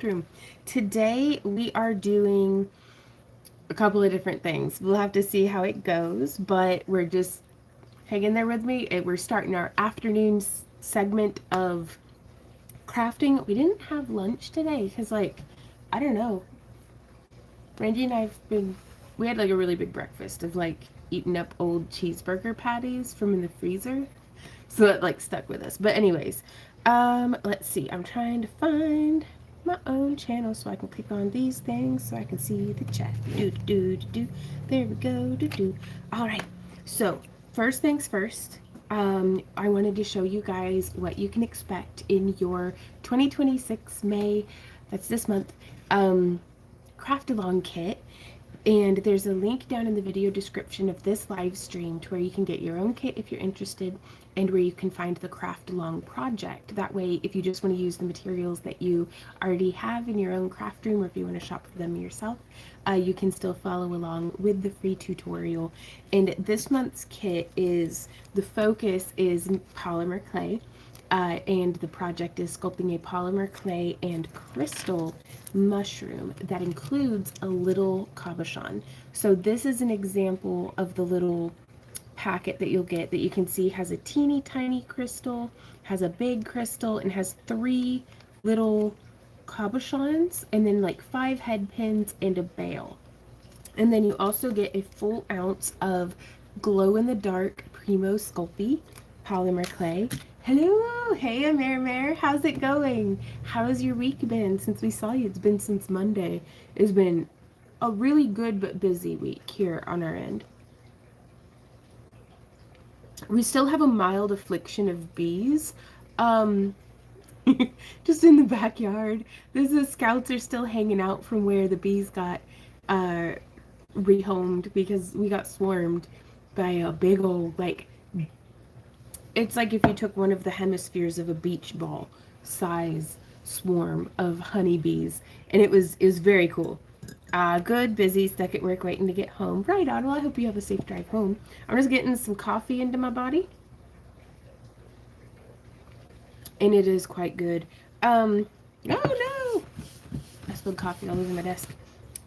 True. Today we are doing a couple of different things. We'll have to see how it goes, but we're just hanging there with me. We're starting our afternoon segment of crafting. We didn't have lunch today because, I don't know. Randy and we had like a really big breakfast of like eating up old cheeseburger patties from in the freezer. So that like stuck with us. But anyways, let's see. I'm trying to find my own channel so I can click on these things so I can see the chat. There we go. All right. So first things first. I wanted to show you guys what you can expect in your 2026 May. That's this month. Craft along kit. And there's a link down in the video description of this live stream to where you can get your own kit if you're interested, and where you can find the craft along project. That way, if you just want to use the materials that you already have in your own craft room, or if you want to shop for them yourself, you can still follow along with the free tutorial. And this month's kit the focus is polymer clay. And the project is sculpting a polymer clay and crystal mushroom that includes a little cabochon. So this is an example of the little packet that you'll get that you can see has a teeny tiny crystal, has a big crystal, and has 3 little cabochons, and then like 5 head pins and a bail. And then you also get a full ounce of glow-in-the-dark Primo Sculpey polymer clay. Hello! Hey, Amer. How's it going? How has your week been since we saw you? It's been since Monday. It's been a really good but busy week here on our end. We still have a mild affliction of bees. Just in the backyard. The scouts are still hanging out from where the bees got rehomed because we got swarmed by a big old, it's like if you took one of the hemispheres of a beach ball size swarm of honeybees, and it was very cool. Good, busy, stuck at work waiting to get home. Right on. Well, I hope you have a safe drive home. I'm just getting some coffee into my body, and it is quite good. Oh no! I spilled coffee all over my desk.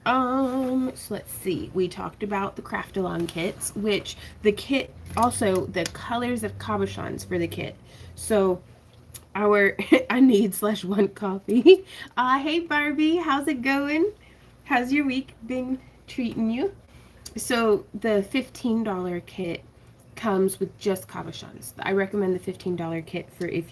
So let's see. We talked about the craft along kits, which the kit also the colors of cabochons for the kit. So I need/want coffee. Hey Barbie, how's it going? How's your week been treating you? So the $15 kit comes with just cabochons. I recommend the $15 kit for if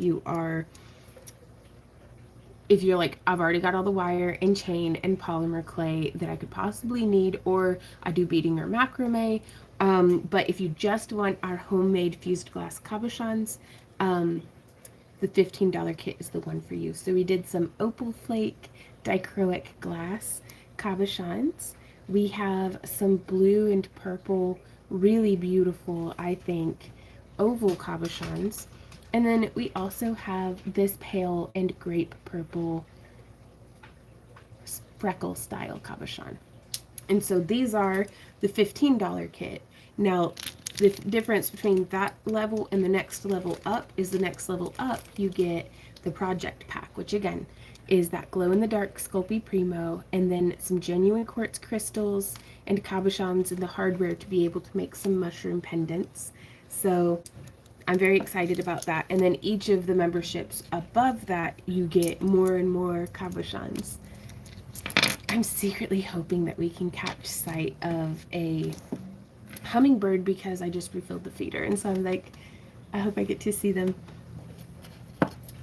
you're like, I've already got all the wire and chain and polymer clay that I could possibly need, or I do beading or macrame. But if you just want our homemade fused glass cabochons, the $15 kit is the one for you. So we did some opal flake dichroic glass cabochons. We have some blue and purple, really beautiful, I think, oval cabochons. And then we also have this pale and grape purple freckle style cabochon. And so these are the $15 kit. Now, the difference between that level and the next level up is the next level up you get the project pack, which again is that glow-in-the-dark Sculpey Primo, and then some genuine quartz crystals and cabochons and the hardware to be able to make some mushroom pendants. So I'm very excited about that. And then each of the memberships above that, you get more and more cabochons. I'm secretly hoping that we can catch sight of a hummingbird because I just refilled the feeder. And so I'm like, I hope I get to see them.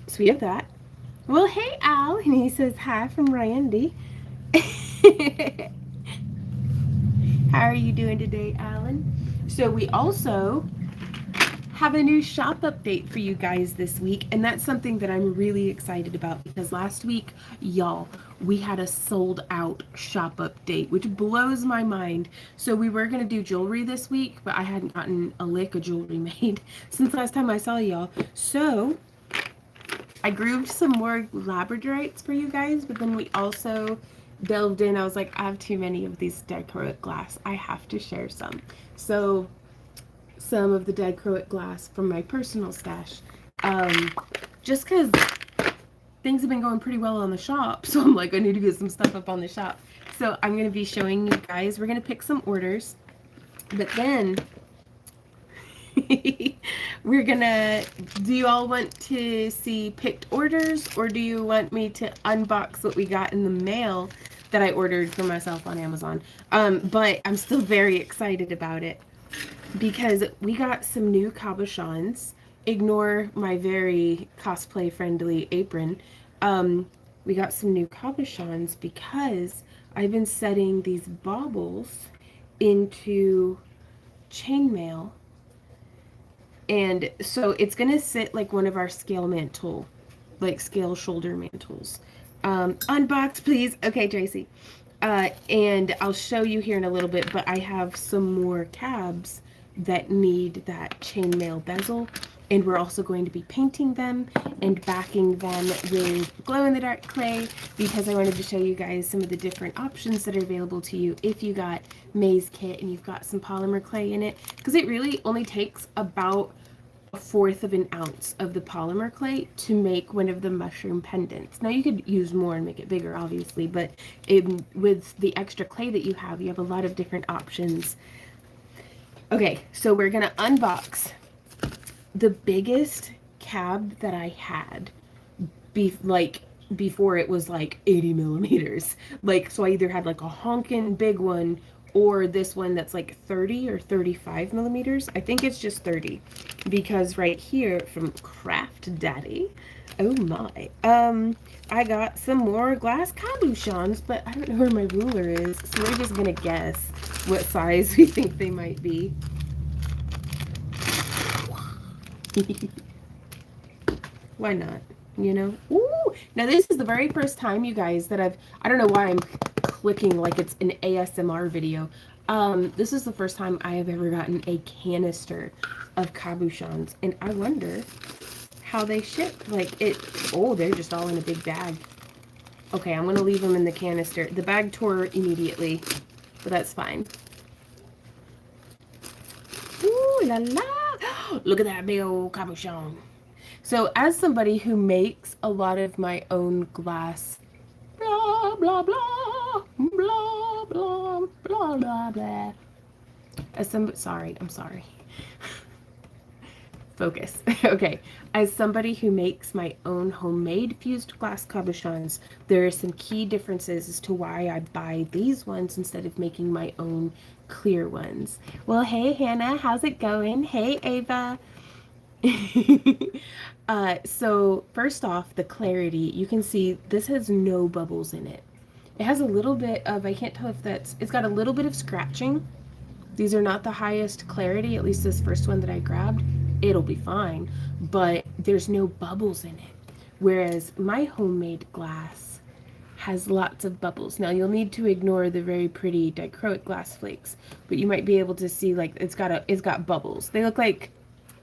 So we have that. Well, hey, Al. And he says hi from Randy. How are you doing today, Alan? So we also have a new shop update for you guys this week, and that's something that I'm really excited about because last week, y'all, we had a sold out shop update, which blows my mind. So we were going to do jewelry this week, but I hadn't gotten a lick of jewelry made since last time I saw y'all. So I grooved some more labradorites for you guys, but then we also delved in. I was like, I have too many of these dichroic glass. I have to share some. So some of the dichroic glass from my personal stash, just because things have been going pretty well on the shop, so I'm like, I need to get some stuff up on the shop. So I'm going to be showing you guys. We're going to pick some orders, but then we're gonna, do you all want to see picked orders, or do you want me to unbox what we got in the mail that I ordered for myself on Amazon? But I'm still very excited about it because we got some new cabochons. Ignore my very cosplay friendly apron. We got some new cabochons because I've been setting these baubles into chainmaille. And so it's going to sit like one of our scale mantle, like scale shoulder mantles. Unbox, please. Okay, Tracy. And I'll show you here in a little bit, but I have some more cabs that need that chainmaille bezel. And we're also going to be painting them and backing them with glow-in-the-dark clay because I wanted to show you guys some of the different options that are available to you if you got May's kit and you've got some polymer clay in it. Because it really only takes about 1/4 of an ounce of the polymer clay to make one of the mushroom pendants. Now you could use more and make it bigger, obviously, but with the extra clay that you have a lot of different options. Okay, so we're gonna unbox the biggest cab that I had before it was like 80 millimeters. Like, so I either had like a honkin' big one or this one that's like 30 or 35 millimeters. I think it's just 30 because right here from Craft Daddy, oh my, I got some more glass cabochons, but I don't know where my ruler is, so we're just gonna guess what size we think they might be. Why not? You know? Ooh! Now this is the very first time, you guys, that I don't know why I'm clicking like it's an ASMR video. This is the first time I have ever gotten a canister of cabochons, and I wonder how they ship. Like oh, they're just all in a big bag. Okay, I'm gonna leave them in the canister. The bag tore immediately, but that's fine. Ooh la la! Look at that big old cabochon. So as somebody who makes a lot of my own glass, blah, blah, blah, blah, blah, blah, blah, blah. I'm sorry. Focus. Okay. As somebody who makes my own homemade fused glass cabochons, there are some key differences as to why I buy these ones instead of making my own clear ones. Well, hey, Hannah, how's it going? Hey, Ava. So first off, the clarity, you can see this has no bubbles in it. It has a little bit of, I can't tell if it's got a little bit of scratching. These are not the highest clarity, at least this first one that I grabbed. It'll be fine, but there's no bubbles in it. Whereas my homemade glass has lots of bubbles. Now you'll need to ignore the very pretty dichroic glass flakes, but you might be able to see like it's got bubbles. They look like,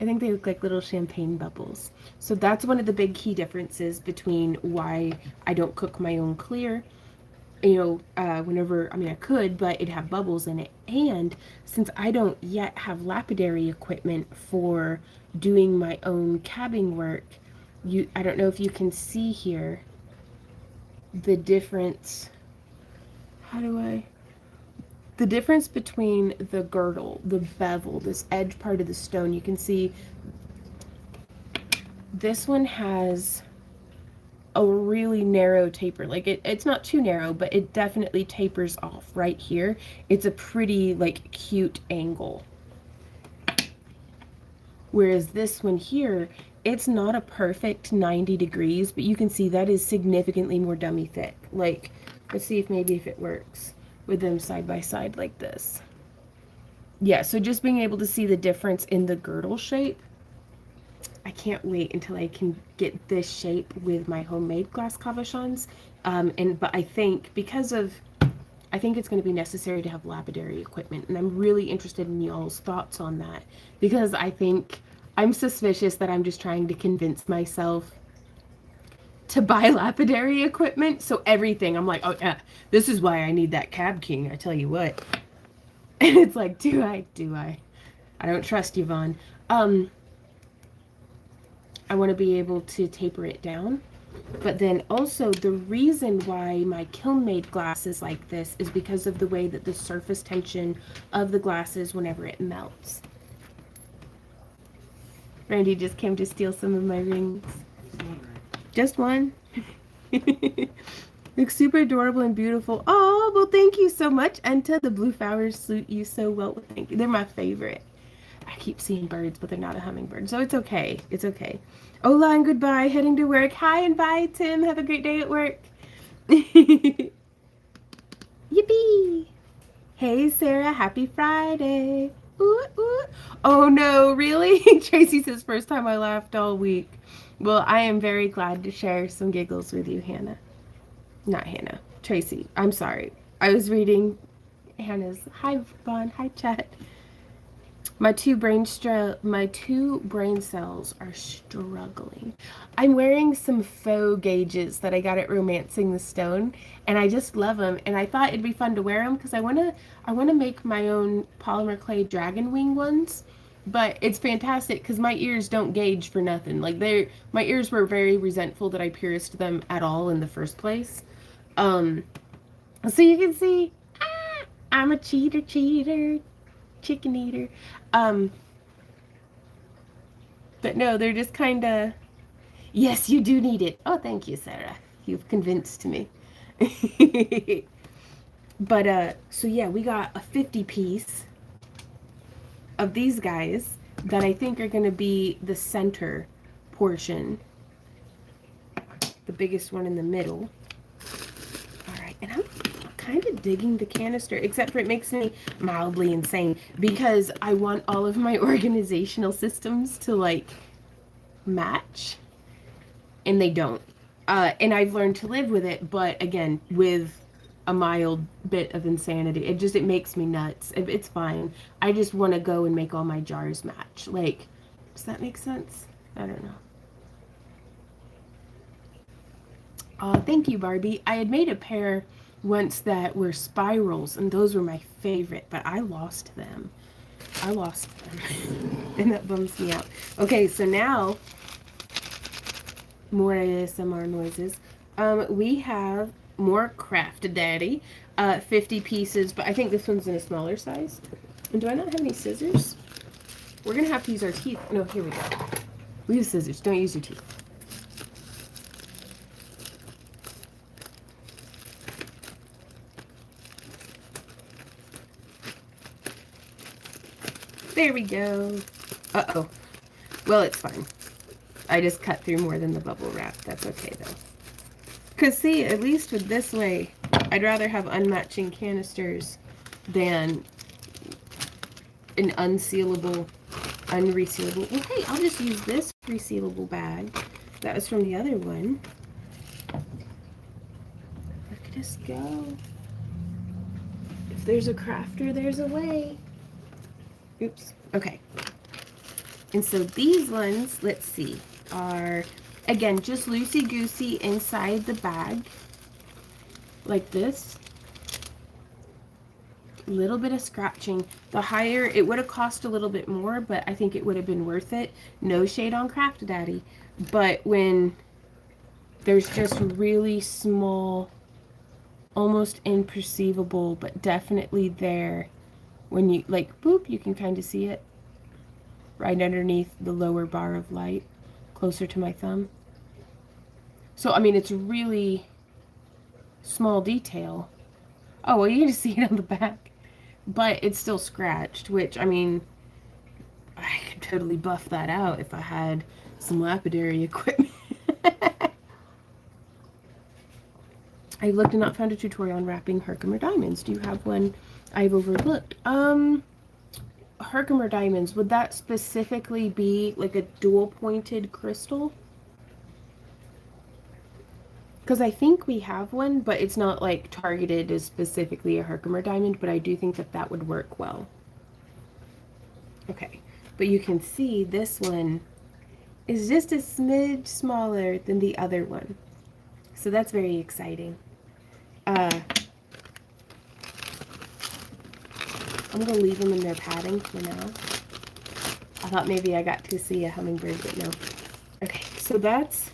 I think they look like little champagne bubbles. So that's one of the big key differences between why I don't cook my own clear. You know, whenever, I mean, I could, but it'd have bubbles in it. And since I don't yet have lapidary equipment for doing my own cabbing work, I don't know if you can see here the difference. The difference between the girdle, the bevel, this edge part of the stone, you can see this one has a really narrow taper. Like it's not too narrow, but it definitely tapers off right here. It's a pretty like cute angle. Whereas this one here, it's not a perfect 90 degrees, but you can see that is significantly more dummy thick. Like, let's see if it works with them side by side like this. Yeah, so just being able to see the difference in the girdle shape. I can't wait until I can get this shape with my homemade glass cabochons. But I think I think it's going to be necessary to have lapidary equipment, and I'm really interested in y'all's thoughts on that, because I think I'm suspicious that I'm just trying to convince myself to buy lapidary equipment. So everything, I'm like, oh yeah, this is why I need that Cab King, I tell you what. And it's like, do I? I don't trust you, Vaughn. I want to be able to taper it down. But then also the reason why my kiln-made glass is like this is because of the way that the surface tension of the glass is whenever it melts. Randy just came to steal some of my rings. Just one. Looks super adorable and beautiful. Oh, well, thank you so much, Enta. The blue flowers suit you so well. Well, thank you. They're my favorite. I keep seeing birds, but they're not a hummingbird, so it's okay. It's okay. Hola and goodbye. Heading to work. Hi and bye, Tim. Have a great day at work. Yippee! Hey, Sarah. Happy Friday. Ooh, ooh. Oh, no, really? Tracy says, first time I laughed all week. Well, I am very glad to share some giggles with you, Hannah. Not Hannah. Tracy. I'm sorry. I was reading Hannah's. Hi, Vaughn. Hi, chat. My two brain cells are struggling. I'm wearing some faux gauges that I got at Romancing the Stone, and I just love them. And I thought it'd be fun to wear them because I wanna make my own polymer clay dragon wing ones. But it's fantastic because my ears don't gauge for nothing. Like my ears were very resentful that I pierced them at all in the first place. So you can see, I'm a cheater, chicken eater. But no, they're just kind of, yes, you do need it. Oh, thank you, Sarah. You've convinced me. But, so yeah, we got a 50 piece of these guys that I think are going to be the center portion. The biggest one in the middle. All right, and I'm kind of digging the canister, except for it makes me mildly insane because I want all of my organizational systems to like match, and they don't. And I've learned to live with it, but again, with a mild bit of insanity. It makes me nuts. It's fine. I just want to go and make all my jars match. Like, does that make sense? I don't know. Thank you, Barbie. I had made a pair once that were spirals, and those were my favorite, but I lost them. And that bums me out. Okay, so now, more ASMR noises. We have more Craft Daddy, 50 pieces, but I think this one's in a smaller size. And do I not have any scissors? We're gonna have to use our teeth. No, here we go. We use scissors. Don't use your teeth. There we go. Uh-oh. Well, it's fine. I just cut through more than the bubble wrap. That's okay, though. Because, see, at least with this way, I'd rather have unmatching canisters than an unsealable, unresealable. Well, hey, I'll just use this resealable bag. That was from the other one. Look at us go. If there's a crafter, there's a way. Oops. Okay. And so these ones, let's see, are, again, just loosey-goosey inside the bag. Like this. A little bit of scratching. The higher, it would have cost a little bit more, but I think it would have been worth it. No shade on Craft Daddy. But when there's just really small, almost imperceivable, but definitely there, when you, like, boop, you can kind of see it right underneath the lower bar of light, closer to my thumb. So, I mean, it's really small detail. Oh, well, you can see it on the back. But it's still scratched, which, I mean, I could totally buff that out if I had some lapidary equipment. I looked and not found a tutorial on wrapping Herkimer diamonds. Do you have one I've overlooked? Herkimer diamonds, would that specifically be like a dual pointed crystal? Because I think we have one, but it's not like targeted as specifically a Herkimer diamond, but I do think that that would work well. Okay, but you can see this one is just a smidge smaller than the other one. So that's very exciting. I'm going to leave them in their padding for now. I thought maybe I got to see a hummingbird, but no. Okay, so that's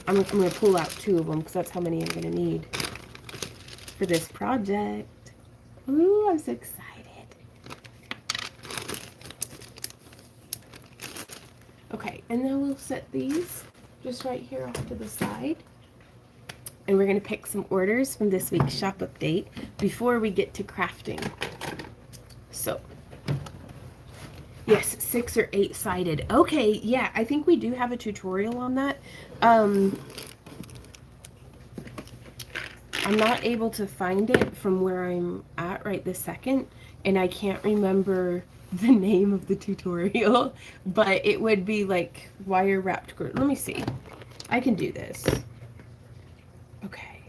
I'm going to pull out 2 of them because that's how many I'm going to need for this project. Ooh, I'm so excited. Okay, and then we'll set these just right here off to the side. And we're going to pick some orders from this week's shop update before we get to crafting. So, yes, 6 or 8 sided. Okay, yeah, I think we do have a tutorial on that. I'm not able to find it from where I'm at right this second, and I can't remember the name of the tutorial, but it would be like wire wrapped group. Let me see. I can do this. Okay.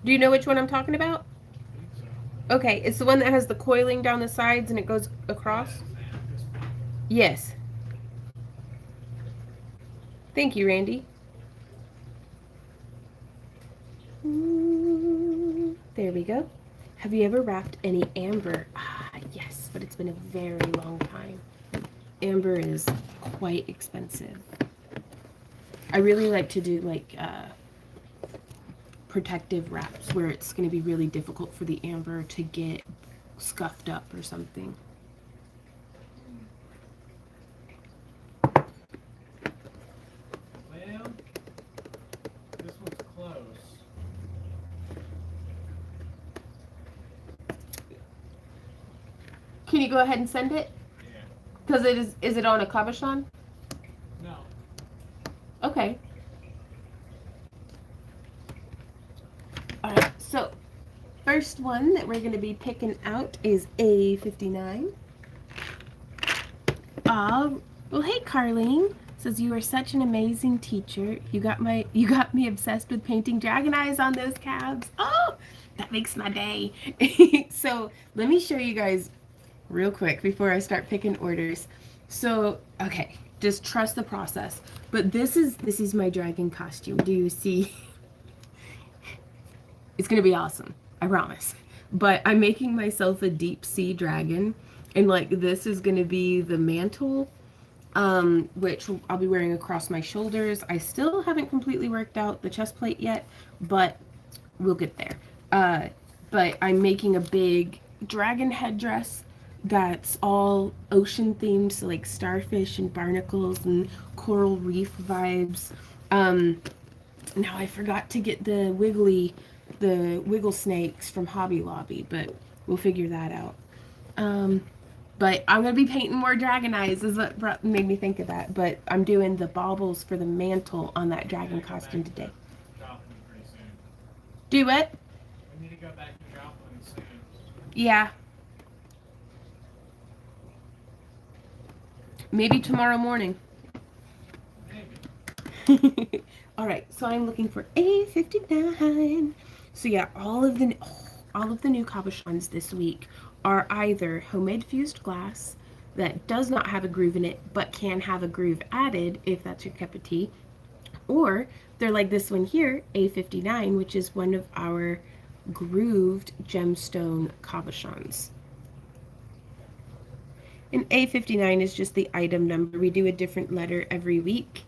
Do you know which one I'm talking about? Okay, it's the one that has the coiling down the sides and it goes across? Yes. Thank you, Randy. There we go. Have you ever wrapped any amber? Ah, yes, but it's been a very long time. Amber is quite expensive. I really like to do like protective wraps where it's going to be really difficult for the amber to get scuffed up or something. Well, this one's close. Can you go ahead and send it? Yeah. Because is it on a cabochon? No. Okay. Alright, so first one that we're going to be picking out is A59. Well, hey Carlene. Says you are such an amazing teacher. You got me obsessed with painting dragon eyes on those cabs. Oh, that makes my day. So let me show you guys real quick before I start picking orders. So, okay, just trust the process. But this is my dragon costume. Do you see? It's gonna be awesome, I promise. But I'm making myself a deep sea dragon, and like this is gonna be the mantle, which I'll be wearing across my shoulders. I still haven't completely worked out the chest plate yet, but we'll get there. But I'm making a big dragon headdress that's all ocean themed, so like starfish and barnacles and coral reef vibes. Now I forgot to get the wiggle snakes from Hobby Lobby, but we'll figure that out. But I'm going to be painting more dragon eyes is what made me think of that. But I'm doing the baubles for the mantle on that dragon costume today. Do what? We need to go back to Joplin soon. Yeah. Maybe tomorrow morning. Maybe. All right, so I'm looking for A59. So yeah, all of the new cabochons this week are either homemade fused glass that does not have a groove in it but can have a groove added if that's your cup of tea, or they're like this one here, A59, which is one of our grooved gemstone cabochons. And A59 is just the item number. We do a different letter every week.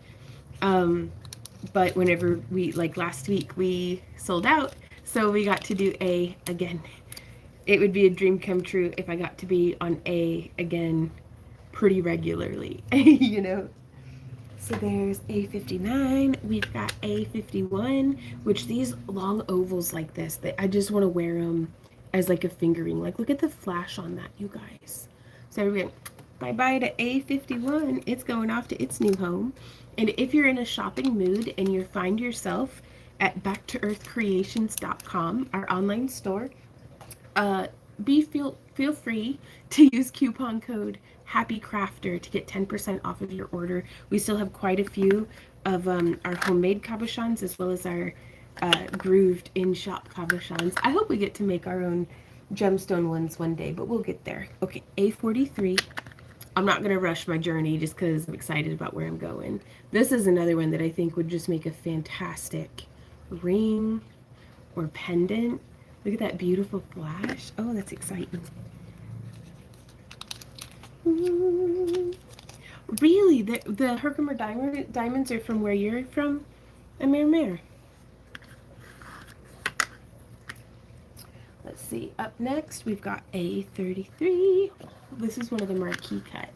But whenever like last week, we sold out. So we got to do A again. It would be a dream come true if I got to be on A again pretty regularly, you know? So there's A59. We've got A51, which these long ovals like this, I just want to wear them as like a fingering. Like, look at the flash on that, you guys. So we're going bye-bye to A51. It's going off to its new home. And if you're in a shopping mood and you find yourself at backtoearthcreations.com, our online store, feel free to use coupon code HAPPYCRAFTER to get 10% off of your order. We still have quite a few of our homemade cabochons as well as our grooved in-shop cabochons. I hope we get to make our own gemstone ones one day, but we'll get there. Okay, A43. I'm not going to rush my journey just because I'm excited about where I'm going. This is another one that I think would just make a fantastic ring or pendant. Look at that beautiful flash. Oh, that's exciting. Ooh. Really? The Herkimer diamonds are from where you're from? Amir. Let's see. Up next, we've got A33. This is one of the marquee cut.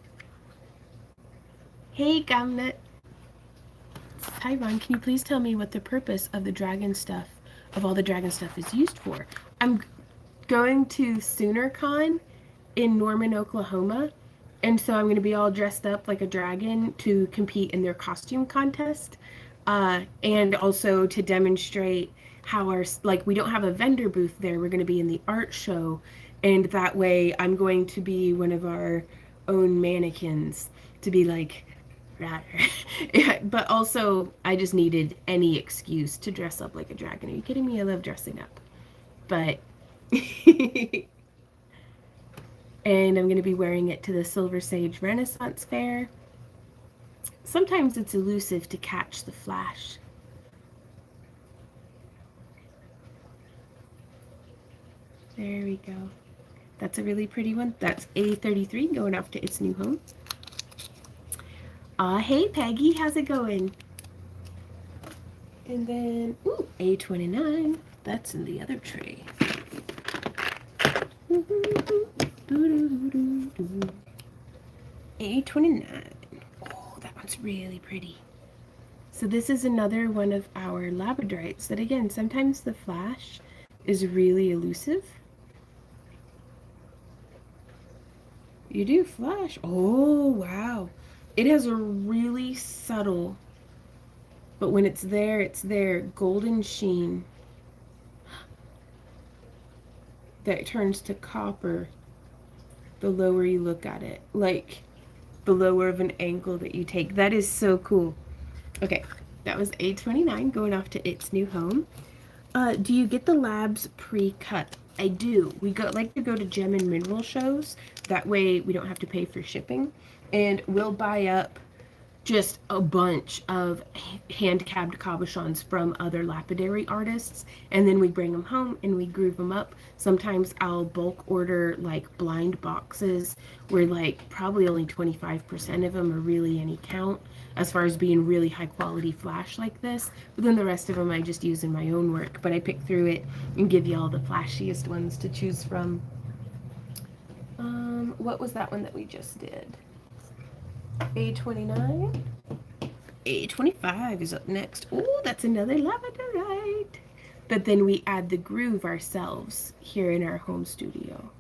Hey, Gamnet. Hi, Ron. Can you please tell me what the purpose of the dragon stuff, of all the dragon stuff, is used for? I'm going to SoonerCon in Norman, Oklahoma, and so I'm going to be all dressed up like a dragon to compete in their costume contest, and also to demonstrate how we don't have a vendor booth there. We're going to be in the art show, and that way I'm going to be one of our own mannequins to be like rather. Yeah, but also I just needed any excuse to dress up like a dragon. Are you kidding me? I love dressing up. But and I'm going to be wearing it to the Silver Sage Renaissance Fair. Sometimes it's elusive to catch the flash. There we go. That's a really pretty one. That's A33 going off to its new home. Hey Peggy, how's it going? And then, ooh, A29. That's in the other tray. A29. Oh, that one's really pretty. So this is another one of our labradorites that, again, sometimes the flash is really elusive. You do flash. Oh, wow. It has a really subtle, but when it's there, golden sheen that turns to copper the lower you look at it. Like the lower of an angle that you take. That is so cool. Okay, that was A29 going off to its new home. Do you get the labs pre-cut? I do. We like to go to gem and mineral shows. That way we don't have to pay for shipping. And we'll buy up just a bunch of hand-cabbed cabochons from other lapidary artists, and then we bring them home and we groove them up. Sometimes I'll bulk order like blind boxes where like probably only 25% of them are really any count as far as being really high quality flash like this, but then the rest of them I just use in my own work, but I pick through it and give you all the flashiest ones to choose from. What was that one that we just did? A29. A25 is up next. Oh, that's another labradorite. But then we add the groove ourselves here in our home studio.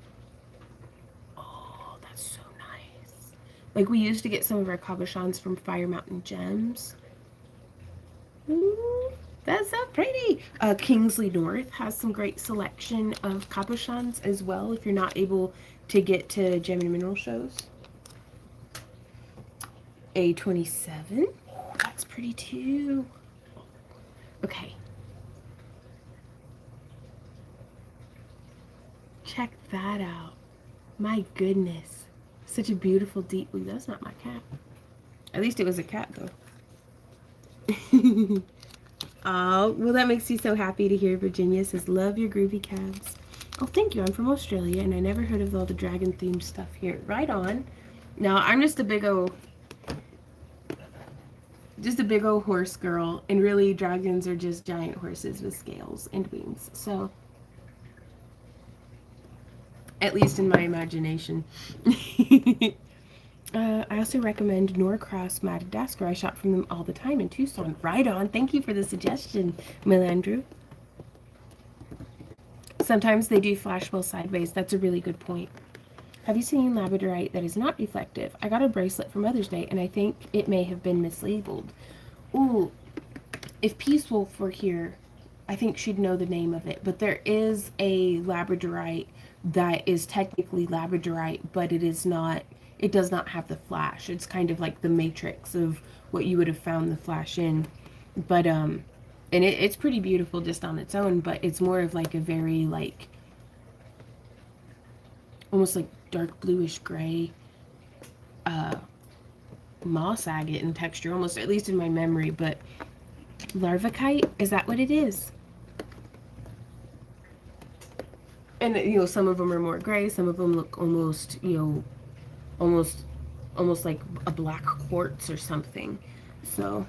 Oh, that's so nice. Like we used to get some of our cabochons from Fire Mountain Gems. Ooh, that's so pretty. Kingsley North has some great selection of cabochons as well if you're not able to get to gem and mineral shows. A27. Oh, that's pretty too. Okay. Check that out. My goodness. Such a beautiful deep blue. That's not my cat. At least it was a cat though. Oh, well that makes you so happy to hear. Virginia says, love your groovy cabs. Oh, thank you. I'm from Australia and I never heard of all the dragon themed stuff here. Right on. Now, I'm just a big old horse girl, and really dragons are just giant horses with scales and wings. So, at least in my imagination. I also recommend Norcross Madagascar. I shop from them all the time in Tucson. Right on. Thank you for the suggestion, Melandrew. Sometimes they do flash well sideways. That's a really good point. Have you seen labradorite that is not reflective? I got a bracelet for Mother's Day, and I think it may have been mislabeled. Ooh, if Peace Wolf were here, I think she'd know the name of it. But there is a labradorite that is technically labradorite, but it is not. It does not have the flash. It's kind of like the matrix of what you would have found the flash in. But and it's pretty beautiful just on its own. But it's more of like a very like almost like dark bluish gray moss agate in texture, almost, at least in my memory. But larvacite, is that what it is? And some of them are more gray, some of them look almost, almost almost like a black quartz or something. So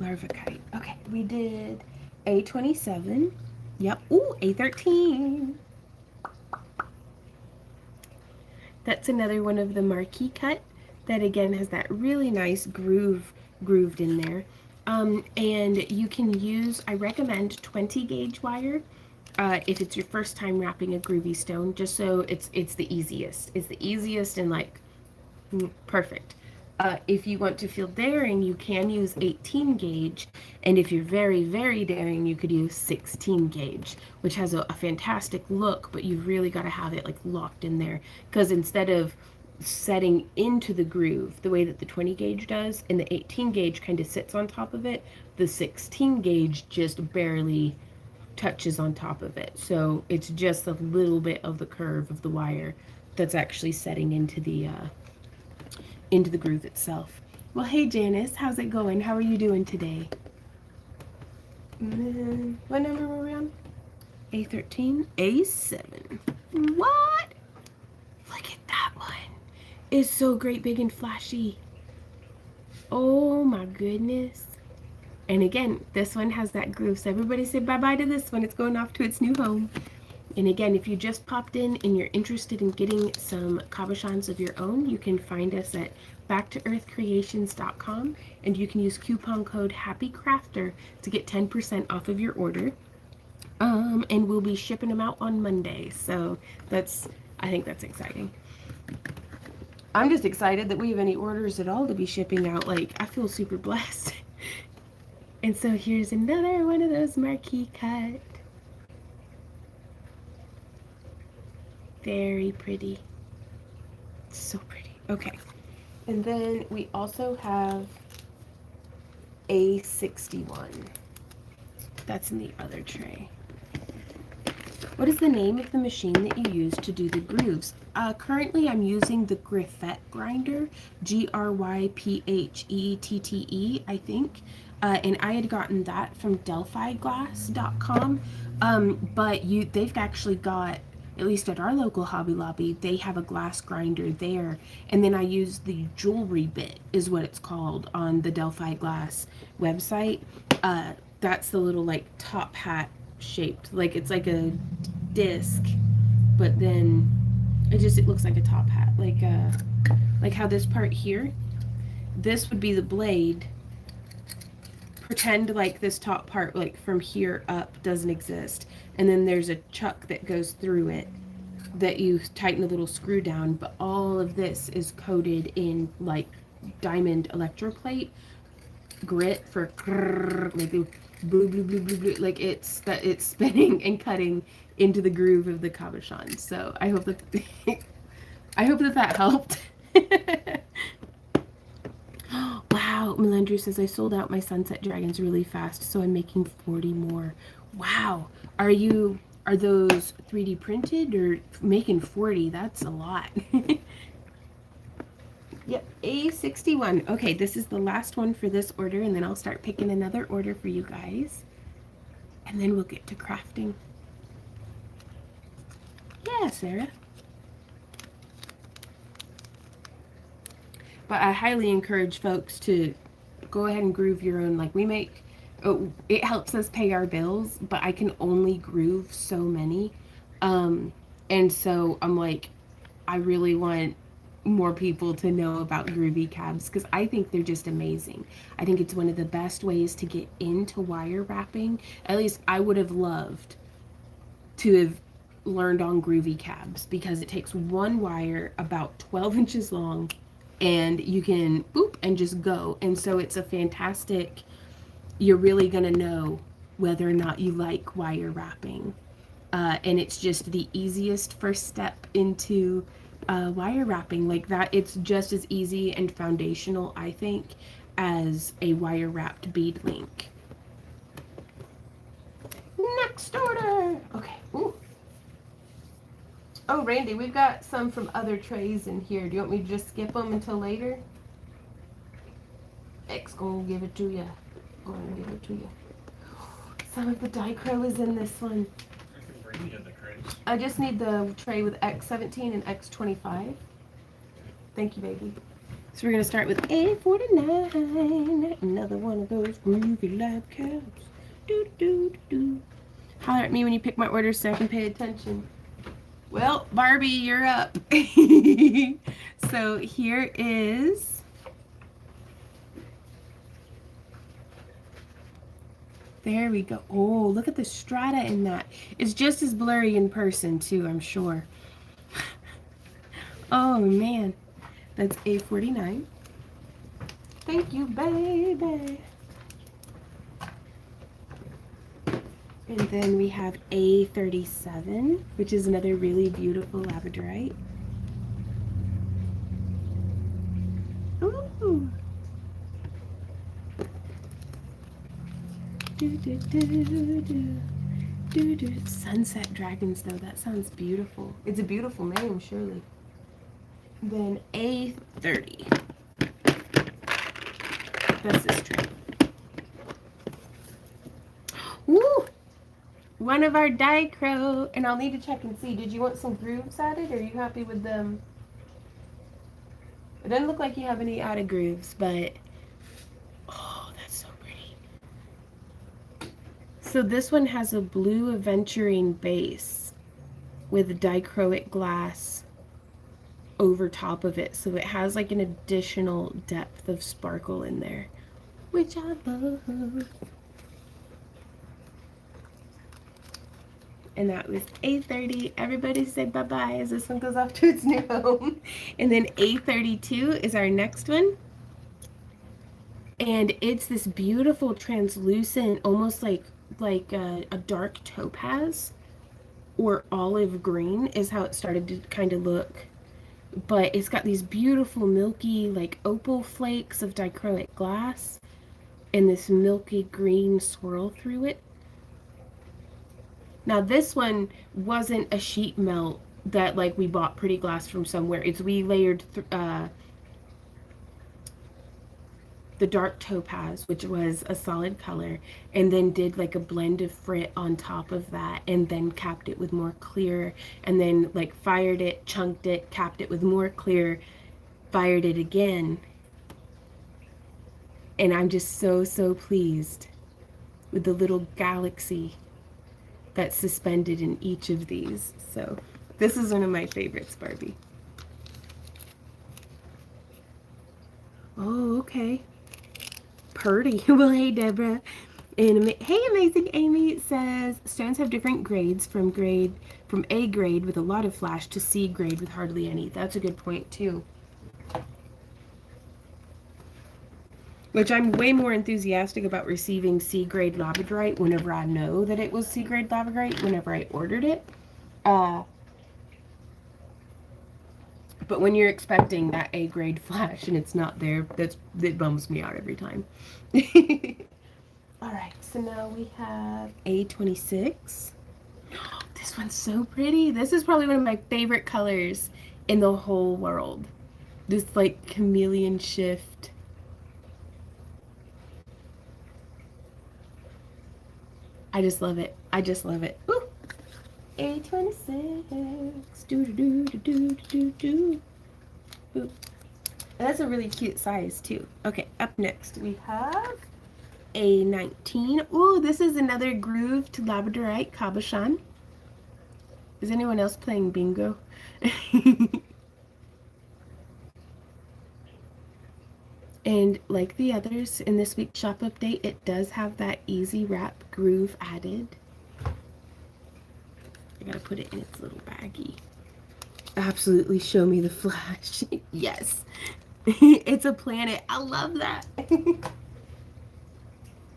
larvikite. Okay, we did A27. Yep. Ooh, A13. That's another one of the marquee cut that again has that really nice grooved in there. And you can use, I recommend 20 gauge wire if it's your first time wrapping a groovy stone, just so it's the easiest. It's the easiest and like perfect. If you want to feel daring, you can use 18 gauge, and if you're very, very daring, you could use 16 gauge, which has a fantastic look, but you've really got to have it like locked in there, because instead of setting into the groove the way that the 20 gauge does, and the 18 gauge kind of sits on top of it, the 16 gauge just barely touches on top of it. So it's just a little bit of the curve of the wire that's actually setting into the groove itself. Well, hey Janice, how's it going? How are you doing today? What number were we on? A13? A7. What? Look at that one. It's so great, big and flashy. Oh my goodness. And again, this one has that groove. So everybody say bye-bye to this one. It's going off to its new home. And again, if you just popped in and you're interested in getting some cabochons of your own, you can find us at backtooearthcreations.com, and you can use coupon code HAPPYCRAFTER to get 10% off of your order. And we'll be shipping them out on Monday. So I think that's exciting. I'm just excited that we have any orders at all to be shipping out. Like, I feel super blessed. And so here's another one of those marquee cut. Very pretty. So pretty. Okay. And then we also have A61. That's in the other tray. What is the name of the machine that you use to do the grooves? Currently I'm using the Griffette grinder, Gryphettte, I think. And I had gotten that from delphiglass.com. But they've actually got, at least at our local Hobby Lobby, they have a glass grinder there. And then I use the jewelry bit, is what it's called, on the Delphi Glass website. That's the little like top hat shaped, like it's like a disc, but then it looks like a top hat, like how this part here, this would be the blade. Pretend like this top part, like from here up, doesn't exist, and then there's a chuck that goes through it that you tighten a little screw down, but all of this is coated in like diamond electroplate grit for like blue, blue, blue, blue, blue, like it's spinning and cutting into the groove of the cabochon. So I hope that that helped. Wow, Melandru says I sold out my sunset dragons really fast, so I'm making 40 more. Wow, are those 3D printed or making 40? That's a lot. Yep, A61. Okay, this is the last one for this order, and then I'll start picking another order for you guys. And then we'll get to crafting. Yeah, Sarah. But I highly encourage folks to go ahead and groove your own. Like it helps us pay our bills, but I can only groove so many. And so I'm like, I really want more people to know about groovy cabs because I think they're just amazing. I think it's one of the best ways to get into wire wrapping. At least I would have loved to have learned on groovy cabs because it takes one wire about 12 inches long and you can boop and just go. And so it's a fantastic, you're really gonna know whether or not you like wire wrapping. And it's just the easiest first step into wire wrapping. Like that, it's just as easy and foundational, I think, as a wire wrapped bead link. Next order. Okay. Ooh. Oh, Randy, we've got some from other trays in here. Do you want me to just skip them until later? X gonna give it to you. Gonna give it to you. Some of the dichro is in this one. I can bring you the crate trays. I just need the tray with X17 and X25. Thank you, baby. So we're going to start with A49. Another one of those groovy lab caps. Do, do, do. Holler at me when you pick my orders so I can pay attention. Well, Barbie, you're up. So here is... There we go. Oh, look at the strata in that. It's just as blurry in person, too, I'm sure. Oh, man. That's A49. Thank you, baby. And then we have A37, which is another really beautiful labradorite. Ooh. Do, do, do, do, do, do. Sunset Dragons, though, that sounds beautiful. It's a beautiful name, surely. Then A30. That's this tray. Woo! One of our dichro, and I'll need to check and see. Did you want some grooves added, or are you happy with them? It doesn't look like you have any added grooves, but oh, that's so pretty. So this one has a blue aventurine base with dichroic glass over top of it, so it has like an additional depth of sparkle in there, which I love. And that was A30. Everybody say bye-bye as this one goes off to its new home. And then A32 is our next one. And it's this beautiful translucent, almost like a dark topaz or olive green is how it started to kind of look. But it's got these beautiful milky like opal flakes of dichroic glass and this milky green swirl through it. Now this one wasn't a sheet melt that like we bought pretty glass from somewhere. It's we layered the dark topaz, which was a solid color, and then did like a blend of frit on top of that, and then capped it with more clear, and then like fired it, chunked it, capped it with more clear, fired it again. And I'm just so pleased with the little galaxy that's suspended in each of these. So this is one of my favorites, Barbie. Oh, okay. Purdy. Well, hey, Deborah. And hey, Amazing Amy says stones have different grades from A grade with a lot of flash to C grade with hardly any. That's a good point too. Which I'm way more enthusiastic about receiving C grade labradorite whenever I know that it was C grade labradorite whenever I ordered it. But when you're expecting that A grade flash and it's not there, that bums me out every time. All right, so now we have A26. This one's so pretty. This is probably one of my favorite colors in the whole world. This like chameleon shift. I just love it. I just love it. Ooh. A26. Do do do do do do. Ooh. That's a really cute size too. Okay, up next we have A19. Ooh, this is another grooved labradorite cabochon. Is anyone else playing bingo? And like the others in this week's shop update, it does have that easy wrap groove added. I gotta put it in its little baggie. Absolutely show me the flash. Yes. It's a planet. I love that.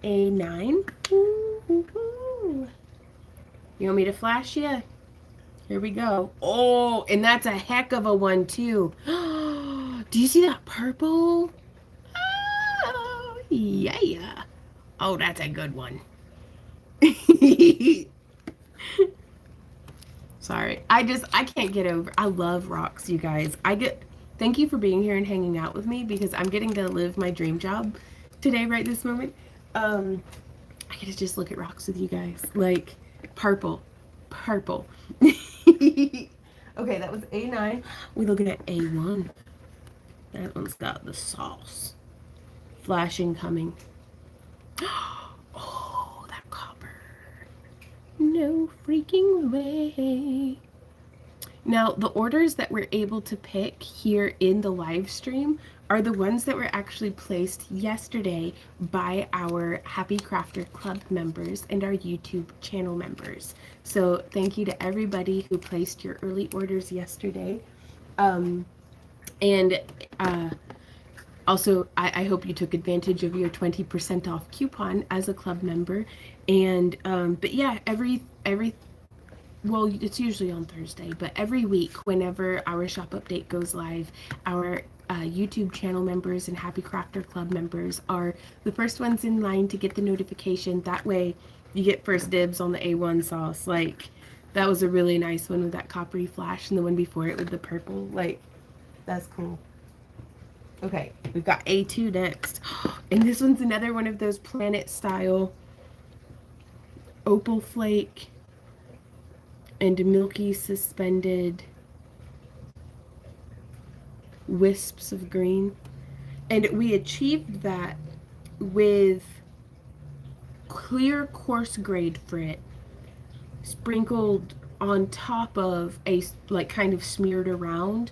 A9. Ooh. You want me to flash you? Here we go. Oh, and that's a heck of a one too. Do you see that purple? Oh, yeah. Oh, that's a good one. Sorry. I can't get over. I love rocks, you guys. Thank you for being here and hanging out with me because I'm getting to live my dream job today, right this moment. I get to just look at rocks with you guys. Like purple. purple. Okay, that was A9. We're looking at A1. That one's got the sauce. Flashing coming. Oh, that copper. No freaking way. Now, the orders that we're able to pick here in the live stream are the ones that were actually placed yesterday by our Happy Crafter Club members and our YouTube channel members. So thank you to everybody who placed your early orders yesterday. And also, I hope you took advantage of your 20% off coupon as a club member. And but yeah, well, it's usually on Thursday, but every week, whenever our shop update goes live, our YouTube channel members and Happy Crafter Club members are the first ones in line to get the notification. That way, you get first dibs on the A1 sauce. Like, that was a really nice one with that coppery flash, and the one before it with the purple. Like, that's cool. Okay, we've got A2 next. And this one's another one of those planet style opal flake and milky suspended wisps of green. And we achieved that with clear coarse grade frit sprinkled on top of a, like, kind of smeared around.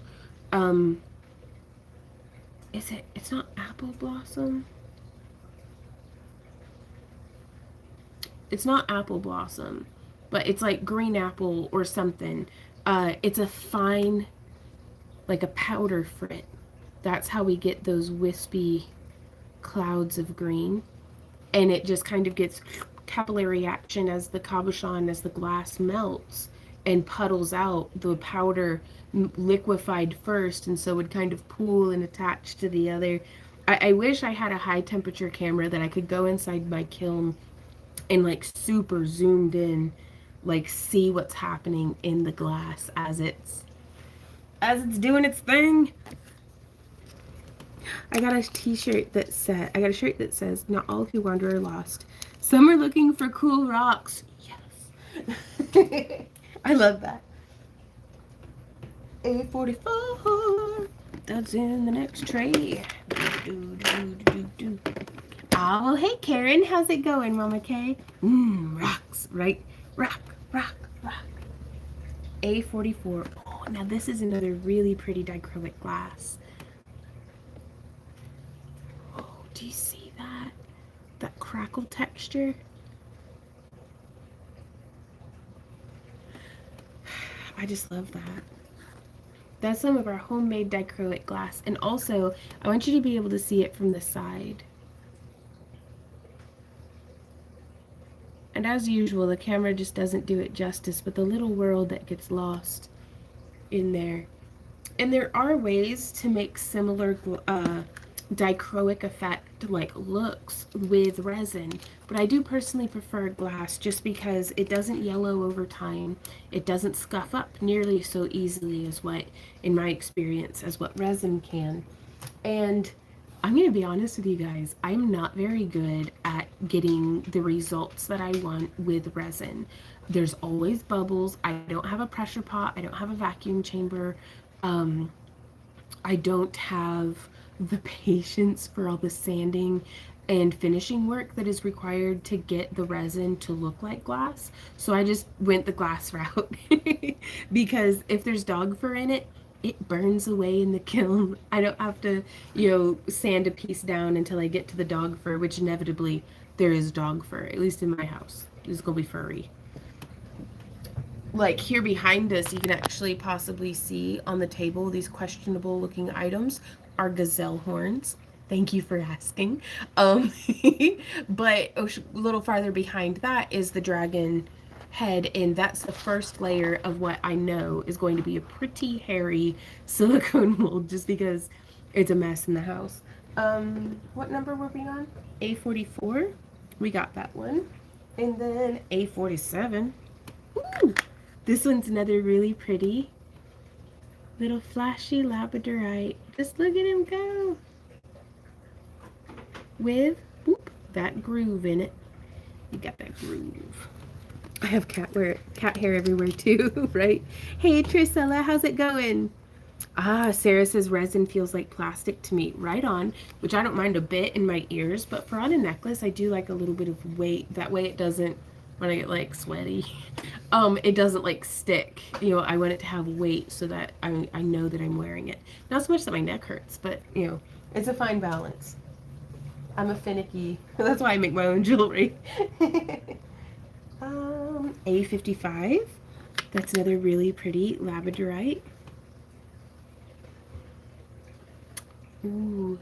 It's not apple blossom. It's not apple blossom, but it's like green apple or something. It's a fine, like a powder frit. That's how we get those wispy clouds of green. And it just kind of gets capillary action as the cabochon, as the glass melts and puddles out. The powder liquefied first, and so would kind of pool and attach to the other. I wish I had a high temperature camera that I could go inside my kiln and like super zoomed in, like see what's happening in the glass as it's doing its thing. I got a shirt that says, "Not all who wander are lost. Some are looking for cool rocks." Yes. I love that. A44. That's in the next tray. Oh, hey Karen, how's it going, Mama K? Rocks, right? Rock. A44. Oh, now this is another really pretty dichroic glass. Oh, do you see that? That crackle texture? I just love that. That's some of our homemade dichroic glass. And also, I want you to be able to see it from the side. And as usual, the camera just doesn't do it justice, but the little world that gets lost in there. And there are ways to make similar dichroic effect like looks with resin, but I do personally prefer glass just because it doesn't yellow over time. It doesn't scuff up nearly so easily as what, in my experience, as what resin can. And I'm going to be honest with you guys, I'm not very good at getting the results that I want with resin. There's always bubbles. I don't have a pressure pot. I don't have a vacuum chamber. I don't have the patience for all the sanding and finishing work that is required to get the resin to look like glass. So I just went the glass route because if there's dog fur in it, it burns away in the kiln. I don't have to, sand a piece down until I get to the dog fur, which inevitably there is dog fur, at least in my house. It's gonna be furry. Like here behind us, you can actually possibly see on the table these questionable looking items are gazelle horns. Thank you for asking. But a little farther behind that is the dragon head, and that's the first layer of what I know is going to be a pretty hairy silicone mold just because it's a mess in the house. What number were we on? A44. We got that one. And then A47. Ooh, this one's another really pretty little flashy labradorite. Just look at him go. With that groove in it. You got that groove. I have cat hair everywhere too, right? Hey Trisella, how's it going? Ah, Sarah says resin feels like plastic to me. Right on, which I don't mind a bit in my ears, but for on a necklace, I do like a little bit of weight. That way it doesn't, when I get like sweaty, it doesn't like stick. You know, I want it to have weight so that I know that I'm wearing it. Not so much that my neck hurts, but you know, it's a fine balance. I'm a finicky. That's why I make my own jewelry. A55. That's another really pretty labradorite. Ooh.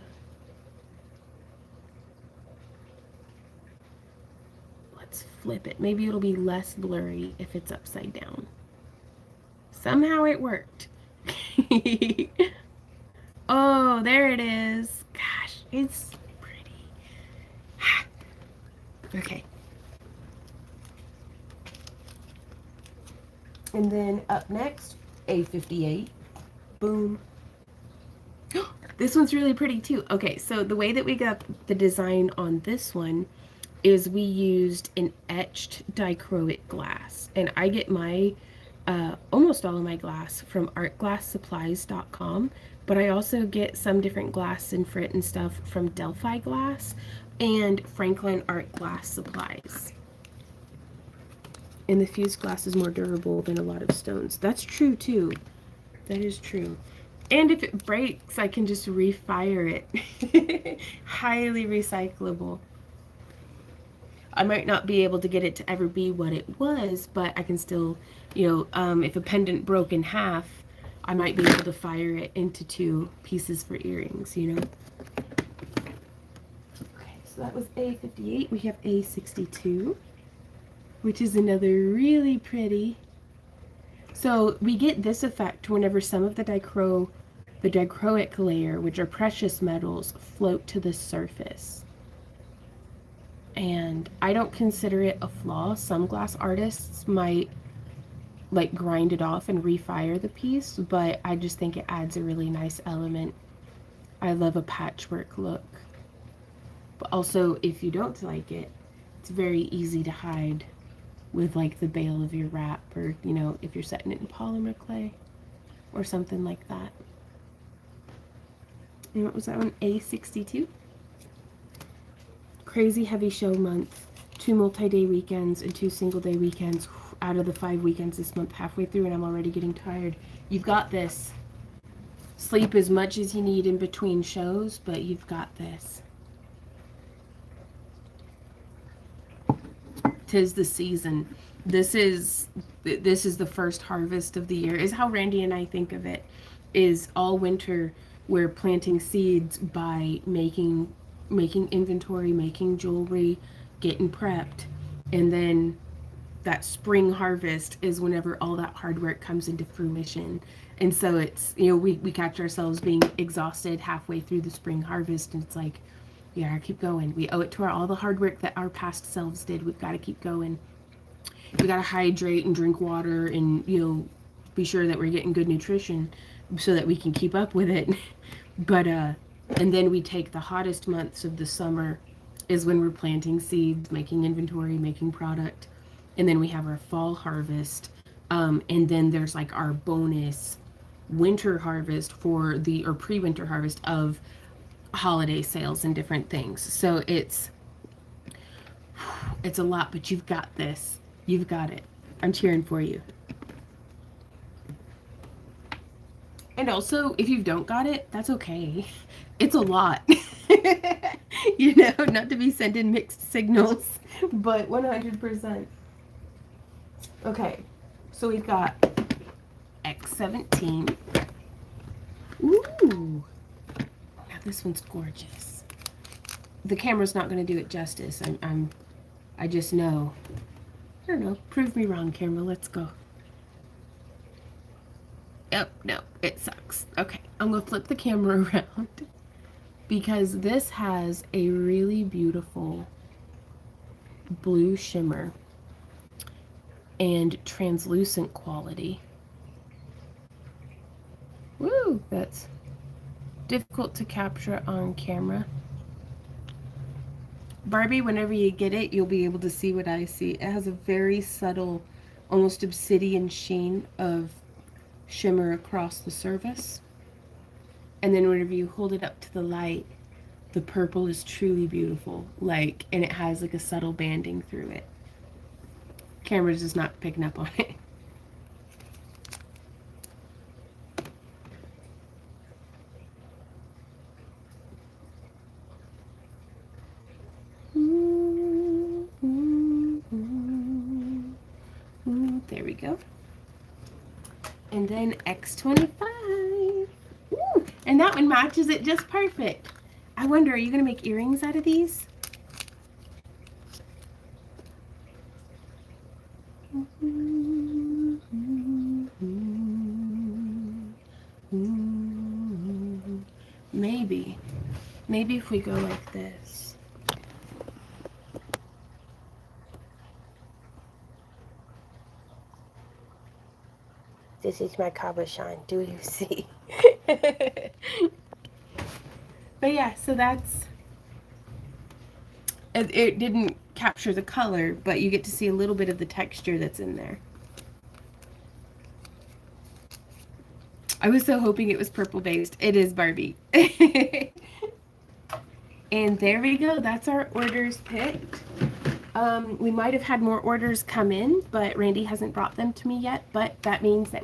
Let's flip it. Maybe it'll be less blurry if it's upside down. Somehow it worked. Oh, there it is. Gosh, it's pretty. Okay. And then up next, A58. Boom. This one's really pretty too. Okay, so the way that we got the design on this one is we used an etched dichroic glass. And I get my, almost all of my glass from artglasssupplies.com, but I also get some different glass and frit and stuff from Delphi Glass and Franklin Art Glass Supplies. And the fused glass is more durable than a lot of stones. That's true too. That is true. And if it breaks, I can just refire it. Highly recyclable. I might not be able to get it to ever be what it was, but I can still, you know, if a pendant broke in half, I might be able to fire it into 2 pieces for earrings, you know. Okay, so that was A58. We have A62, which is another really pretty. So we get this effect whenever some of the dichroic layer, which are precious metals, float to the surface. And I don't consider it a flaw. Some glass artists might like grind it off and refire the piece, but I just think it adds a really nice element. I love a patchwork look. But also, if you don't like it, it's very easy to hide with like the bail of your wrap, or you know, if you're setting it in polymer clay or something like that. And what was that one? A62. Crazy heavy show month, 2 multi-day weekends and 2 single-day weekends out of the 5 weekends this month, halfway through, and I'm already getting tired. You've got this. Sleep as much as you need in between shows, but you've got this. 'Tis the season. This is the first harvest of the year, is how Randy and I think of it. Is all winter we're planting seeds by making inventory, making jewelry, getting prepped, and then that spring harvest is whenever all that hard work comes into fruition. And so it's, you know, we catch ourselves being exhausted halfway through the spring harvest, and it's like, we gotta keep going. We owe it to all the hard work that our past selves did. We've got to keep going. We got to hydrate and drink water and, you know, be sure that we're getting good nutrition so that we can keep up with it. But and then we take the hottest months of the summer is when we're planting seeds, making inventory, making product. And then we have our fall harvest. And then there's like our bonus winter harvest or pre-winter harvest of holiday sales and different things. So it's a lot, but you've got this. You've got it. I'm cheering for you. And also, if you don't got it, that's okay. It's a lot. You know, not to be sending mixed signals, but 100%. Okay, so we've got X17. Ooh. Now this one's gorgeous. The camera's not going to do it justice. I just know. I don't know. Prove me wrong, camera. Let's go. Oh, no, it sucks. Okay, I'm going to flip the camera around because this has a really beautiful blue shimmer and translucent quality. Woo, that's difficult to capture on camera. Barbie, whenever you get it, you'll be able to see what I see. It has a very subtle, almost obsidian sheen of shimmer across the surface. And then whenever you hold it up to the light, the purple is truly beautiful. Like, and it has like a subtle banding through it. Camera's just not picking up on it. There we go. And then X25. Ooh, and that one matches it just perfect. I wonder, are you going to make earrings out of these? Maybe. Maybe if we go like this. This is my cabochon. Do you see? But yeah, so that's... It didn't capture the color, but you get to see a little bit of the texture that's in there. I was so hoping it was purple based. It is Barbie. And there we go. That's our orders picked. We might have had more orders come in, but Randy hasn't brought them to me yet. But that means that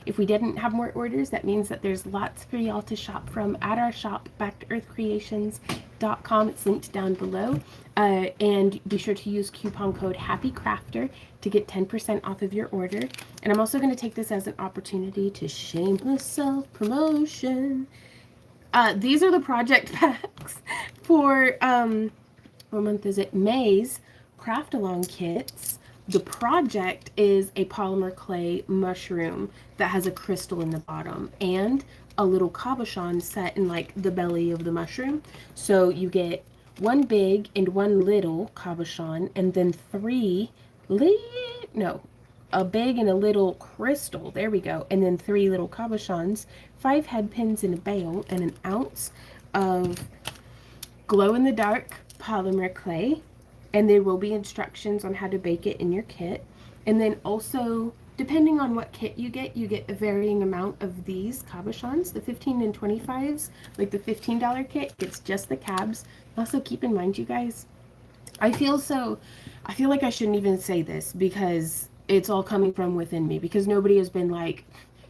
if we didn't have more orders, that means that there's lots for y'all to shop from at our shop, backtoearthcreations.com. It's linked down below. And be sure to use coupon code HAPPYCRAFTER to get 10% off of your order. And I'm also going to take this as an opportunity to shameless self-promotion. These are the project packs for, what month is it? May's craft along kits. The project is a polymer clay mushroom that has a crystal in the bottom and a little cabochon set in like the belly of the mushroom. So you get one big and one little cabochon, and then a big and a little crystal. There we go. And then 3 little cabochons, 5 head pins in a bale, and an ounce of glow-in-the-dark polymer clay. And there will be instructions on how to bake it in your kit. And then also, depending on what kit you get a varying amount of these cabochons. The 15 and 25s, like the $15 kit, gets just the cabs. Also keep in mind, you guys, I feel like I shouldn't even say this because it's all coming from within me, because nobody has been like,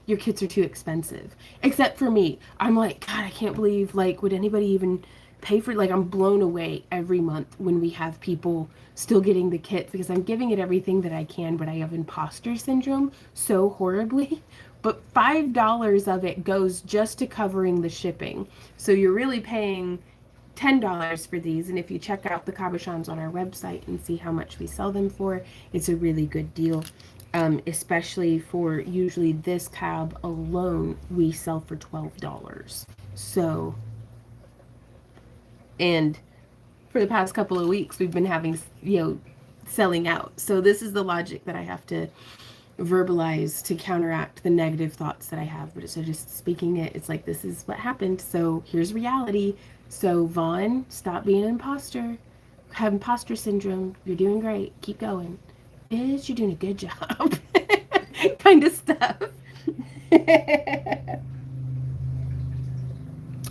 your kits are too expensive, except for me. I'm like, God, I can't believe, like, would anybody even pay for it? Like, I'm blown away every month when we have people still getting the kits, because I'm giving it everything that I can, but I have imposter syndrome so horribly. But $5 of it goes just to covering the shipping. So you're really paying $10 for these, and if you check out the cabochons on our website and see how much we sell them for, it's a really good deal. Especially for usually this cab alone, we sell for $12. So, and for the past couple of weeks, we've been having, selling out. So this is the logic that I have to verbalize to counteract the negative thoughts that I have. But so just speaking it, it's like, this is what happened. So here's reality. So Vaughn, stop being an imposter. Have imposter syndrome. You're doing great. Keep going. Bitch, you're doing a good job. Kind of stuff.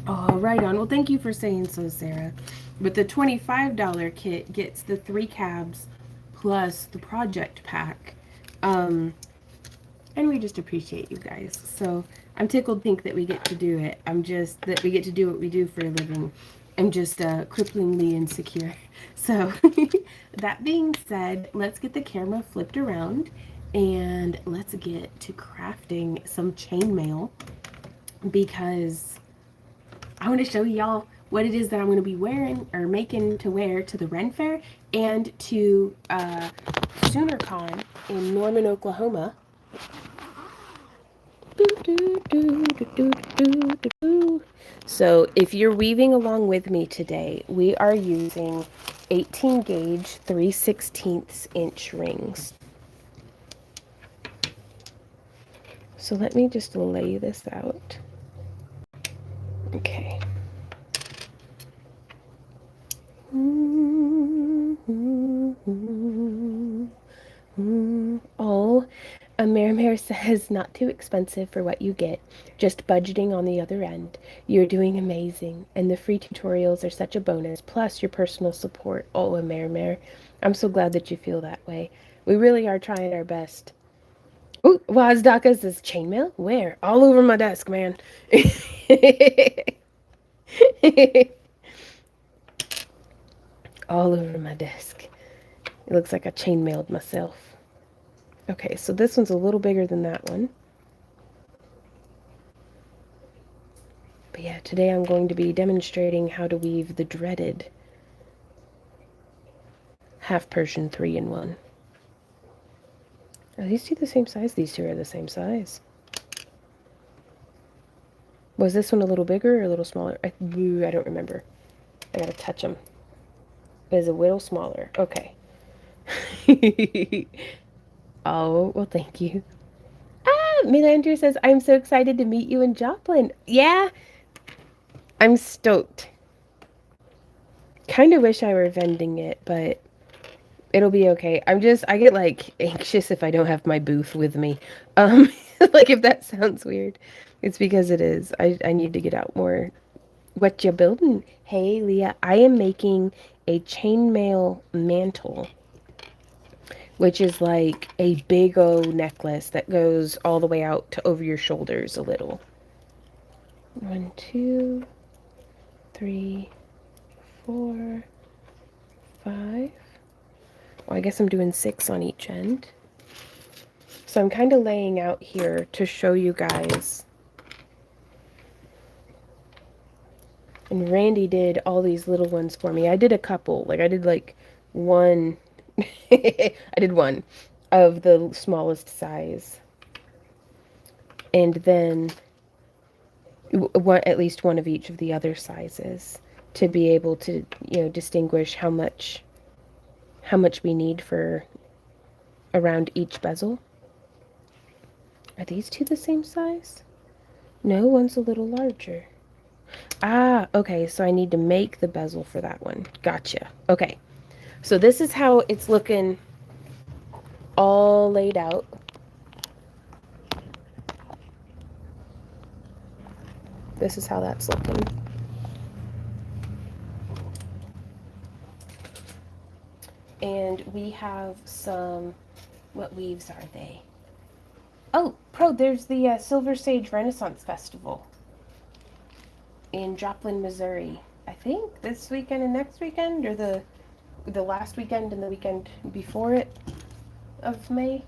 Oh, right on. Well, thank you for saying so, Sarah. But the $25 kit gets the 3 cabs plus the project pack. And we just appreciate you guys. So I'm tickled pink that we get to do it. That we get to do what we do for a living. I'm just cripplingly insecure. So that being said, let's get the camera flipped around and let's get to crafting some chainmail, because I want to show y'all what it is that I'm going to be wearing or making to wear to the Ren Fair and to SoonerCon in Norman, Oklahoma. So if you're weaving along with me today, we are using 18 gauge 3/16 inch rings. So let me just lay this out. Okay. Marimar says, not too expensive for what you get, just budgeting on the other end. You're doing amazing, and the free tutorials are such a bonus, plus your personal support. Oh, Marimar, I'm so glad that you feel that way. We really are trying our best. Ooh, Wazdaka says, chainmail? Where? All over my desk, man. All over my desk. It looks like I chainmailed myself. Okay, so this one's a little bigger than that one. But yeah, today I'm going to be demonstrating how to weave the dreaded half Persian 3-in-1. Are these two the same size? These two are the same size. Was this one a little bigger or a little smaller? I don't remember. I gotta touch them. It is a little smaller. Okay. Oh, well, thank you. Ah, Melander says, I'm so excited to meet you in Joplin. Yeah, I'm stoked. Kind of wish I were vending it, but it'll be okay. I get like anxious if I don't have my booth with me. Like if that sounds weird, it's because it is. I need to get out more. What you building? Hey, Leah, I am making a chainmail mantle, which is like a big O necklace that goes all the way out to over your shoulders a little. 1, 2, 3, 4, 5. Well, I guess I'm doing 6 on each end. So I'm kind of laying out here to show you guys. And Randy did all these little ones for me. I did a couple. Like I did like one. I did one of the smallest size. And then at least one of each of the other sizes to be able to, distinguish how much we need for around each bezel. Are these two the same size? No, one's a little larger. Ah, okay, so I need to make the bezel for that one. Gotcha. Okay, so this is how it's looking all laid out. This is how that's looking. And we have some, what weaves are they? Oh, there's the Silver Sage Renaissance Festival in Joplin, Missouri. I think this weekend and next weekend, or the last weekend and the weekend before it of May.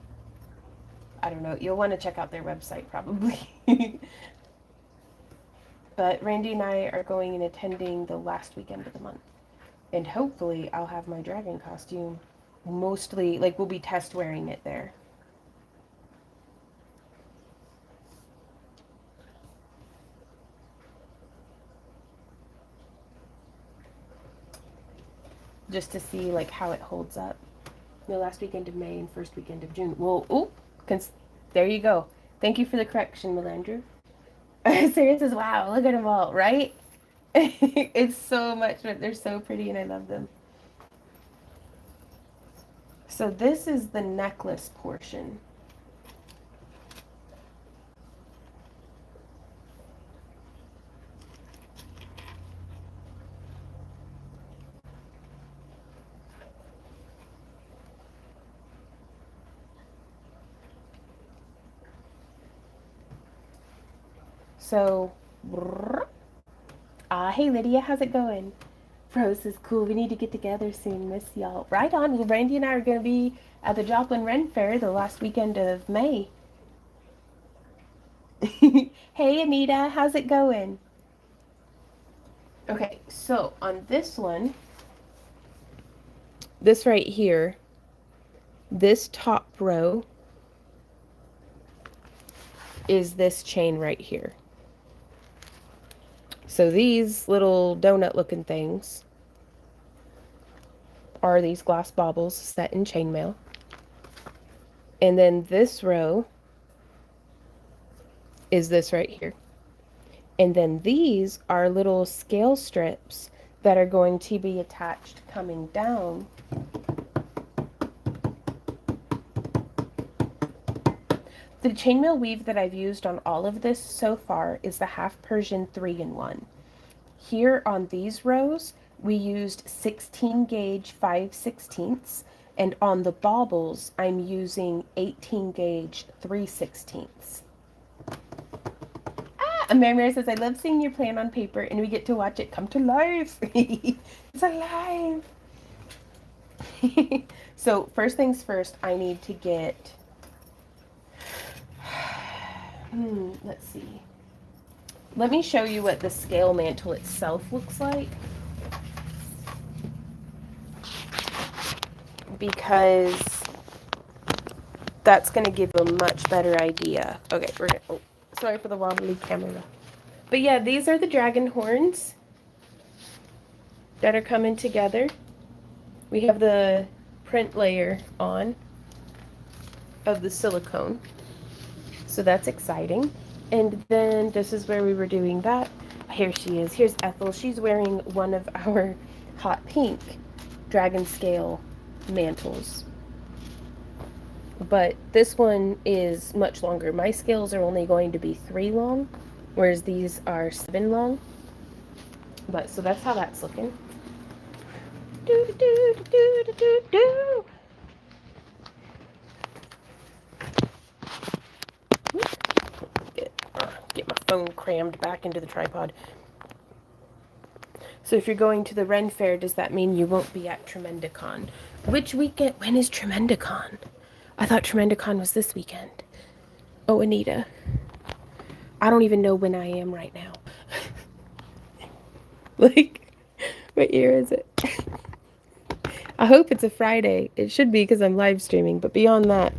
I don't know. You'll want to check out their website probably. But Randy and I are going and attending the last weekend of the month. And hopefully I'll have my dragon costume. Mostly, like, we'll be test wearing it there. Just to see, like, how it holds up. The last weekend of May and first weekend of June. Well, there you go. Thank you for the correction, Melandrew. Sarah says, wow, look at them all, right? It's so much, they're so pretty and I love them. So this is the necklace portion. So, hey Lydia, how's it going? Rose is cool. We need to get together soon. Miss y'all. Right on. Well, Randy and I are going to be at the Joplin Ren Fair the last weekend of May. Hey Anita, how's it going? Okay, so on this one, this right here, this top row is this chain right here. So these little donut looking things are these glass baubles set in chainmail. And then this row is this right here. And then these are little scale strips that are going to be attached coming down. The chainmail weave that I've used on all of this so far is the half Persian 3-in-1. Here on these rows, we used 16 gauge 5/16, and on the baubles, I'm using 18 gauge 3/16. Mary says, I love seeing your plan on paper and we get to watch it come to life. It's alive. So first things first, I need to get, let's see. Let me show you what the scale mantle itself looks like. Because that's going to give you a much better idea. Okay, we're going to, oh, sorry for the wobbly camera. But yeah, these are the dragon horns that are coming together. We have the print layer on of the silicone. So that's exciting. And then this is where we were doing that. Here she is. Here's Ethel. She's wearing one of our hot pink dragon scale mantles. But this one is much longer. My scales are only going to be 3 long, whereas these are 7 long. But so that's how that's looking. Do, do, do, do, do, do, do. Get my phone crammed back into the tripod. So if you're going to the Ren Fair, does that mean you won't be at Tremendicon? Which weekend? When is Tremendicon? I thought Tremendicon was this weekend. Oh, Anita. I don't even know when I am right now. Like, what year is it? I hope it's a Friday. It should be because I'm live streaming, but beyond that.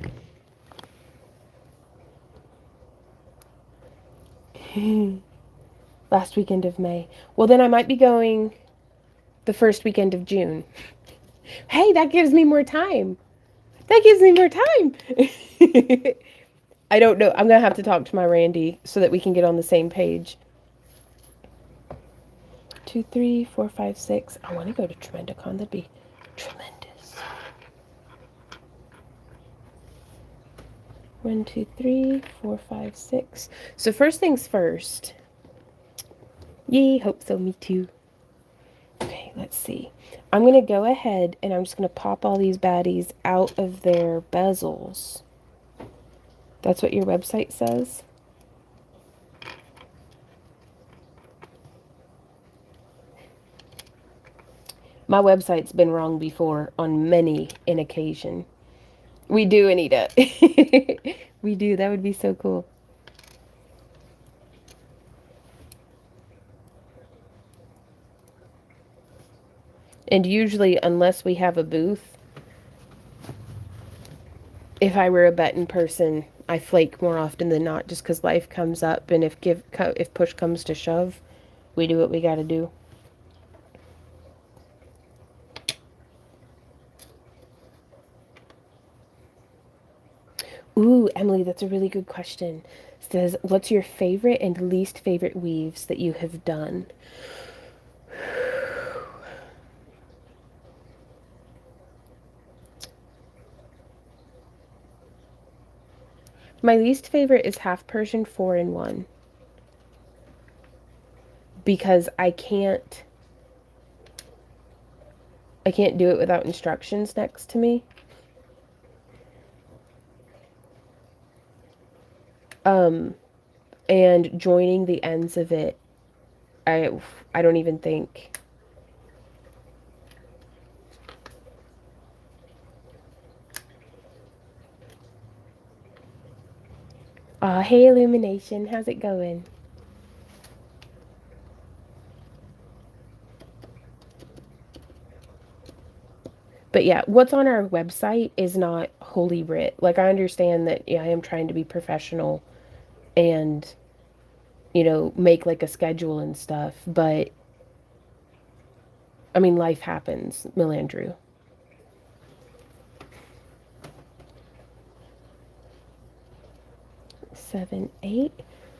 Last weekend of May. Well, then I might be going the first weekend of June. Hey, that gives me more time. That gives me more time. I don't know. I'm going to have to talk to my Randy so that we can get on the same page. 2, 3, 4, 5, 6. I want to go to Tremendicon. That'd be tremendous. 1, 2, 3, 4, 5, 6. So first things first. Yay, hope so. Me too. Okay, let's see. I'm going to go ahead and I'm just going to pop all these baddies out of their bezels. That's what your website says? My website's been wrong before on many an occasion. We do, Anita. We do. That would be so cool. And usually, unless we have a booth, if I were a betting person, I flake more often than not just because life comes up. And if push comes to shove, we do what we got to do. Ooh, Emily, that's a really good question. It says, what's your favorite and least favorite weaves that you have done? My least favorite is half Persian 4-in-1 because I can't do it without instructions next to me. And joining the ends of it, I don't even think. Hey Illumination, how's it going? But yeah, what's on our website is not holy writ. Like, I understand that, yeah, I am trying to be professional and, you know, make like a schedule and stuff, but I mean, life happens, Milandrew. Seven, 8,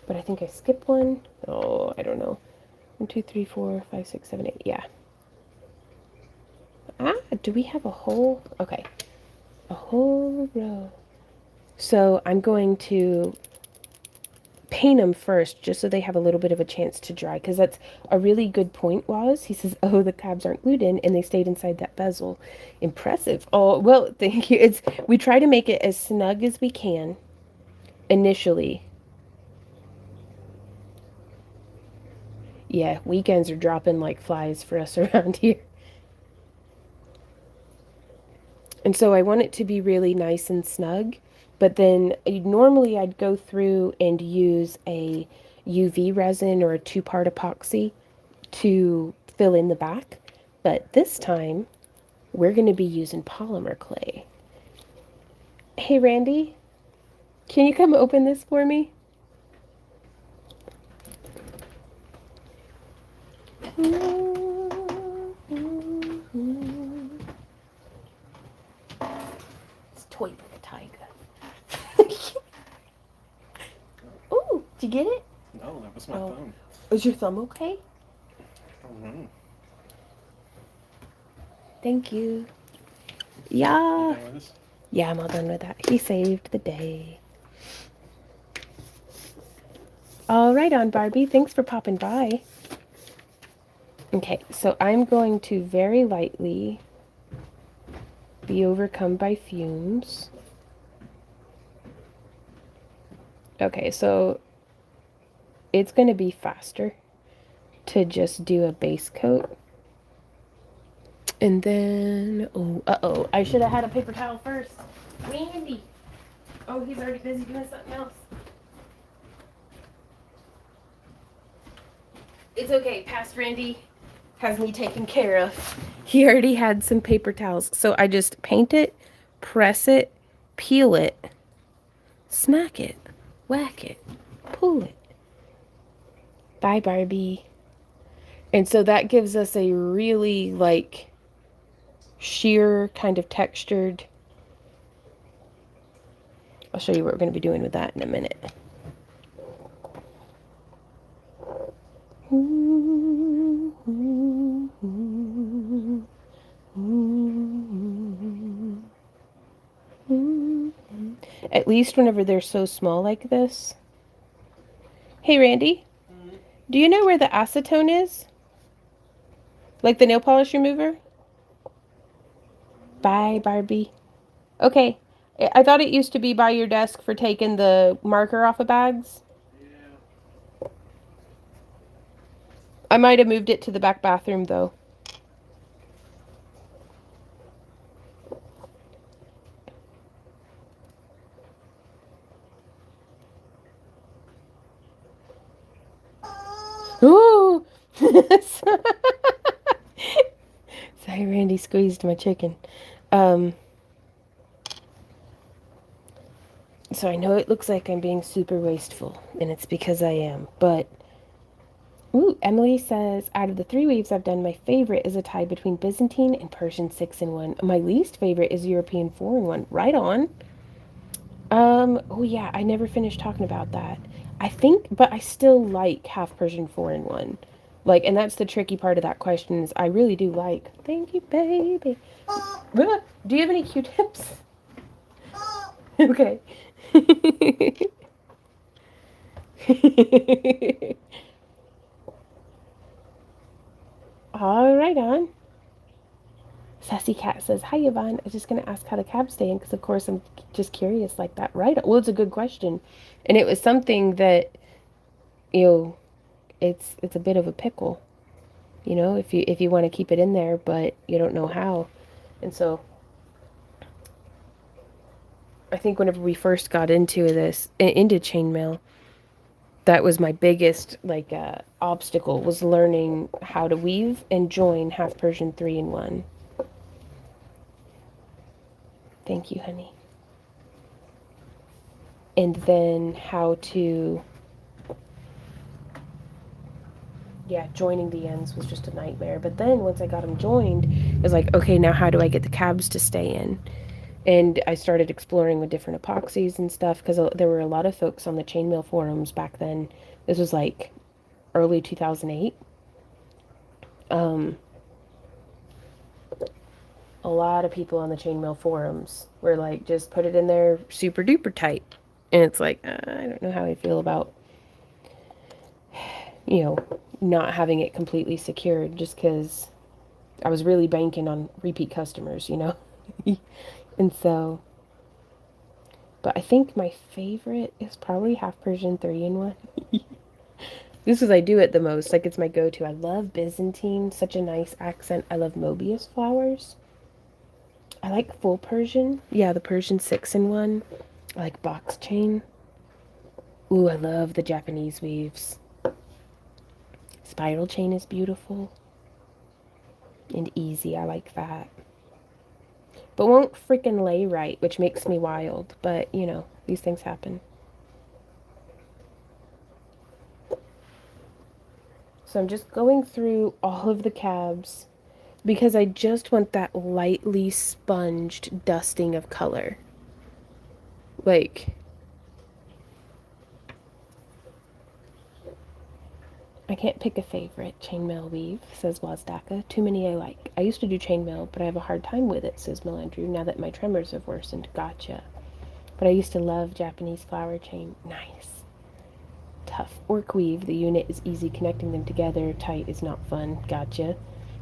but I think I skipped one. Oh, I don't know. 1, 2, 3, 4, 5, 6, 7, 8. Yeah. Do we have a whole? Okay. A whole row. So I'm going to paint them first just so they have a little bit of a chance to dry, because that's a really good point. Was he says, oh, the cabs aren't glued in and they stayed inside that bezel. Impressive. Oh, well, thank you. It's we try to make it as snug as we can initially. Yeah, weekends are dropping like flies for us around here. And so I want it to be really nice and snug, but then normally I'd go through and use a UV resin or a two-part epoxy to fill in the back. But this time we're going to be using polymer clay. Hey, Randy, can you come open this for me? It's toy with a tiger. Oh, did you get it? No, that was my thumb. Is your thumb okay? Mm-hmm. Thank you. You Yeah. done with this? Yeah, I'm all done with that. He saved the day. All right, on Barbie. Thanks for popping by. Okay, so I'm going to very lightly be overcome by fumes. Okay, so it's going to be faster to just do a base coat. And then, oh, uh-oh, I should have had a paper towel first. Randy. Oh, he's already busy doing something else. It's okay, past Randy has me taken care of. He already had some paper towels. So I just paint it, press it, peel it, smack it, whack it, pull it. Bye, Barbie. And so that gives us a really like sheer kind of textured. I'll show you what we're going to be doing with that in a minute. At least whenever they're so small like this. Hey, Randy, do you know where the acetone is? Like the nail polish remover? Bye, Barbie. Okay. I thought it used to be by your desk for taking the marker off of bags. Yeah. I might have moved it to the back bathroom, though. Ooh! Sorry, Randy squeezed my chicken. So I know it looks like I'm being super wasteful, and it's because I am, but... Ooh, Emily says, out of the 3 weaves I've done, my favorite is a tie between Byzantine and Persian 6-in-1. My least favorite is European 4-in-1. Right on. Oh yeah, I never finished talking about that. I think, but I still like half Persian 4-in-1. Like, and that's the tricky part of that question is I really do like. Thank you, baby. Do you have any Q-tips? Okay. All right, on. Sassy Cat says, hi, Yvonne. I was just going to ask how the cab's staying because, of course, I'm just curious like that. Right. Well, it's a good question. And it was something that, you know, it's a bit of a pickle, you know, if you want to keep it in there, but you don't know how. And so I think whenever we first got into chainmail, that was my biggest, like, obstacle was learning how to weave and join half Persian 3-in-1. Thank you, honey. And then how to, yeah, joining the ends was just a nightmare. But then once I got them joined, it was like, okay, now how do I get the cabs to stay in? And I started exploring with different epoxies and stuff because there were a lot of folks on the chainmail forums back then. This was like early 2008. Oh lot of people on the chainmail forums were like, just put it in there super duper tight. And it's like, I don't know how I feel about, not having it completely secured just because I was really banking on repeat customers. And so, but I think my favorite is probably half Persian 3-in-1. This is I do it the most. Like, it's my go-to. I love Byzantine, such a nice accent. I love Mobius flowers. I like full Persian. Yeah, the Persian 6-in-1. I like box chain. Ooh, I love the Japanese weaves. Spiral chain is beautiful and easy. I like that. But won't freaking lay right, which makes me wild. But, these things happen. So I'm just going through all of the cabs because I just want that lightly sponged dusting of color. Like, I can't pick a favorite. Chainmail weave, says Wazdaka. Too many I like. I used to do chainmail, but I have a hard time with it, says Melandrew, now that my tremors have worsened. Gotcha. But I used to love Japanese flower chain. Nice. Tough. Orc weave, the unit is easy. Connecting them together tight is not fun. Gotcha.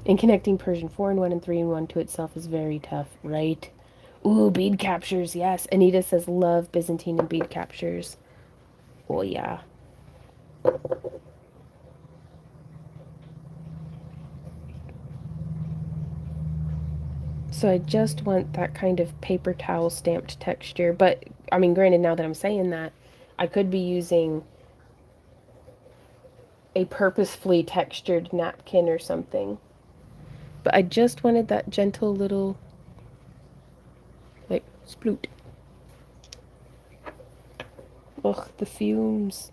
And connecting Persian 4-in-1 and 3-in-1 to itself is very tough, right? Ooh, bead captures, yes. Anita says love Byzantine and bead captures. Oh, yeah. So I just want that kind of paper towel stamped texture. But, I mean, granted, now that I'm saying that, I could be using a purposefully textured napkin or something. But I just wanted that gentle little, like, sploot. Ugh, the fumes.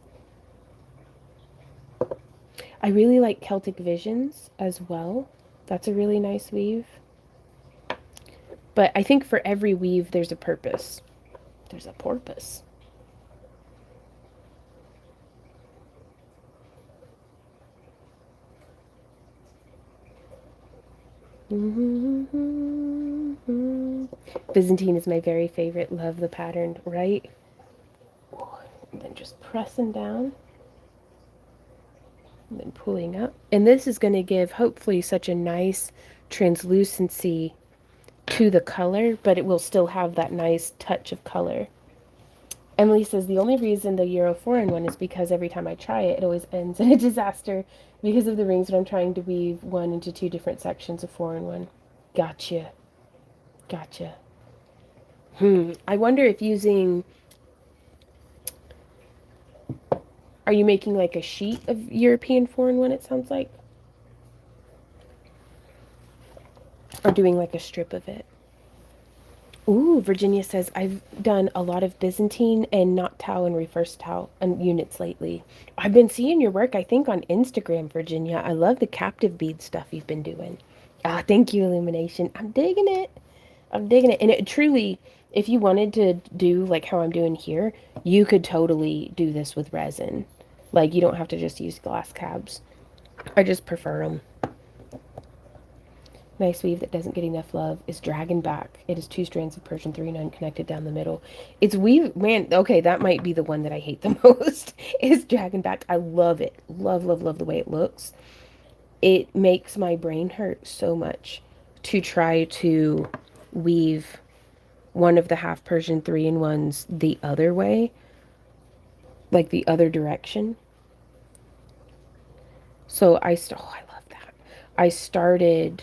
I really like Celtic Visions as well. That's a really nice weave. But I think for every weave, there's a purpose. There's a porpoise. Byzantine is my very favorite. Love the pattern, right? And then just pressing down. And then pulling up. And this is going to give, hopefully, such a nice translucency to the color, but it will still have that nice touch of color. Emily says, the only reason the Euro 4-in-1 is because every time I try it, it always ends in a disaster because of the rings when I'm trying to weave one into two different sections of 4-in-1. Gotcha. Gotcha. I wonder if using... Are you making like a sheet of European 4-in-1, it sounds like? Or doing like a strip of it? Ooh, Virginia says, I've done a lot of Byzantine and knot towel and reverse towel units lately. I've been seeing your work, I think, on Instagram, Virginia. I love the captive bead stuff you've been doing. Ah, thank you, Illumination. I'm digging it. I'm digging it. And it truly, if you wanted to do like how I'm doing here, you could totally do this with resin. Like, you don't have to just use glass cabs. I just prefer them. Nice weave that doesn't get enough love is Dragon Back. It is 2 strands of Persian 3-9 connected down the middle. It's weave, man, okay, that might be the one that I hate the most, is Dragon Back. I love it. Love, love, love the way it looks. It makes my brain hurt so much to try to weave one of the half Persian 3-in-1s the other way, like the other direction. So I love that. I started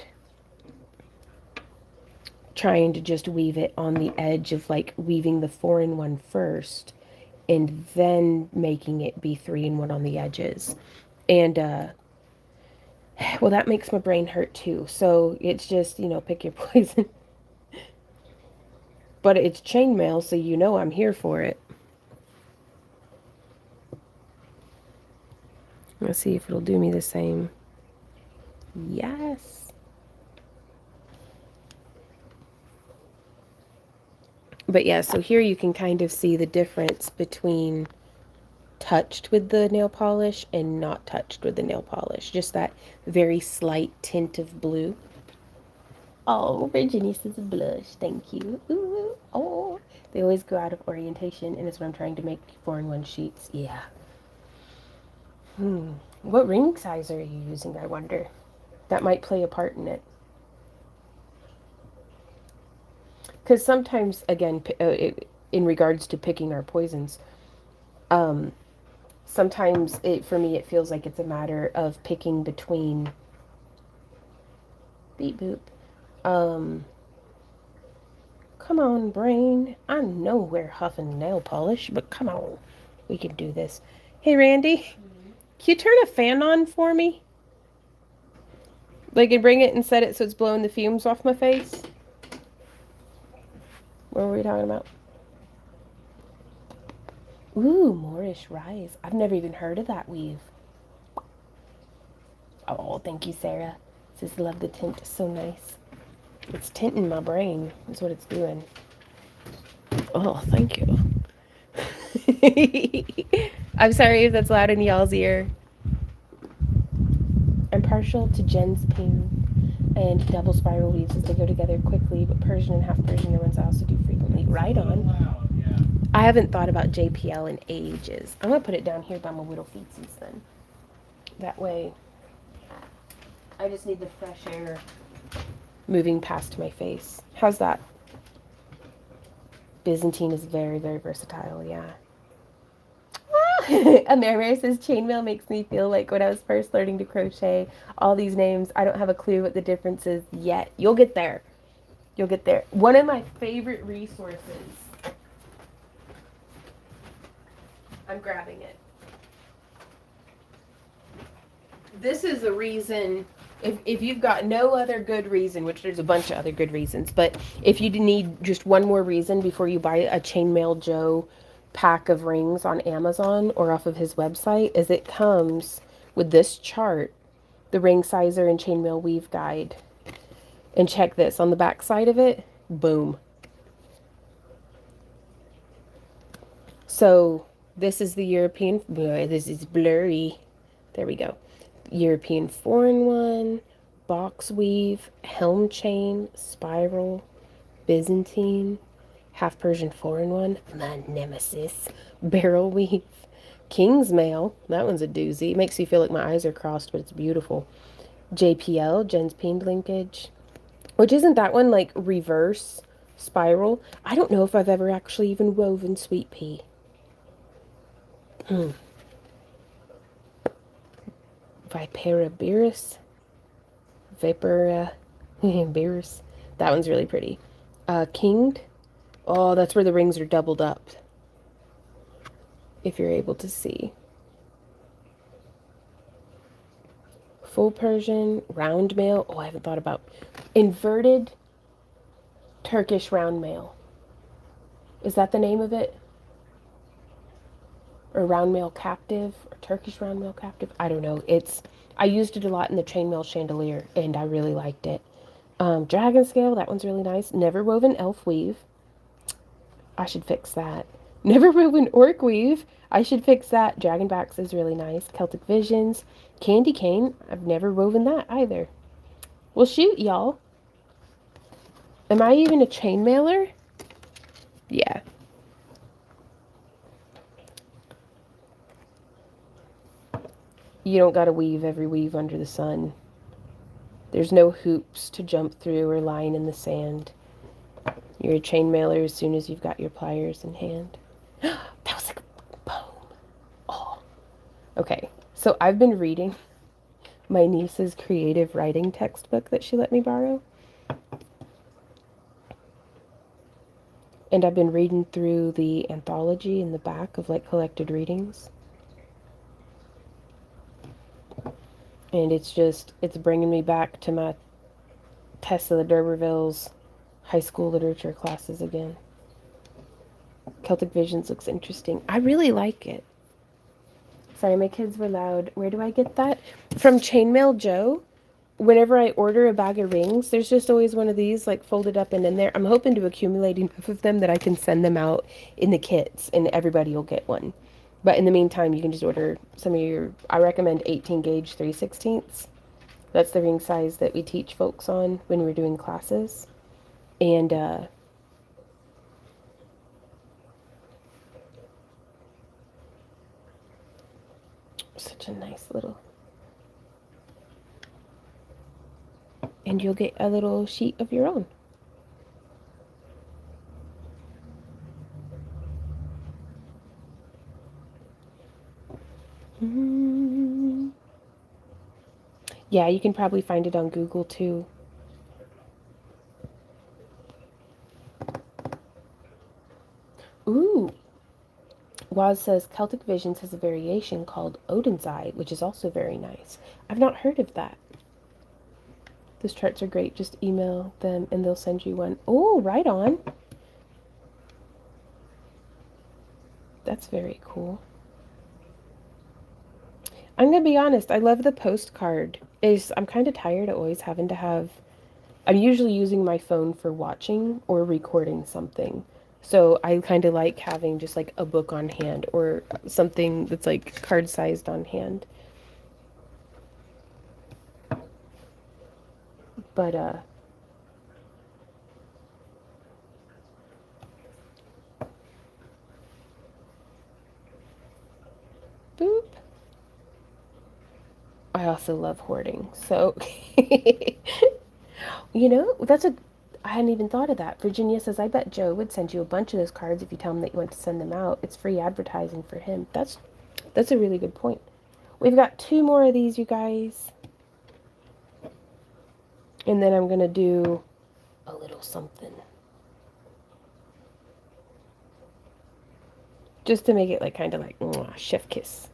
trying to just weave it on the edge of like weaving the 4-in-1 first and then making it be 3-in-1 on the edges. And well, that makes my brain hurt too. So it's just, pick your poison. But it's chainmail, so I'm here for it. Let's see if it'll do me the same. Yes. But yeah, so here you can kind of see the difference between touched with the nail polish and not touched with the nail polish. Just that very slight tint of blue. Oh, Virginia says blush. Thank you. Ooh, oh, they always go out of orientation, and it's what I'm trying to make 4-in-1 sheets. Yeah. What ring size are you using, I wonder? That might play a part in it. Because sometimes, again, in regards to picking our poisons, sometimes for me it feels like it's a matter of picking between beep boop. Come on, brain. I know we're huffing nail polish, but come on, we can do this. Hey, Randy, can you turn a fan on for me? Like, and bring it and set it so it's blowing the fumes off my face. What were we talking about? Ooh, Moorish Rise. I've never even heard of that weave. Oh, thank you, Sarah. Says love the tint. It's so nice. It's tinting my brain. Is what it's doing. Oh, thank you. I'm sorry if that's loud in y'all's ear. I'm partial to Jen's ping and double spiral weaves as they go together quickly, but Persian and half Persian are ones I also do frequently. Right on. Loud, yeah. I haven't thought about JPL in ages. I'm going to put it down here by my Whittle Feetsies then. That way, I just need the fresh air moving past my face. How's that? Byzantine is very, very versatile, yeah. Amerimere says chainmail makes me feel like when I was first learning to crochet. All these names, I don't have a clue what the difference is yet. You'll get there. You'll get there. One of my favorite resources. I'm grabbing it. This is a reason, if you've got no other good reason, which there's a bunch of other good reasons, but if you need just one more reason before you buy a Chainmail Joe pack of rings on Amazon or off of his website, is it comes with this chart, the ring sizer and chainmail weave guide. And check this, on the back side of it, boom. So this is the European, boy, this is blurry. There we go. European 4-in-1, box weave, helm chain, spiral, Byzantine, half Persian 4-in-1, my nemesis, barrel weave, King's mail, that one's a doozy. It makes you feel like my eyes are crossed, but it's beautiful. JPL, Jen's Peened linkage, which isn't that one like reverse spiral? I don't know if I've ever actually even woven sweet pea. Vipera Beerus. That one's really pretty. Kinged. Oh, that's where the rings are doubled up. If you're able to see. Full Persian, round mail. Oh, I haven't thought about inverted Turkish round mail. Is that the name of it? Or round mail captive, or Turkish round mail captive. I don't know. I used it a lot in the chainmail chandelier, and I really liked it. Dragon scale, that one's really nice. Never woven elf weave. I should fix that. Never woven orc weave. I should fix that. Dragonbacks is really nice. Celtic Visions. Candy cane. I've never woven that either. Well, shoot, y'all. Am I even a chainmailer? Yeah. You don't gotta weave every weave under the sun. There's no hoops to jump through or line in the sand. You're a chainmailer as soon as you've got your pliers in hand. That was like a poem. Oh. Okay, so I've been reading my niece's creative writing textbook that she let me borrow. And I've been reading through the anthology in the back of like collected readings. And it's bringing me back to my Tessa D'Urberville's high school literature classes again. Celtic Visions looks interesting. I really like it. Sorry, my kids were loud. Where do I get that? From Chainmail Joe. Whenever I order a bag of rings, there's just always one of these like folded up and in there. I'm hoping to accumulate enough of them that I can send them out in the kits and everybody will get one. But in the meantime, you can just order some of your, I recommend 18 gauge 3/16. That's the ring size that we teach folks on when we're doing classes. And such a nice little. And you'll get a little sheet of your own. Yeah, you can probably find it on Google too. Ooh. Waz says Celtic Visions has a variation called Odin's Eye, which is also very nice. I've not heard of that. Those charts are great. Just email them and they'll send you one. Oh, right on. That's very cool. I'm going to be honest. I love the postcard. I'm kind of tired of always having to have... I'm usually using my phone for watching or recording something. So I kind of like having just like a book on hand or something that's like card-sized on hand. But, boop. I also love hoarding. So, you know, I hadn't even thought of that. Virginia says, I bet Joe would send you a bunch of those cards if you tell him that you want to send them out. It's free advertising for him. That's a really good point. We've got 2 more of these, you guys. And then I'm going to do a little something. Just to make it like kind of like chef kiss.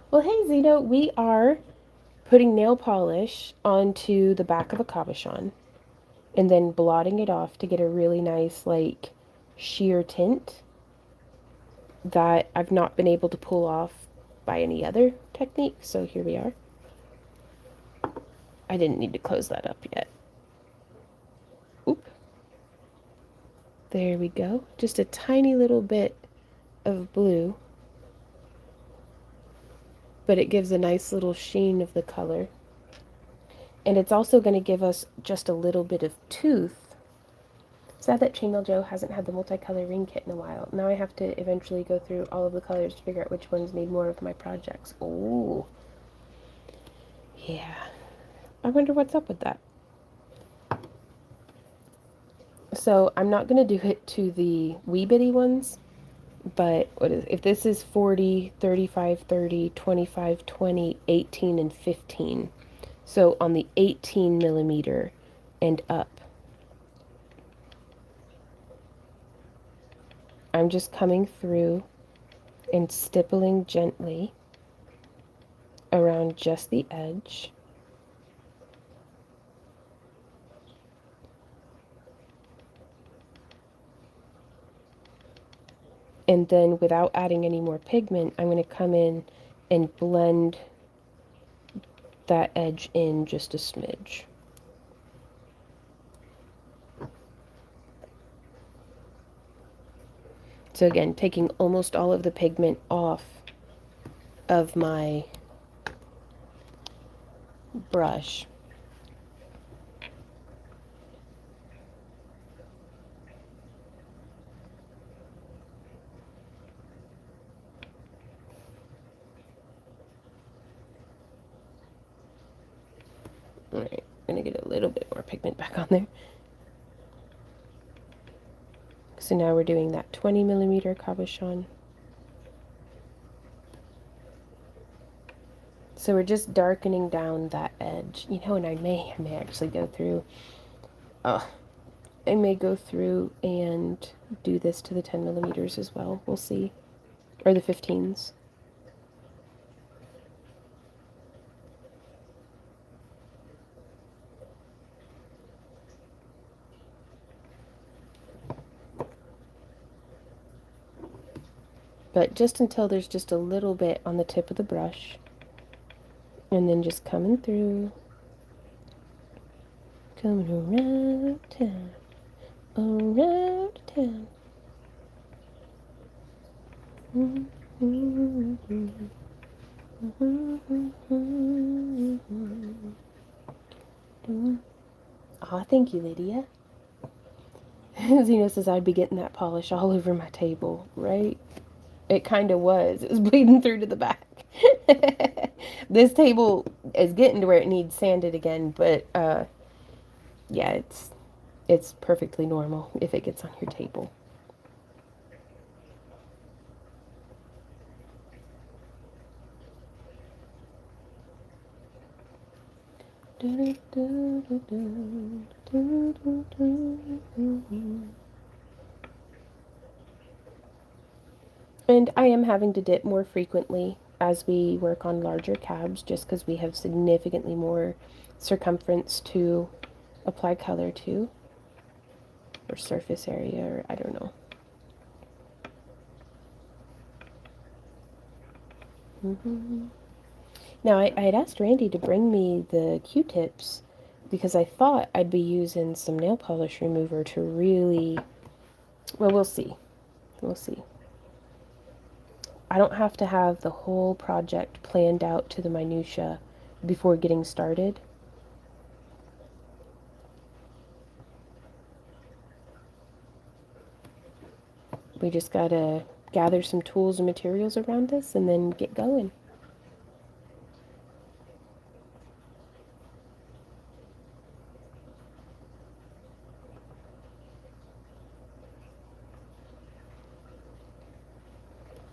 Well, hey, Zeno, we are putting nail polish onto the back of a cabochon and then blotting it off to get a really nice like sheer tint that I've not been able to pull off by any other technique. So here we are. I didn't need to close that up yet. Oop. There we go. Just a tiny little bit of blue, but it gives a nice little sheen of the color. And it's also going to give us just a little bit of tooth. Sad that Chainmail Joe hasn't had the multicolor ring kit in a while. Now I have to eventually go through all of the colors to figure out which ones need more of my projects. Oh, yeah. I wonder what's up with that. So I'm not going to do it to the wee bitty ones, but if this is 40, 35, 30, 25, 20, 18, and 15. So on the 18 millimeter and up, I'm just coming through and stippling gently around just the edge. And then without adding any more pigment, I'm going to come in and blend that edge in just a smidge. So again, taking almost all of the pigment off of my brush. Alright, I'm going to get a little bit more pigment back on there. So now we're doing that 20 millimeter cabochon. So we're just darkening down that edge. You know, and I may actually go through, I may go through and do this to the 10 millimeters as well. We'll see. Or the 15s. But just until there's just a little bit on the tip of the brush. And then just coming through. Coming around town. Around town. Aw, thank you, Lydia. Zeno says I'd be getting that polish all over my table, right? It kind of was. It was bleeding through to the back. This table is getting to where it needs sanded again, but yeah, it's perfectly normal if it gets on your table. And I am having to dip more frequently as we work on larger cabs, just because we have significantly more circumference to apply color to, or surface area, or I don't know. Now, I had asked Randy to bring me the Q-tips because I thought I'd be using some nail polish remover to really, well, we'll see. We'll see. I don't have to have the whole project planned out to the minutia before getting started. We just gotta gather some tools and materials around us and then get going.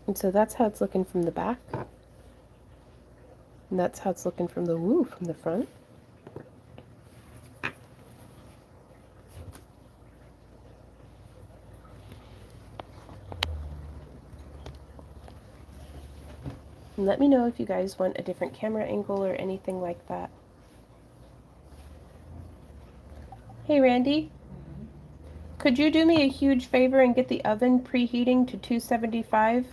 And so that's how it's looking from the back. And that's how it's looking from the front. And let me know if you guys want a different camera angle or anything like that. Hey Randy, could you do me a huge favor and get the oven preheating to 275?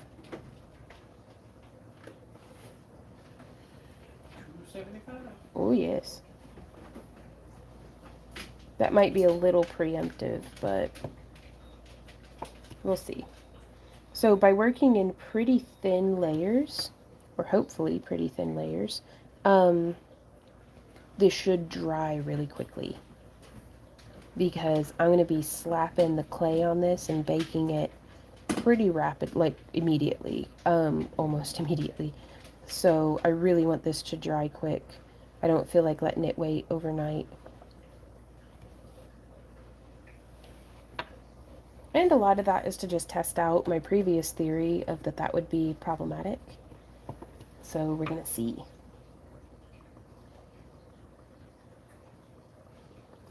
275. Oh yes. That might be a little preemptive, but we'll see. So by working in pretty thin layers, or hopefully pretty thin layers, this should dry really quickly. Because I'm going to be slapping the clay on this and baking it pretty rapid, like immediately, almost immediately. So I really want this to dry quick. I don't feel like letting it wait overnight. And a lot of that is to just test out my previous theory of that would be problematic. So we're going to see.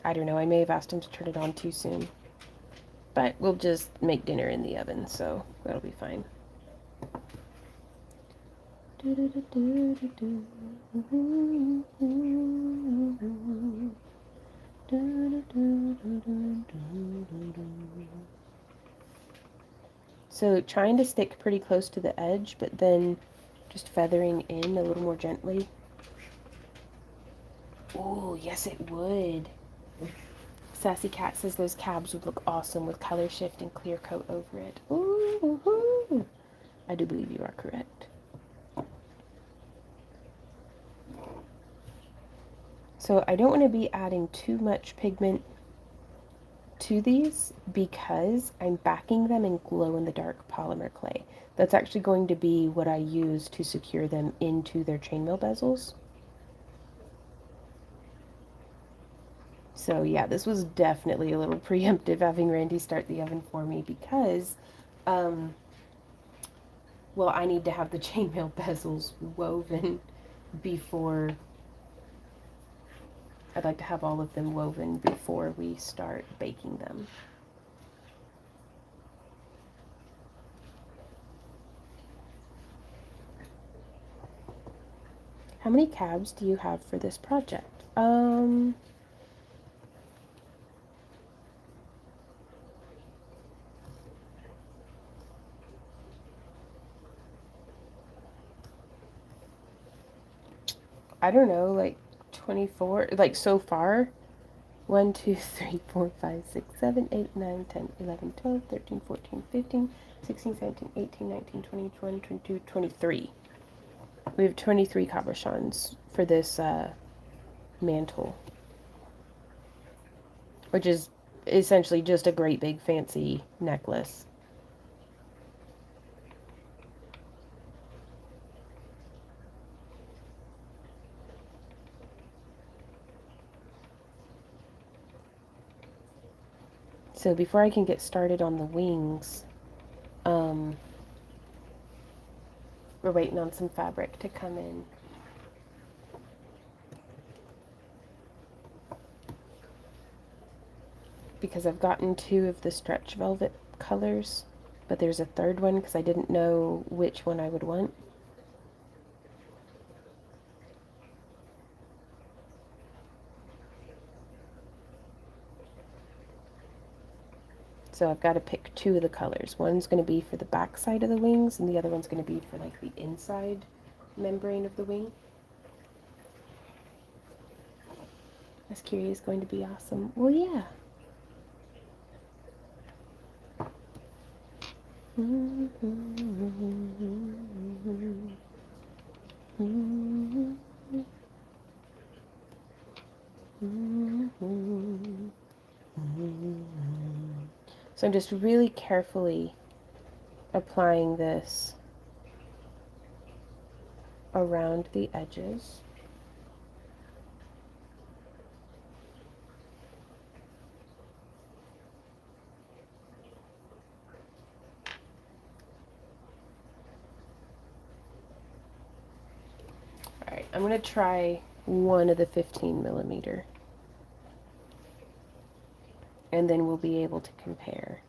I don't know, I may have asked him to turn it on too soon. But we'll just make dinner in the oven, so that'll be fine. So trying to stick pretty close to the edge, but then just feathering in a little more gently. Oh, yes it would. Sassy Cat says those cabs would look awesome with color shift and clear coat over it. Ooh, I do believe you are correct. So I don't want to be adding too much pigment to these because I'm backing them in glow-in-the-dark polymer clay. That's actually going to be what I use to secure them into their chainmail bezels. So yeah, this was definitely a little preemptive having Randy start the oven for me because, well, I need to have the chainmail bezels woven before, I'd like to have all of them woven before we start baking them. How many cabs do you have for this project? I don't know, like 24, like so far, 1, 2, 3, 4, 5, 6, 7, 8, 9, 10, 11, 12, 13, 14, 15, 16, 17, 18, 19, 20, 21, 22, 23. We have 23 cabochons for this mantle, which is essentially just a great big fancy necklace. So before I can get started on the wings, we're waiting on some fabric to come in. Because I've gotten 2 of the stretch velvet colors, but there's a third one because I didn't know which one I would want. So I've got to pick 2 of the colors. One's going to be for the back side of the wings, and the other one's going to be for like the inside membrane of the wing. This curie is going to be awesome. Well, yeah. So I'm just really carefully applying this around the edges. Alright, I'm going to try one of the 15 millimeter. And then we'll be able to compare.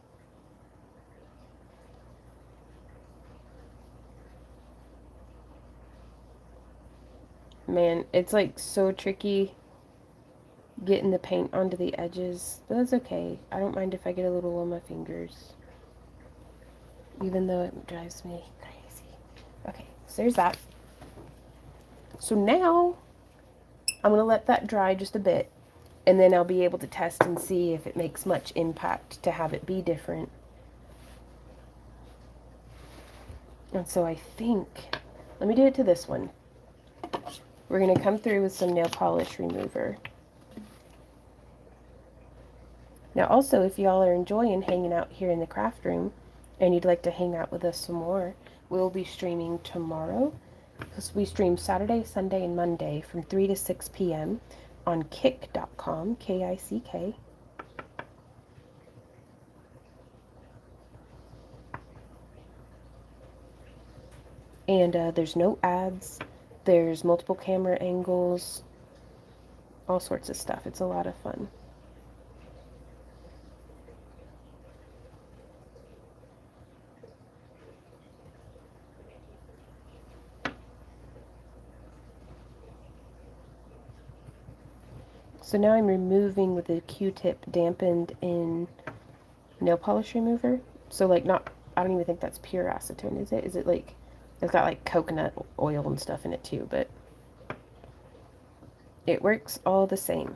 Man, it's like so tricky getting the paint onto the edges, but that's okay. I don't mind if I get a little on my fingers, even though it drives me crazy. Okay, so there's that. So now I'm going to let that dry just a bit, and then I'll be able to test and see if it makes much impact to have it be different. And so I think, let me do it to this one. We're going to come through with some nail polish remover. Now also, if y'all are enjoying hanging out here in the craft room and you'd like to hang out with us some more, we'll be streaming tomorrow, because we stream Saturday, Sunday, and Monday from 3 to 6 p.m. on kick.com, K-I-C-K. And there's no ads, there's multiple camera angles, all sorts of stuff. It's a lot of fun. So now I'm removing with a Q-tip dampened in nail polish remover. So like not, I don't even think that's pure acetone, is it? Is it like, it's got like coconut oil and stuff in it too, but it works all the same.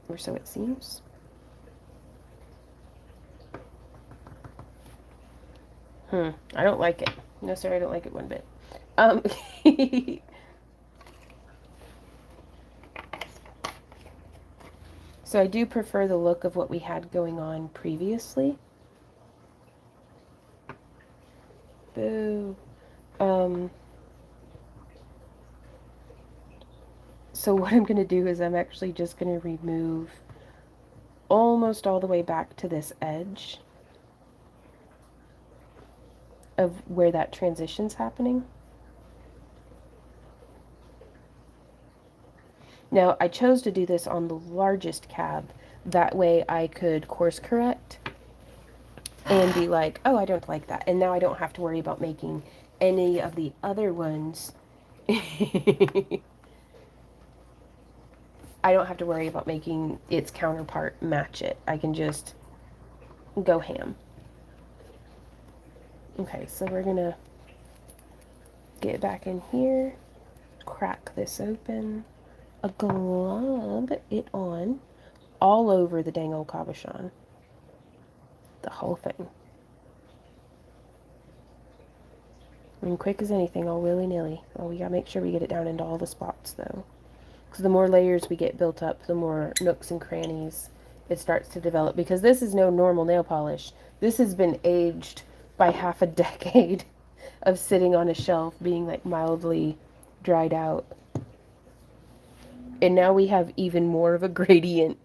Or so it seems. I don't like it. No, sir, I don't like it one bit. So I do prefer the look of what we had going on previously. Boo. So what I'm going to do is I'm actually just going to remove almost all the way back to this edge of where that transition's happening. Now, I chose to do this on the largest cab. That way I could course correct and be like, oh, I don't like that. And now I don't have to worry about making any of the other ones. I don't have to worry about making its counterpart match it. I can just go ham. Okay, so we're going to get back in here, crack this open. glub it on all over the dang old cabochon. The whole thing. And quick as anything, all willy-nilly. Well, we gotta make sure we get it down into all the spots, though. Because the more layers we get built up, the more nooks and crannies it starts to develop. Because this is no normal nail polish. This has been aged by half a decade of sitting on a shelf, being like mildly dried out. And now we have even more of a gradient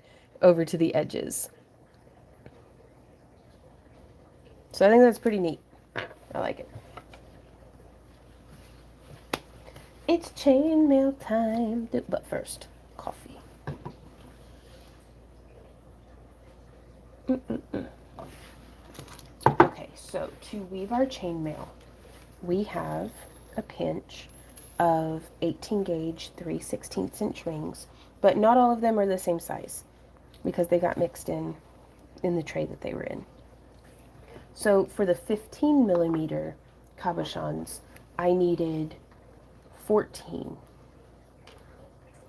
over to the edges. So I think that's pretty neat. I like it. It's chainmail time. But first, coffee. Okay, so to weave our chainmail, we have a pinch of 18 gauge 3/16 inch rings, but not all of them are the same size because they got mixed in the tray that they were in. So for the 15 millimeter cabochons, I needed 14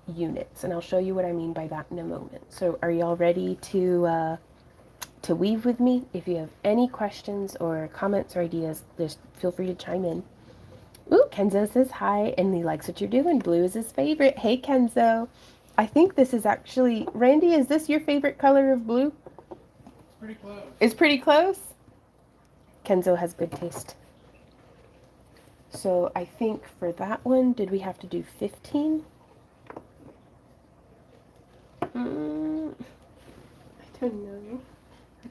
units, and I'll show you what I mean by that in a moment. So are y'all ready to weave with me? If you have any questions or comments or ideas, just feel free to chime in. Ooh, Kenzo says hi, and he likes what you're doing. Blue is his favorite. Hey, Kenzo. I think this is actually... Randy, is this your favorite color of blue? It's pretty close. It's pretty close? Kenzo has good taste. So I think for that one, did we have to do 15? I don't know.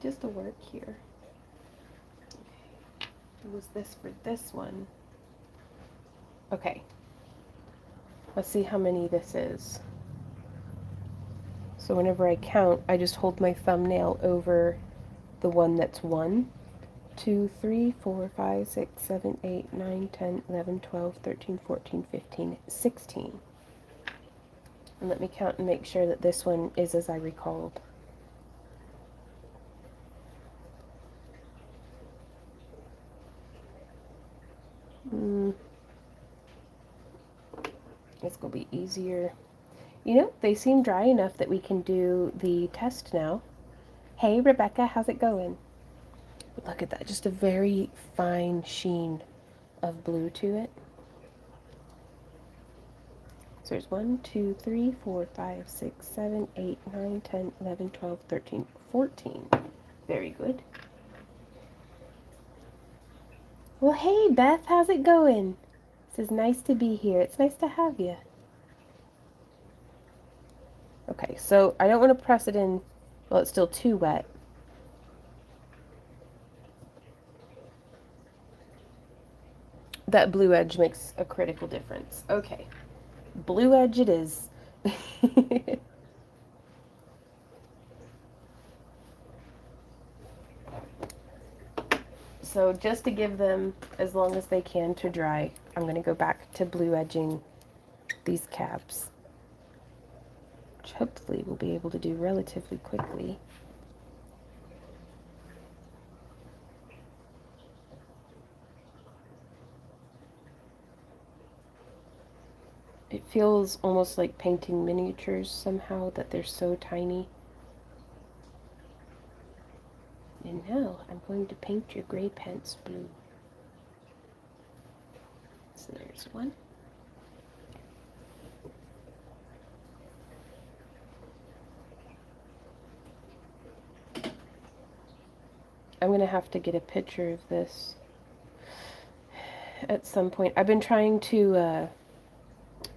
Just a work here. Okay. Was this for this one? Okay. Let's see how many this is. So whenever I count, I just hold my thumbnail over the one that's 1, 2, 3, 4, 5, 6, 7, 8, 9, 10, 11, 12, 13, 14, 15, 16. And let me count and make sure that this one is as I recalled. It's going to be easier. You know, they seem dry enough that we can do the test now. Hey, Rebecca, how's it going? Look at that, just a very fine sheen of blue to it. So there's 1, 2, 3, 4, 5, 6, 7, 8, 9, 10, 11, 12, 13, 14. Very good. Well, hey, Beth, how's it going? It says, nice to be here. It's nice to have you. Okay, so I don't want to press it in while it's still too wet. That blue edge makes a critical difference. Okay, blue edge it is. So just to give them as long as they can to dry, I'm going to go back to blue edging these cabs, which hopefully we'll be able to do relatively quickly. It feels almost like painting miniatures somehow, that they're so tiny. And now I'm going to paint your gray pants blue. So there's one. I'm going to have to get a picture of this at some point. I've been trying to,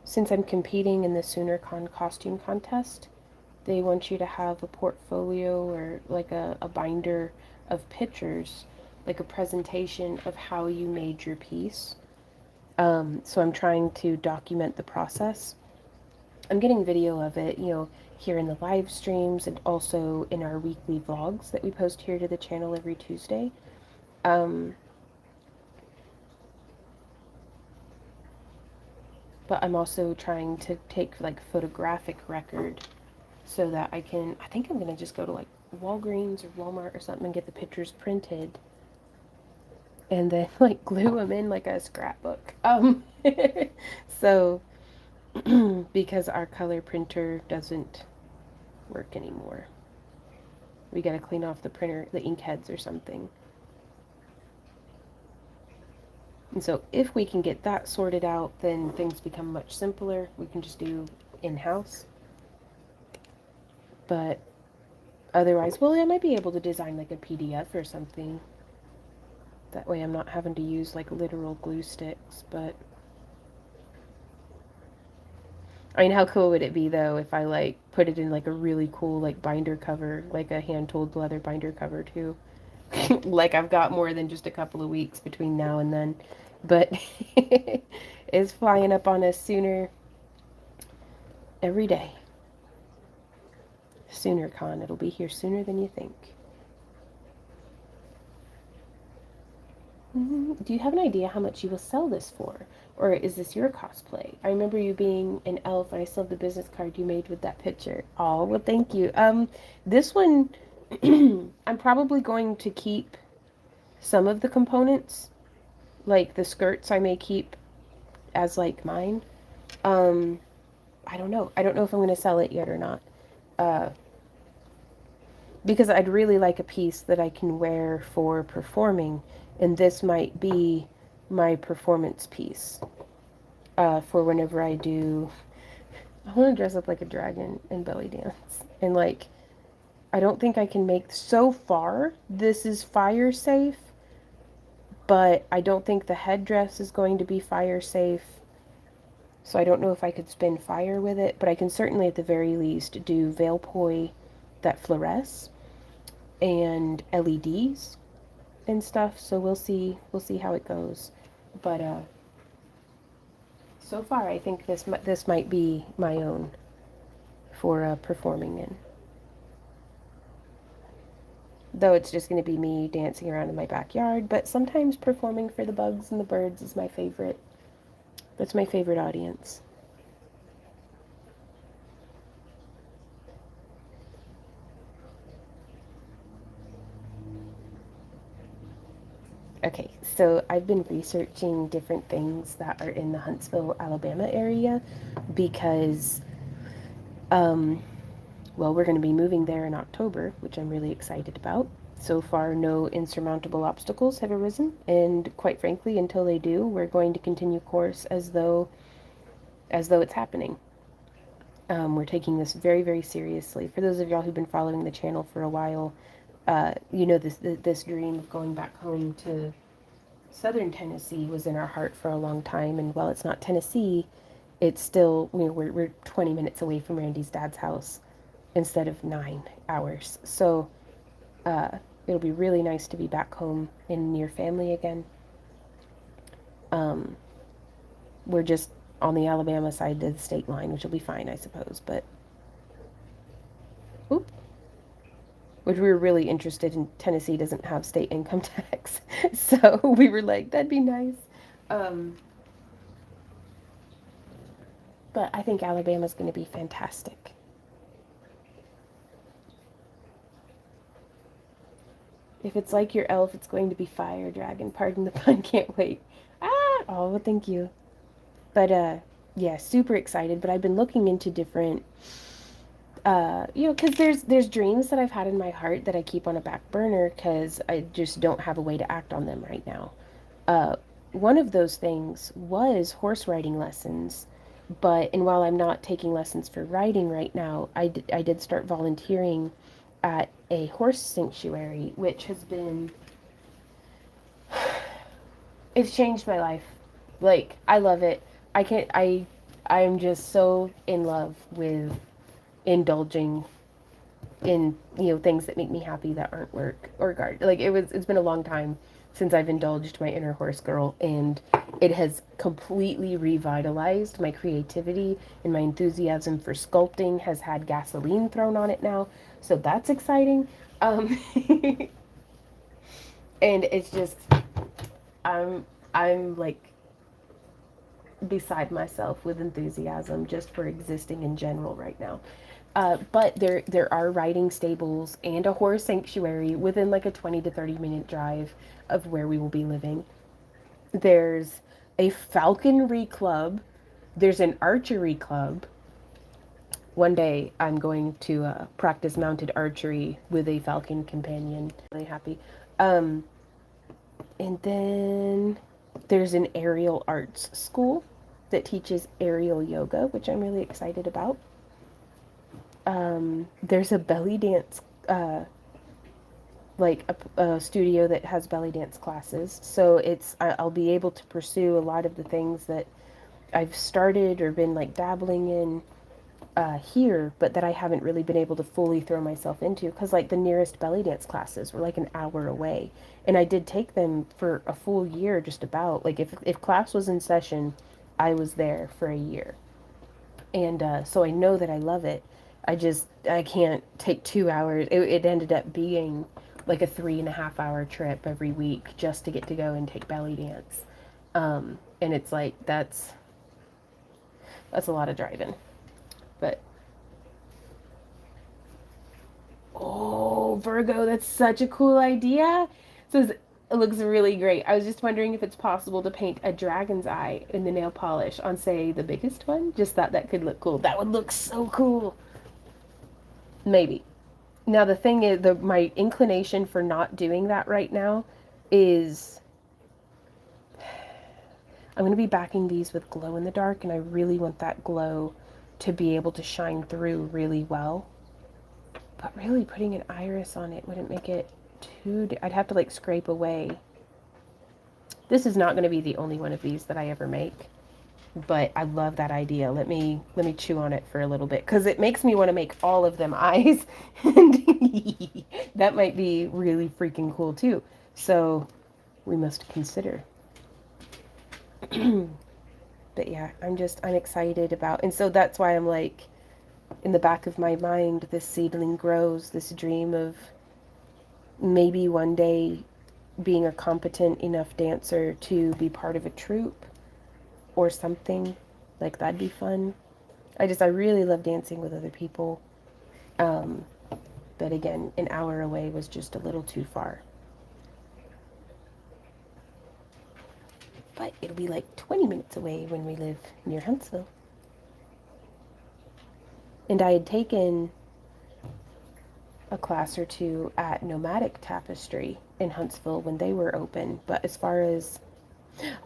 since I'm competing in the SoonerCon costume contest, they want you to have a portfolio or like a binder of pictures, like a presentation of how you made your piece. So I'm trying to document the process. I'm getting video of it, you know, here in the live streams and also in our weekly vlogs that we post here to the channel every Tuesday. But I'm also trying to take like photographic record so that I think I'm going to just go to like Walgreens or Walmart or something and get the pictures printed and then like glue them in like a scrapbook. So because our color printer doesn't work anymore. We gotta clean off the printer, the ink heads or something. And so if we can get that sorted out, then things become much simpler. We can just do in-house. But otherwise, well, I might be able to design like a PDF or something. That way I'm not having to use like literal glue sticks, but I mean, how cool would it be though if I like put it in like a really cool like binder cover, like a hand-tooled leather binder cover too. Like I've got more than just a couple of weeks between now and then, but it's flying up on us sooner every day. SoonerCon, it'll be here sooner than you think. Do you have an idea how much you will sell this for? Or is this your cosplay? I remember you being an elf, and I still have the business card you made with that picture. Oh, well, thank you. This one, I'm probably going to keep some of the components, like the skirts I may keep as like mine. Um, I don't know. I don't know if I'm going to sell it yet or not. Uh, because I'd really like a piece that I can wear for performing, and this might be my performance piece for whenever I do. I want to dress up like a dragon and belly dance, and like I don't think I can make so far. This is fire safe, but I don't think the headdress is going to be fire safe. So I don't know if I could spin fire with it, but I can certainly at the very least do veil poi that fluoresce and LEDs and stuff. So we'll see how it goes. But so far I think this might be my own for performing in. Though it's just going to be me dancing around in my backyard, but sometimes performing for the bugs and the birds is my favorite. That's my favorite audience. Okay, so I've been researching different things that are in the Huntsville, Alabama area because, well, we're going to be moving there in October, which I'm really excited about. So far, no insurmountable obstacles have arisen, and quite frankly, until they do, we're going to continue course as though it's happening. We're taking this very, very seriously. For those of y'all who've been following the channel for a while, you know this dream of going back home to Southern Tennessee was in our heart for a long time. And while it's not Tennessee, it's still, you know, we're 20 minutes away from Randy's dad's house instead of 9 hours. So it'll be really nice to be back home and near family again. We're just on the Alabama side of the state line, which will be fine, I suppose. But, oop. Which we were really interested in. Tennessee doesn't have state income tax. So we were like, that'd be nice. But I think Alabama's going to be fantastic. If it's like your elf, it's going to be fire dragon. Pardon the pun, can't wait. Ah, oh, well, thank you. But, yeah, super excited. But I've been looking into different, you know, because there's dreams that I've had in my heart that I keep on a back burner because I just don't have a way to act on them right now. One of those things was horse riding lessons. And while I'm not taking lessons for riding right now, I did start volunteering at a horse sanctuary, which has been, it's changed my life. Like, I love it. I'm just so in love with indulging in, you know, things that make me happy that aren't work or guard. Like, it's been a long time since I've indulged my inner horse girl, and it has completely revitalized my creativity, and my enthusiasm for sculpting has had gasoline thrown on it now. So that's exciting. And it's just, I'm like beside myself with enthusiasm just for existing in general right now. But there are riding stables and a horse sanctuary within like a 20 to 30 minute drive of where we will be living. There's a falconry club There's an archery club. One day I'm going to practice mounted archery with a falcon companion. Really happy. Um, and then there's an aerial arts school that teaches aerial yoga, which I'm really excited about. There's a belly dance, like a studio that has belly dance classes. So I'll be able to pursue a lot of the things that I've started or been like dabbling in here, but that I haven't really been able to fully throw myself into because like the nearest belly dance classes were like an hour away, and I did take them for a full year just about. Like if class was in session, I was there for a year, and so I know that I love it. I can't take 2 hours. It ended up being like a 3.5 hour trip every week just to get to go and take belly dance, and it's like that's a lot of driving, but oh, Virgo, that's such a cool idea. It looks really great. I was just wondering if it's possible to paint a dragon's eye in the nail polish on, say, the biggest one. Just thought that could look cool. That would look so cool. Maybe. Now the thing is, my inclination for not doing that right now is I'm going to be backing these with glow in the dark, and I really want that glow to be able to shine through really well. But really, putting an iris on it wouldn't make it too... I'd have to, like, scrape away. This is not going to be the only one of these that I ever make. But I love that idea. Let me chew on it for a little bit. Because it makes me want to make all of them eyes. And that might be really freaking cool, too. So, we must consider. But yeah, I'm excited about... And so that's why I'm like... In the back of my mind, this seedling grows, this dream of maybe one day being a competent enough dancer to be part of a troupe or something. Like, that'd be fun. I really love dancing with other people. But again, an hour away was just a little too far. But it'll be like 20 minutes away when we live near Huntsville. And I had taken a class or two at Nomadic Tapestry in Huntsville when they were open. But as far as...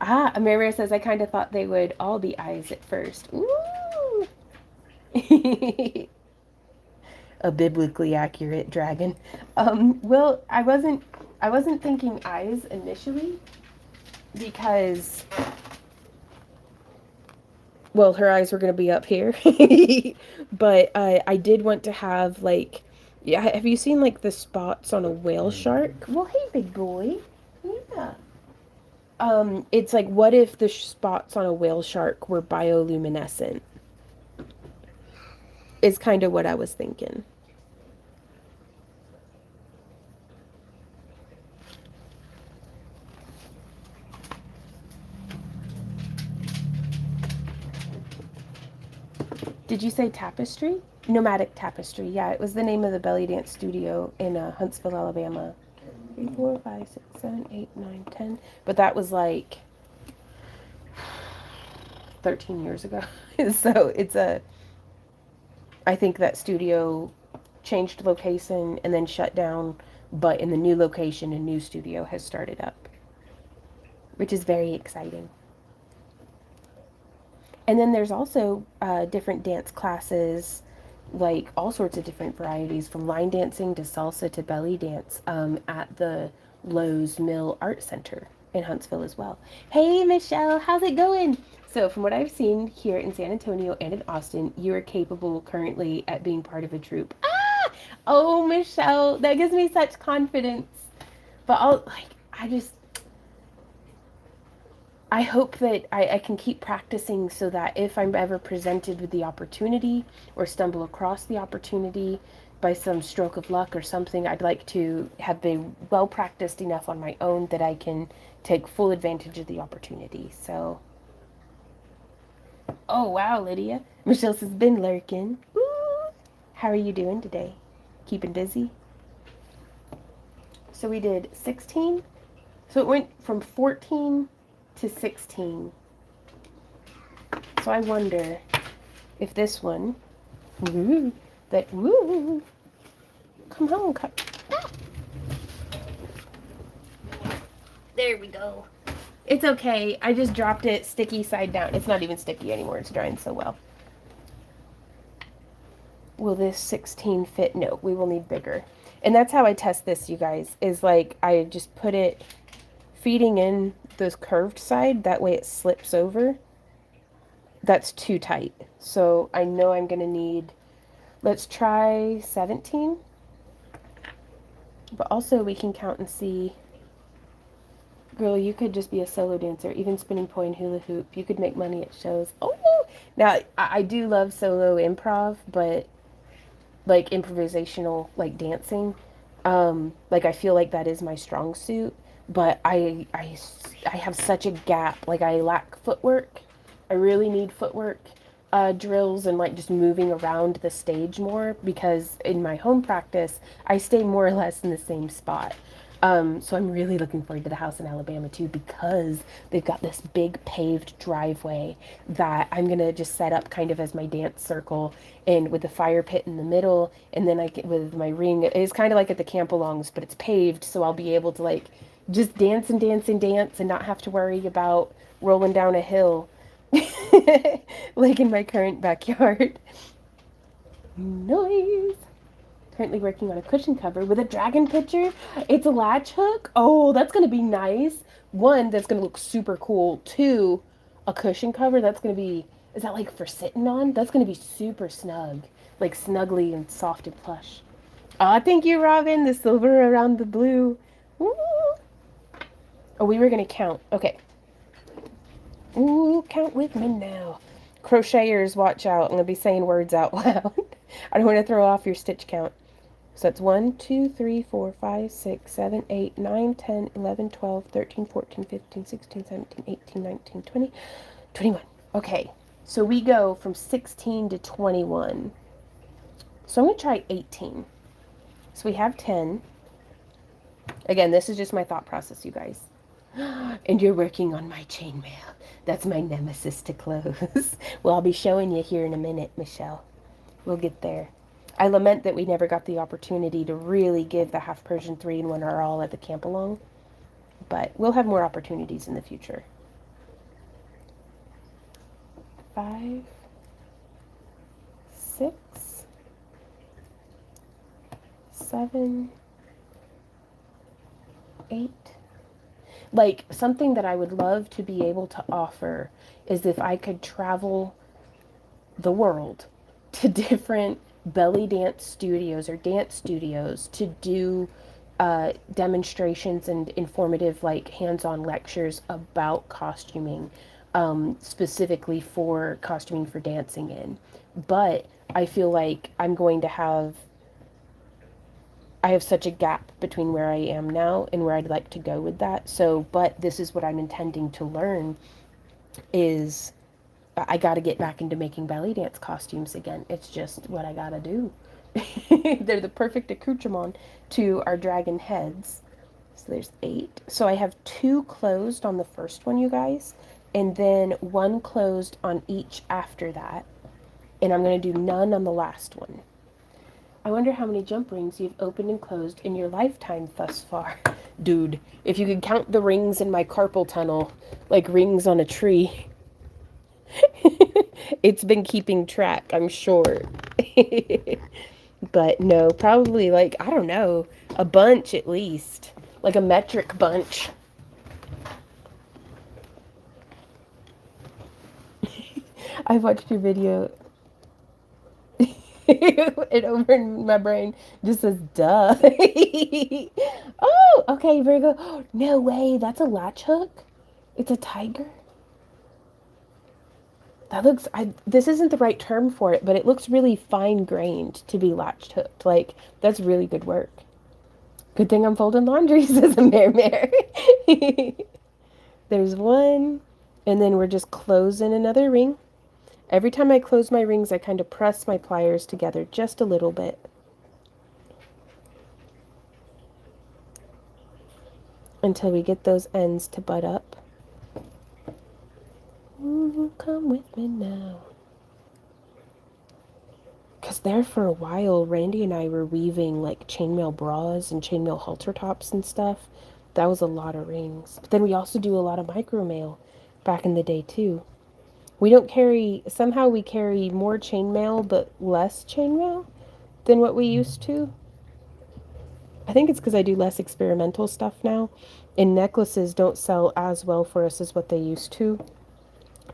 Amira says, I kind of thought they would all be eyes at first. Ooh! A biblically accurate dragon. Well, I wasn't thinking eyes initially because... Well, her eyes were going to be up here. But I did want to have, like... Yeah, have you seen, like, the spots on a whale shark? Well, hey, big boy. Yeah. It's like, what if the spots on a whale shark were bioluminescent? Is kind of what I was thinking. Did you say Tapestry? Nomadic Tapestry. Yeah, it was the name of the belly dance studio in Huntsville, Alabama. 3, 4, 5, 6, 7, 8, 9, 10. But that was like 13 years ago. So I think that studio changed location and then shut down, but in the new location, a new studio has started up, which is very exciting. And then there's also different dance classes, like all sorts of different varieties, from line dancing to salsa to belly dance, at the Lowe's Mill Art Center in Huntsville as well. Hey, Michelle, how's it going? So from what I've seen here in San Antonio and in Austin, you are capable currently at being part of a troupe. Ah! Oh, Michelle, that gives me such confidence. But I hope that I can keep practicing so that if I'm ever presented with the opportunity or stumble across the opportunity by some stroke of luck or something, I'd like to have been well practiced enough on my own that I can take full advantage of the opportunity. So, oh wow, Lydia. Michelle says, been lurking. Woo! How are you doing today? Keeping busy? So we did 16. So it went from 14 to 16. So I wonder if this one, woo, that, woo, come on, there we go. It's okay. I just dropped it sticky side down. It's not even sticky anymore. It's drying so well. Will this 16 fit? No, we will need bigger. And that's how I test this, you guys, is like I just put it feeding in this curved side. That way it slips over. That's too tight. So I know I'm going to need, let's try 17. But also we can count and see. Girl, you could just be a solo dancer, even spinning point, hula hoop. You could make money at shows. Oh, now I do love solo improv, but like improvisational, like dancing, like I feel like that is my strong suit. But I have such a gap. Like I lack footwork. I really need footwork drills and like just moving around the stage more because in my home practice I stay more or less in the same spot. So I'm really looking forward to the house in Alabama too because they've got this big paved driveway that I'm gonna just set up kind of as my dance circle and with the fire pit in the middle, and then I get with my ring. It's kind of like at the Campalongs, but it's paved, so I'll be able to like just dance and dance and dance and not have to worry about rolling down a hill like in my current backyard. Noise. Currently working on a cushion cover with a dragon picture. It's a latch hook. Oh, that's going to be nice. One, that's going to look super cool. Two, a cushion cover. That's going to be, is that like for sitting on? That's going to be super snug. Like snuggly and soft and plush. Oh, thank you, Robin. The silver around the blue. Ooh. Oh, we were going to count. Okay. Ooh, count with me now. Crocheters, watch out. I'm going to be saying words out loud. I don't want to throw off your stitch count. So that's 1, 2, 3, 4, 5, 6, 7, 8, 9, 10, 11, 12, 13, 14, 15, 16, 17, 18, 19, 20, 21. Okay, so we go from 16 to 21. So I'm going to try 18. So we have 10. Again, this is just my thought process, you guys. And you're working on my chainmail. That's my nemesis to close. Well, I'll be showing you here in a minute, Michelle. We'll get there. I lament that we never got the opportunity to really give the half Persian 3-in-1 our all at the camp along, but we'll have more opportunities in the future. 5, 6, 7, 8. Like, something that I would love to be able to offer is if I could travel the world to different belly dance studios or dance studios to do demonstrations and informative, like hands-on lectures about costuming, specifically for costuming for dancing in. But I feel like I have such a gap between where I am now and where I'd like to go with that. So, but this is what I'm intending to learn is I got to get back into making belly dance costumes again. It's just what I got to do. They're the perfect accoutrement to our dragon heads. So there's 8. So I have 2 closed on the first one, you guys, and then 1 closed on each after that. And I'm going to do none on the last one. I wonder how many jump rings you've opened and closed in your lifetime thus far. Dude, if you could count the rings in my carpal tunnel, like rings on a tree. It's been keeping track, I'm sure. But no, probably like, I don't know, a bunch at least. Like a metric bunch. I watched your video. It over in my brain just says, duh. Oh, okay, Virgo. No way, that's a latch hook? It's a tiger? That looks, this isn't the right term for it, but it looks really fine-grained to be latched hooked. Like, that's really good work. Good thing I'm folding laundry, says a mare. There's 1, and then we're just closing another ring. Every time I close my rings, I kind of press my pliers together just a little bit. Until we get those ends to butt up. Ooh. you come with me now? Because there for a while, Randy and I were weaving like chainmail bras and chainmail halter tops and stuff. That was a lot of rings. But then we also do a lot of micromail back in the day too. We don't carry, somehow we carry more chainmail but less chainmail than what we used to. I think it's because I do less experimental stuff now. And necklaces don't sell as well for us as what they used to.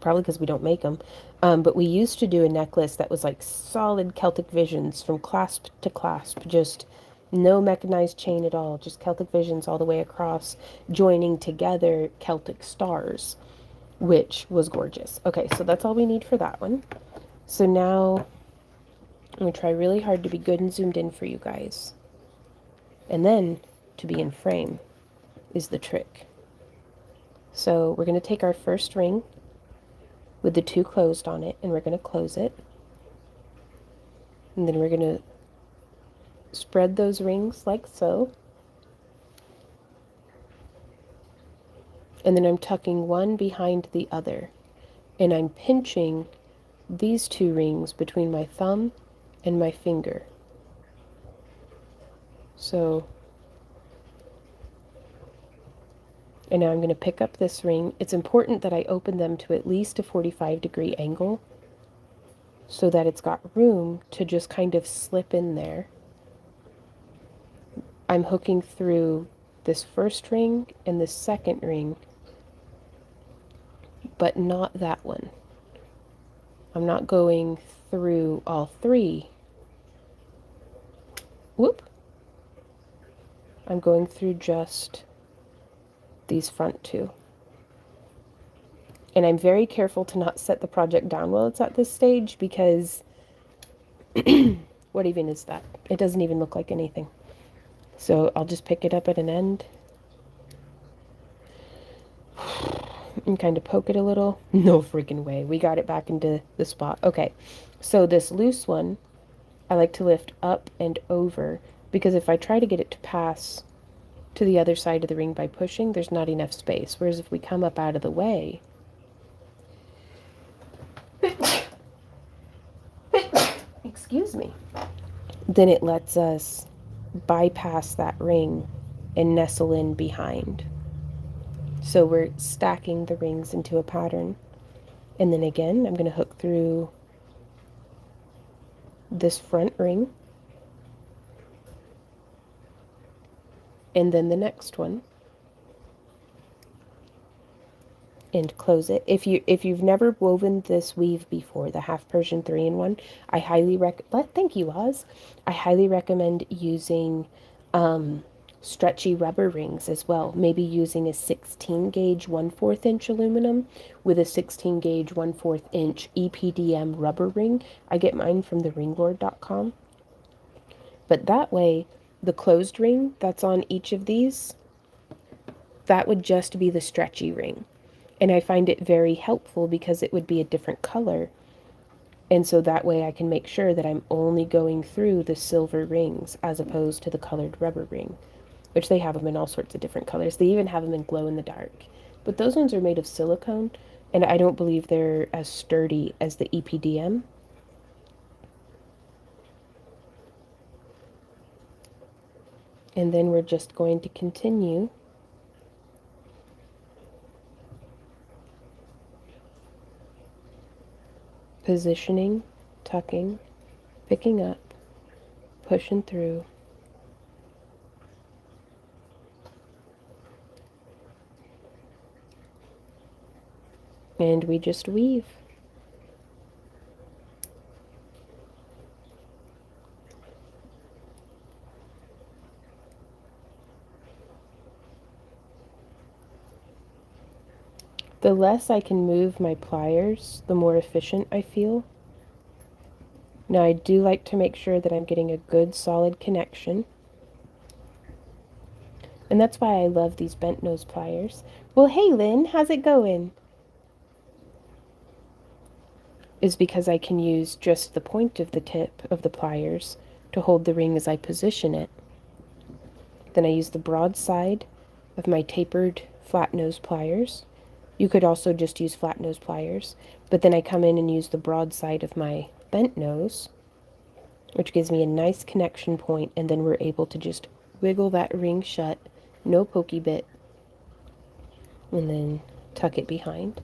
Probably because we don't make them. But we used to do a necklace that was like solid Celtic visions from clasp to clasp. Just no mechanized chain at all. Just Celtic visions all the way across, joining together Celtic stars, which was gorgeous. Okay, so that's all we need for that one. So now I'm going to try really hard to be good and zoomed in for you guys. And then to be in frame is the trick. So we're going to take our first ring with the 2 closed on it, and we're going to close it. And then we're going to spread those rings like so. And then I'm tucking one behind the other. And I'm pinching these 2 rings between my thumb and my finger. So, and now I'm going to pick up this ring. It's important that I open them to at least a 45-degree angle so that it's got room to just kind of slip in there. I'm hooking through this first ring and this second ring, but not that one. I'm not going through all 3. Whoop. I'm going through just these front 2. And I'm very careful to not set the project down while it's at this stage because what even is that? It doesn't even look like anything. So I'll just pick it up at an end and kind of poke it a little. No freaking way. We got it back into the spot. Okay, so this loose one, I like to lift up and over because if I try to get it to pass to the other side of the ring by pushing, there's not enough space. Whereas if we come up out of the way, excuse me, then it lets us bypass that ring and nestle in behind. So we're stacking the rings into a pattern. And then again, I'm going to hook through this front ring and then the next one and close it. If you've never woven this weave before, the half Persian 3-in-1, I highly thank you, Oz. I highly recommend using stretchy rubber rings as well. Maybe using a 16 gauge 1/4 inch aluminum with a 16 gauge 1/4 inch EPDM rubber ring. I get mine from the ringlord.com. But that way, the closed ring that's on each of these, that would just be the stretchy ring. And I find it very helpful because it would be a different color. And so that way I can make sure that I'm only going through the silver rings as opposed to the colored rubber ring, which they have them in all sorts of different colors. They even have them in glow in the dark. But those ones are made of silicone, and I don't believe they're as sturdy as the EPDM. And then we're just going to continue positioning, tucking, picking up, pushing through. And we just weave. The less I can move my pliers, the more efficient I feel. Now I do like to make sure that I'm getting a good solid connection. And that's why I love these bent nose pliers. Well, hey Lynn, how's it going? Is because I can use just the point of the tip of the pliers to hold the ring as I position it. Then I use the broad side of my tapered flat nose pliers You could also just use flat nose pliers, but then I come in and use the broad side of my bent nose, which gives me a nice connection point, and then we're able to just wiggle that ring shut, no pokey bit, and then tuck it behind.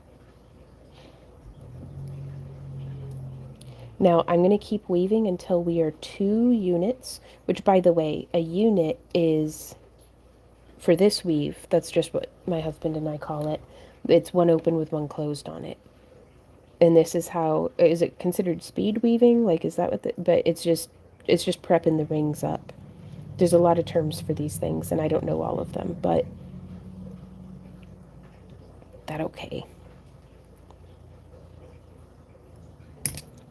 Now I'm going to keep weaving until we are 2 units, which, by the way, a unit is, for this weave, that's just what my husband and I call it. It's one open with one closed on it. And this is how, is it considered speed weaving? Like, is that what but it's just prepping the rings up. There's a lot of terms for these things, and I don't know all of them, but that okay.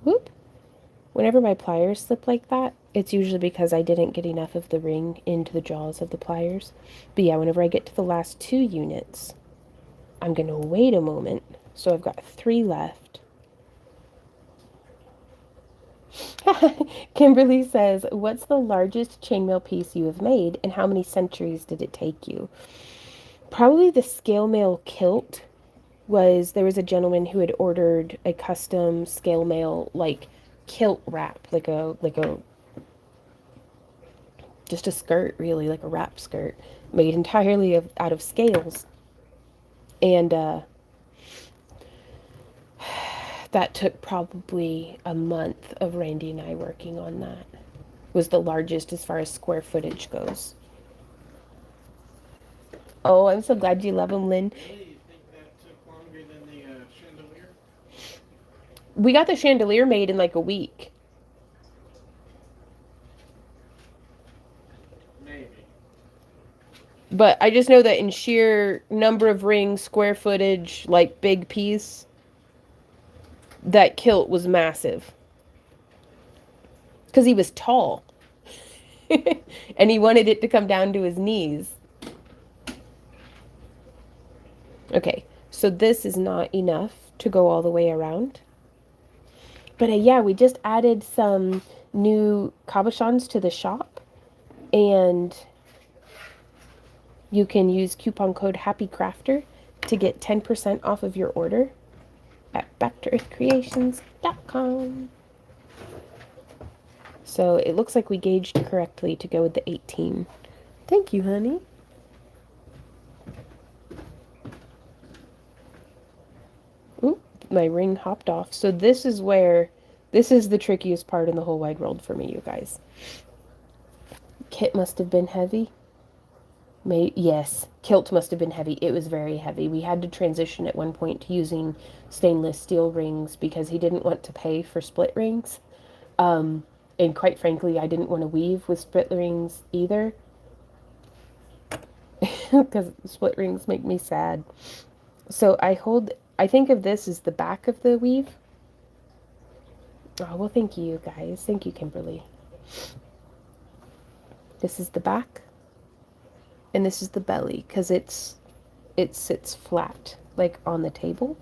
Whoop. Whenever my pliers slip like that, it's usually because I didn't get enough of the ring into the jaws of the pliers. But yeah, whenever I get to the last 2 units, I'm going to wait a moment. So I've got 3 left. Kimberly says, what's the largest chainmail piece you have made, and how many centuries did it take you? Probably the scale mail kilt. There was a gentleman who had ordered a custom scale mail, like, kilt wrap, like a just a skirt, really, like a wrap skirt, made entirely out of scales. And that took probably a month of Randy and I working on that. It was the largest as far as square footage goes. Oh, I'm so glad you love them, Lynn. Really? You think that took longer than the chandelier? We got the chandelier made in like a week. Maybe. But I just know that in sheer number of rings, square footage, like big piece, that kilt was massive. Because he was tall. And he wanted it to come down to his knees. Okay, so this is not enough to go all the way around. But yeah, we just added some new cabochons to the shop. And you can use coupon code HAPPYCRAFTER to get 10% off of your order at backtoearthcreations.com. So it looks like we gauged correctly to go with the 18. Thank you, honey. Ooh, my ring hopped off. So this is the trickiest part in the whole wide world for me, you guys. Kit must have been heavy. Yes, kilt must have been heavy. It was very heavy. We had to transition at one point to using stainless steel rings because he didn't want to pay for split rings. And quite frankly, I didn't want to weave with split rings either. Because split rings make me sad. So I think of this as the back of the weave. Oh, well, thank you, guys. Thank you, Kimberly. This is the back. And this is the belly, because it sits flat, like on the table.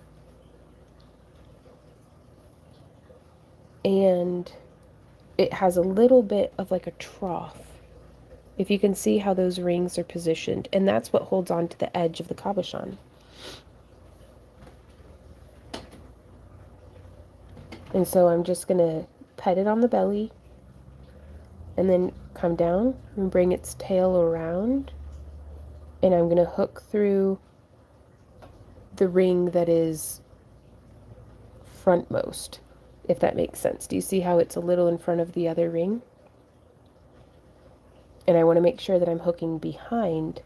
And it has a little bit of like a trough, if you can see how those rings are positioned. And that's what holds on to the edge of the cabochon. And so I'm just going to pet it on the belly and then come down and bring its tail around. And I'm going to hook through the ring that is frontmost, if that makes sense. Do you see how it's a little in front of the other ring? And I want to make sure that I'm hooking behind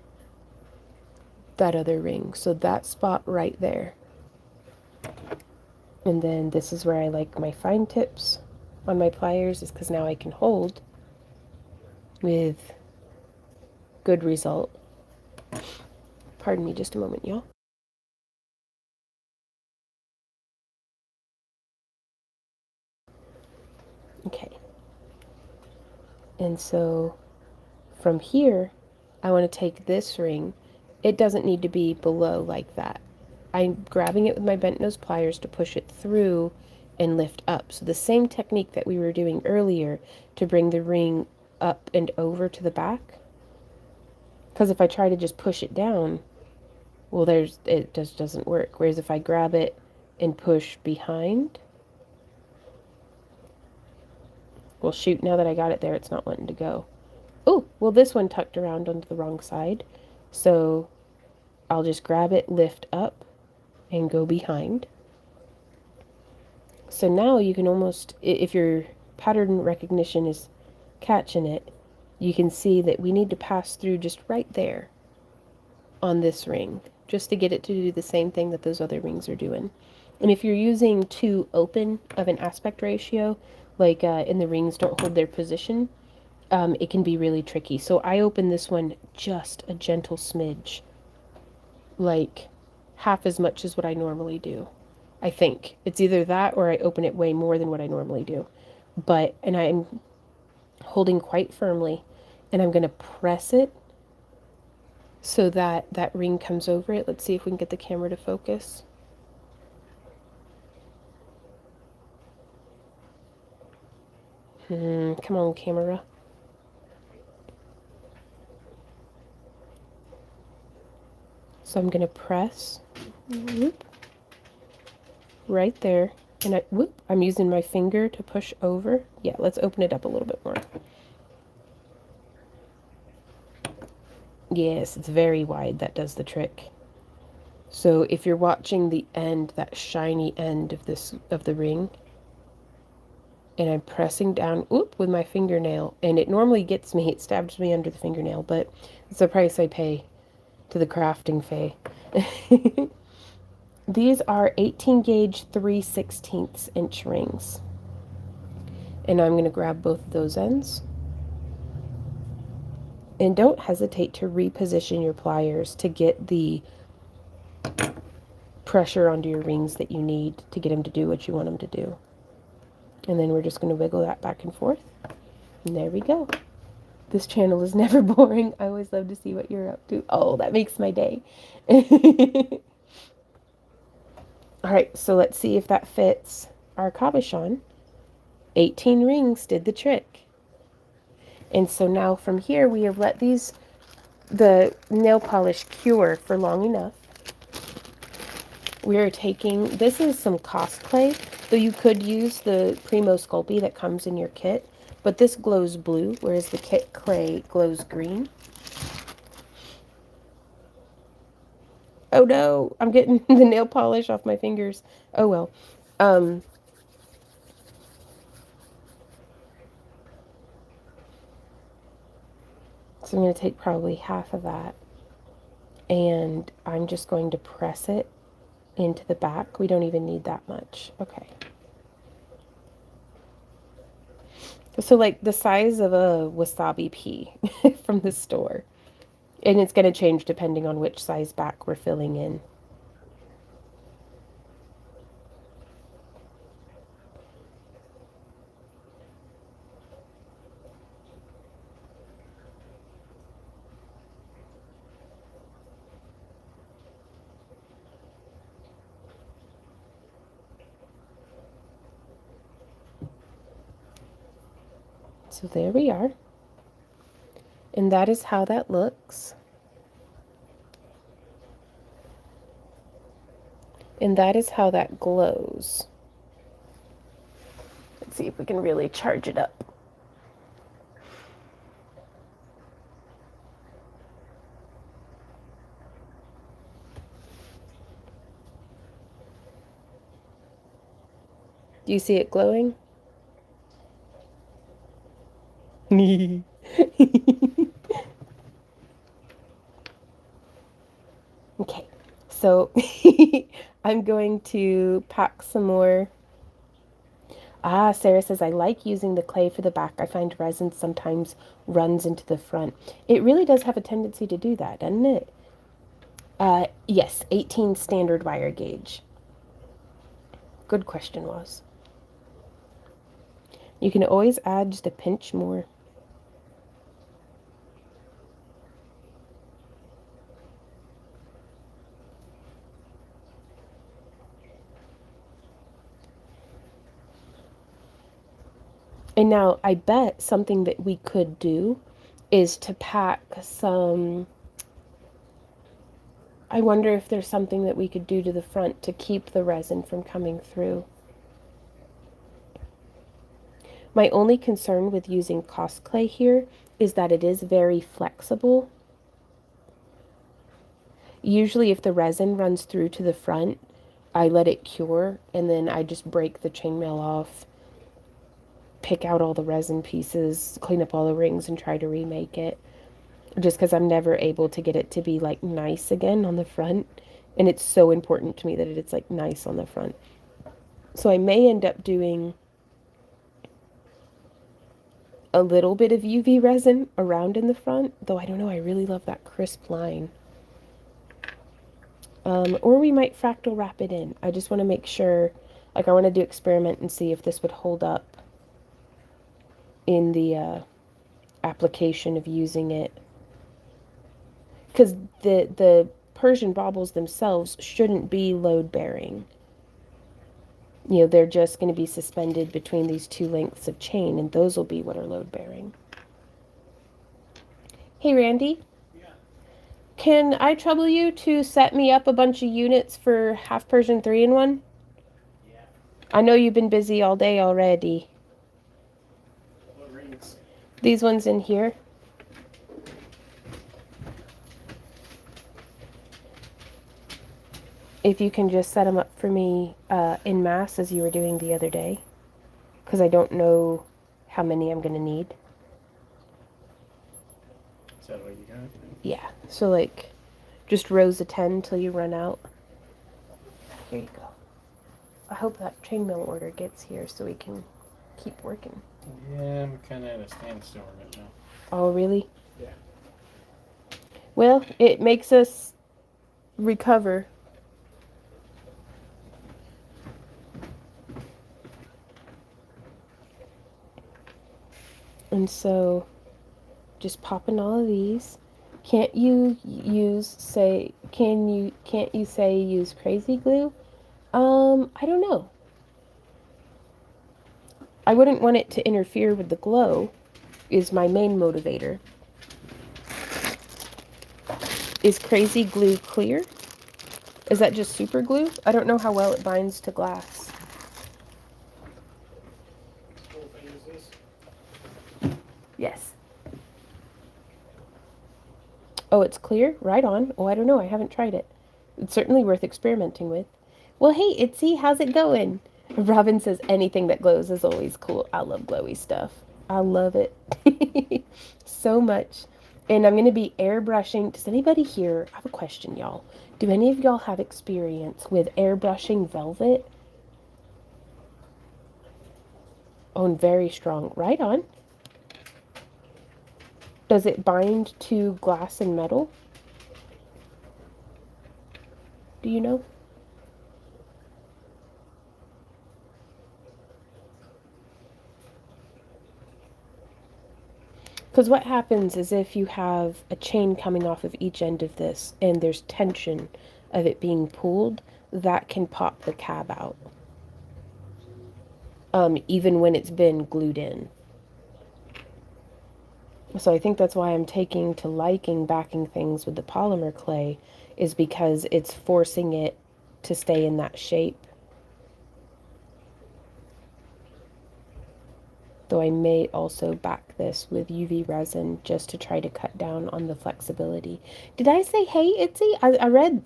that other ring. So that spot right there. And then this is where I like my fine tips on my pliers, is because now I can hold with good result. Pardon me just a moment, y'all. Okay. And so from here, I want to take this ring. It doesn't need to be below like that. I'm grabbing it with my bent nose pliers to push it through and lift up. So the same technique that we were doing earlier to bring the ring up and over to the back. Because if I try to just push it down, Well, it just doesn't work. Whereas if I grab it and push behind, well, shoot, now that I got it there, it's not wanting to go. Oh, well, this one tucked around onto the wrong side. So I'll just grab it, lift up, and go behind. So now you can almost, if your pattern recognition is catching it, you can see that we need to pass through just right there on this ring, just to get it to do the same thing that those other rings are doing. And if you're using too open of an aspect ratio, like in the rings don't hold their position, it can be really tricky. So I open this one just a gentle smidge, like half as much as what I normally do. I think it's either that or I open it way more than what I normally do. And I'm holding quite firmly, and I'm going to press it so that that ring comes over it. Let's see if we can get the camera to focus. Come on, camera. So I'm going to press, whoop, right there. And I'm using my finger to push over. Yeah, let's open it up a little bit more. Yes, it's very wide. That does the trick. So if you're watching the end, that shiny end of the ring, and I'm pressing down, with my fingernail, and it normally gets me, it stabs me under the fingernail, but it's the price I pay to the crafting fae. These are 18 gauge 3/16 inch rings. And I'm going to grab both of those ends. And don't hesitate to reposition your pliers to get the pressure onto your rings that you need to get them to do what you want them to do. And then we're just going to wiggle that back and forth. And there we go. This channel is never boring. I always love to see what you're up to. Oh, that makes my day. All right, so let's see if that fits our cabochon. 18 rings did the trick. And so now from here, we have let the nail polish cure for long enough. We are taking, this is some Cost clay, though you could use the Primo Sculpey that comes in your kit, but this glows blue, whereas the kit clay glows green. Oh no, I'm getting the nail polish off my fingers. Oh well. So I'm going to take probably half of that, and I'm just going to press it into the back. We don't even need that much. Okay. So like the size of a wasabi pea from the store. And it's going to change depending on which size back we're filling in. So there we are. And that is how that looks. And that is how that glows. Let's see if we can really charge it up. Do you see it glowing? Okay, so I'm going to pack some more. Sarah says, I like using the clay for the back. I find resin sometimes runs into the front. It really does have a tendency to do that, doesn't it? Yes, 18 standard wire gauge. Good question, was. You can always add just a pinch more. And now I bet something that we could do is to pack some I wonder if there's something that we could do to the front to keep the resin from coming through. My only concern with using Cost Clay here is that it is very flexible. Usually if the resin runs through to the front, I let it cure and then I just break the chainmail off, pick out all the resin pieces, clean up all the rings and try to remake it. Just because I'm never able to get it to be like nice again on the front. And it's so important to me that it's like nice on the front. So I may end up doing a little bit of UV resin around in the front, though I don't know, I really love that crisp line. Or we might fractal wrap it in. I just want to make sure, like I want to do experiment and see if this would hold up in the application of using it. Because the Persian baubles themselves shouldn't be load bearing. You know, they're just going to be suspended between these two lengths of chain, and those will be what are load bearing. Hey, Randy. Yeah. Can I trouble you to set me up a bunch of units for half Persian 3-in-1? Yeah. I know you've been busy all day already. What rings? These ones in here. If you can just set them up for me en masse as you were doing the other day. Because I don't know how many I'm going to need. Is that what you got? Yeah, so like just rows of 10 till you run out. Here you go. I hope that chainmail order gets here so we can keep working. Yeah, I'm kind of at a standstill right now. Oh, really? Yeah. Well, it makes us recover. And so, just popping all of these. Can't you say use crazy glue? I don't know. I wouldn't want it to interfere with the glow, is my main motivator. Is crazy glue clear? Is that just super glue? I don't know how well it binds to glass. Whole thing is this? Yes. Oh, it's clear? Right on. Oh, I don't know. I haven't tried it. It's certainly worth experimenting with. Well, hey, Itzy, how's it going? Robin says anything that glows is always cool. I love glowy stuff. I love it so much. And I'm going to be airbrushing. Does anybody here, I have a question, y'all. Do any of y'all have experience with airbrushing velvet? Oh, and very strong. Right on. Does it bind to glass and metal? Do you know? Because what happens is if you have a chain coming off of each end of this and there's tension of it being pulled, that can pop the cab out. Even when it's been glued in. So I think that's why I'm taking to liking backing things with the polymer clay, is because it's forcing it to stay in that shape. Though I may also back this with UV resin just to try to cut down on the flexibility. Did I say hey, Itzy? I read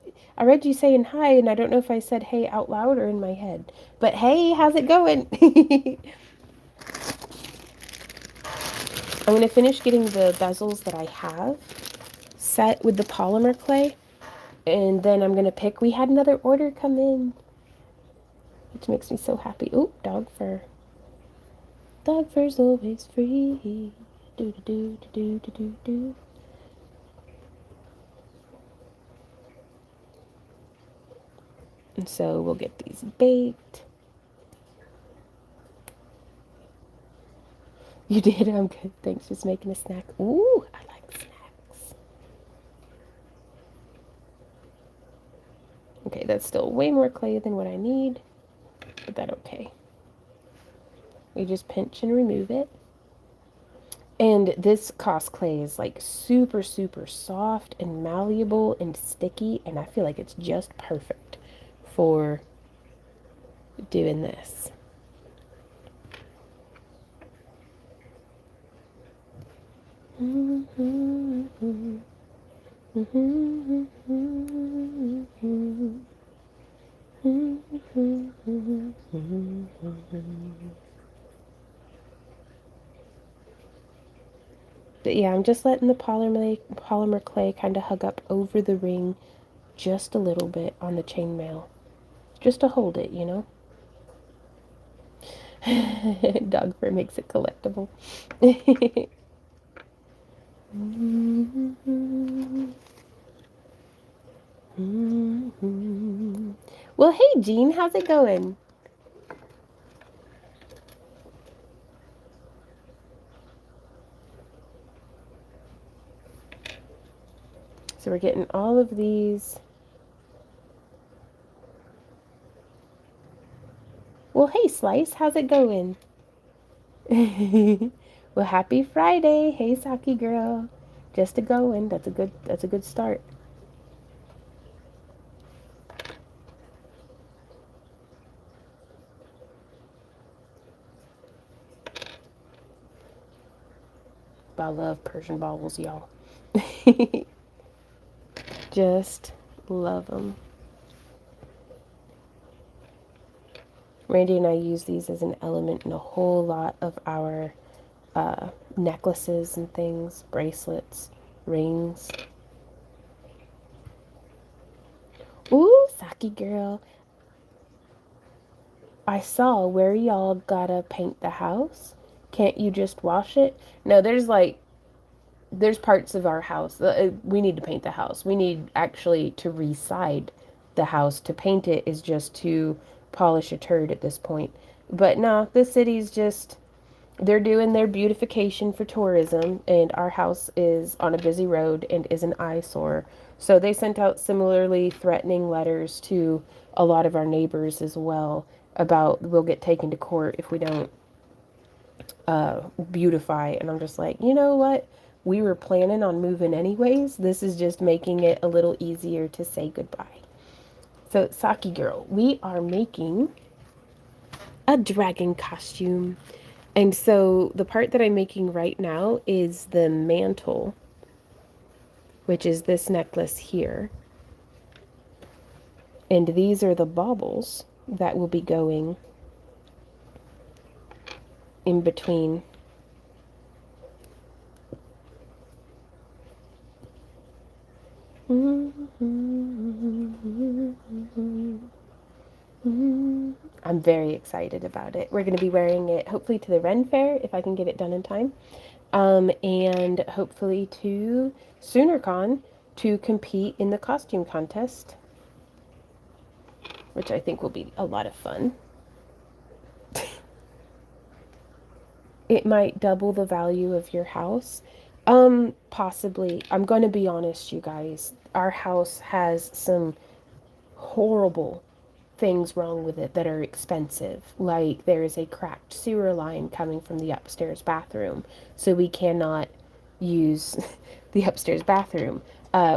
you saying hi, and I don't know if I said hey out loud or in my head. But hey, how's it going? I'm going to finish getting the bezels that I have set with the polymer clay. And then I'm going to pick. We had another order come in, which makes me so happy. Ooh, dog fur. Dog fur's always free. Do do do do do do do. And so we'll get these baked. You did? I'm good. Thanks. Just making a snack. Ooh, I like snacks. Okay, that's still way more clay than what I need, but that's okay. We just pinch and remove it. And this Cos clay is like super, super soft and malleable and sticky, and I feel like it's just perfect for doing this. But yeah, I'm just letting the polymer clay kind of hug up over the ring just a little bit on the chainmail, just to hold it, you know? Dog fur makes it collectible. Well, hey, Jean, how's it going? So we're getting all of these. Well, hey, Slice, how's it going? Well, happy Friday. Hey, Saki girl. Just a going. That's a good start. I love Persian baubles, y'all. Just love them. Randy and I use these as an element in a whole lot of our necklaces and things, bracelets, rings. Ooh, Saki girl. I saw where y'all gotta paint the house. Can't you just wash it? No, there's parts of our house. We need to paint the house. We need actually to reside the house. To paint it is just to polish a turd at this point. But no, the city's just, they're doing their beautification for tourism, and our house is on a busy road and is an eyesore. So they sent out similarly threatening letters to a lot of our neighbors as well about we'll get taken to court if we don't beautify. And I'm just like, you know what? We were planning on moving anyways. This is just making it a little easier to say goodbye. So, Saki girl, we are making a dragon costume. And so the part that I'm making right now is the mantle, which is this necklace here. And these are the baubles that will be going in between. I'm very excited about it. We're going to be wearing it hopefully to the Ren Fair if I can get it done in time. And hopefully to SoonerCon to compete in the costume contest, which I think will be a lot of fun. It might double the value of your house. Possibly. I'm going to be honest, you guys. Our house has some horrible things wrong with it that are expensive. Like there is a cracked sewer line coming from the upstairs bathroom, so we cannot use the upstairs bathroom.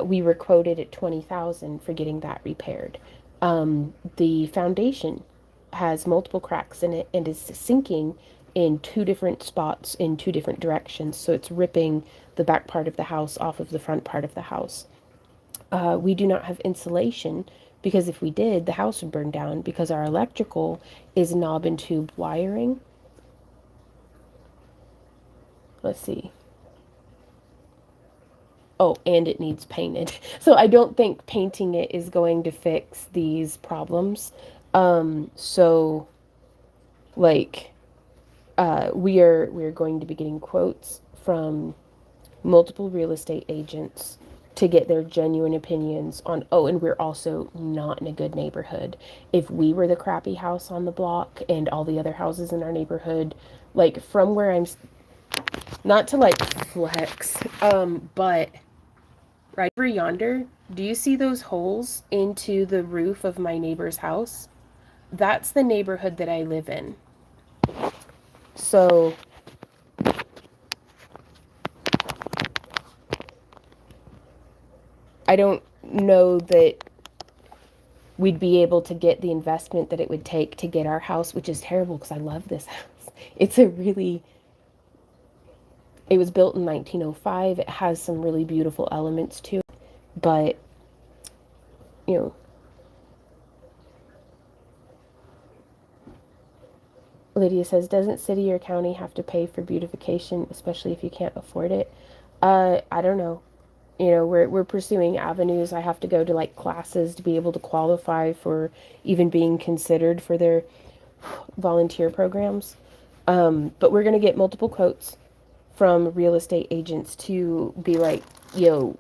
We were quoted at $20,000 for getting that repaired. The foundation has multiple cracks in it and is sinking in two different spots in two different directions, so it's ripping the back part of the house off of the front part of the house. We do not have insulation because if we did, the house would burn down because our electrical is knob and tube wiring. Let's see. Oh, and it needs painted. So I don't think painting it is going to fix these problems. So like we're going to be getting quotes from multiple real estate agents to get their genuine opinions on, oh, and we're also not in a good neighborhood. If we were the crappy house on the block and all the other houses in our neighborhood, like from where I'm, not to like flex, but right over yonder, do you see those holes into the roof of my neighbor's house? That's the neighborhood that I live in. So I don't know that we'd be able to get the investment that it would take to get our house, which is terrible because I love this house. It's a really, it was built in 1905. It has some really beautiful elements to it, but, you know, Lydia says, doesn't city or county have to pay for beautification, especially if you can't afford it? I don't know. You know, we're pursuing avenues. I have to go to like classes to be able to qualify for even being considered for their volunteer programs. But we're gonna get multiple quotes from real estate agents to be like, yo,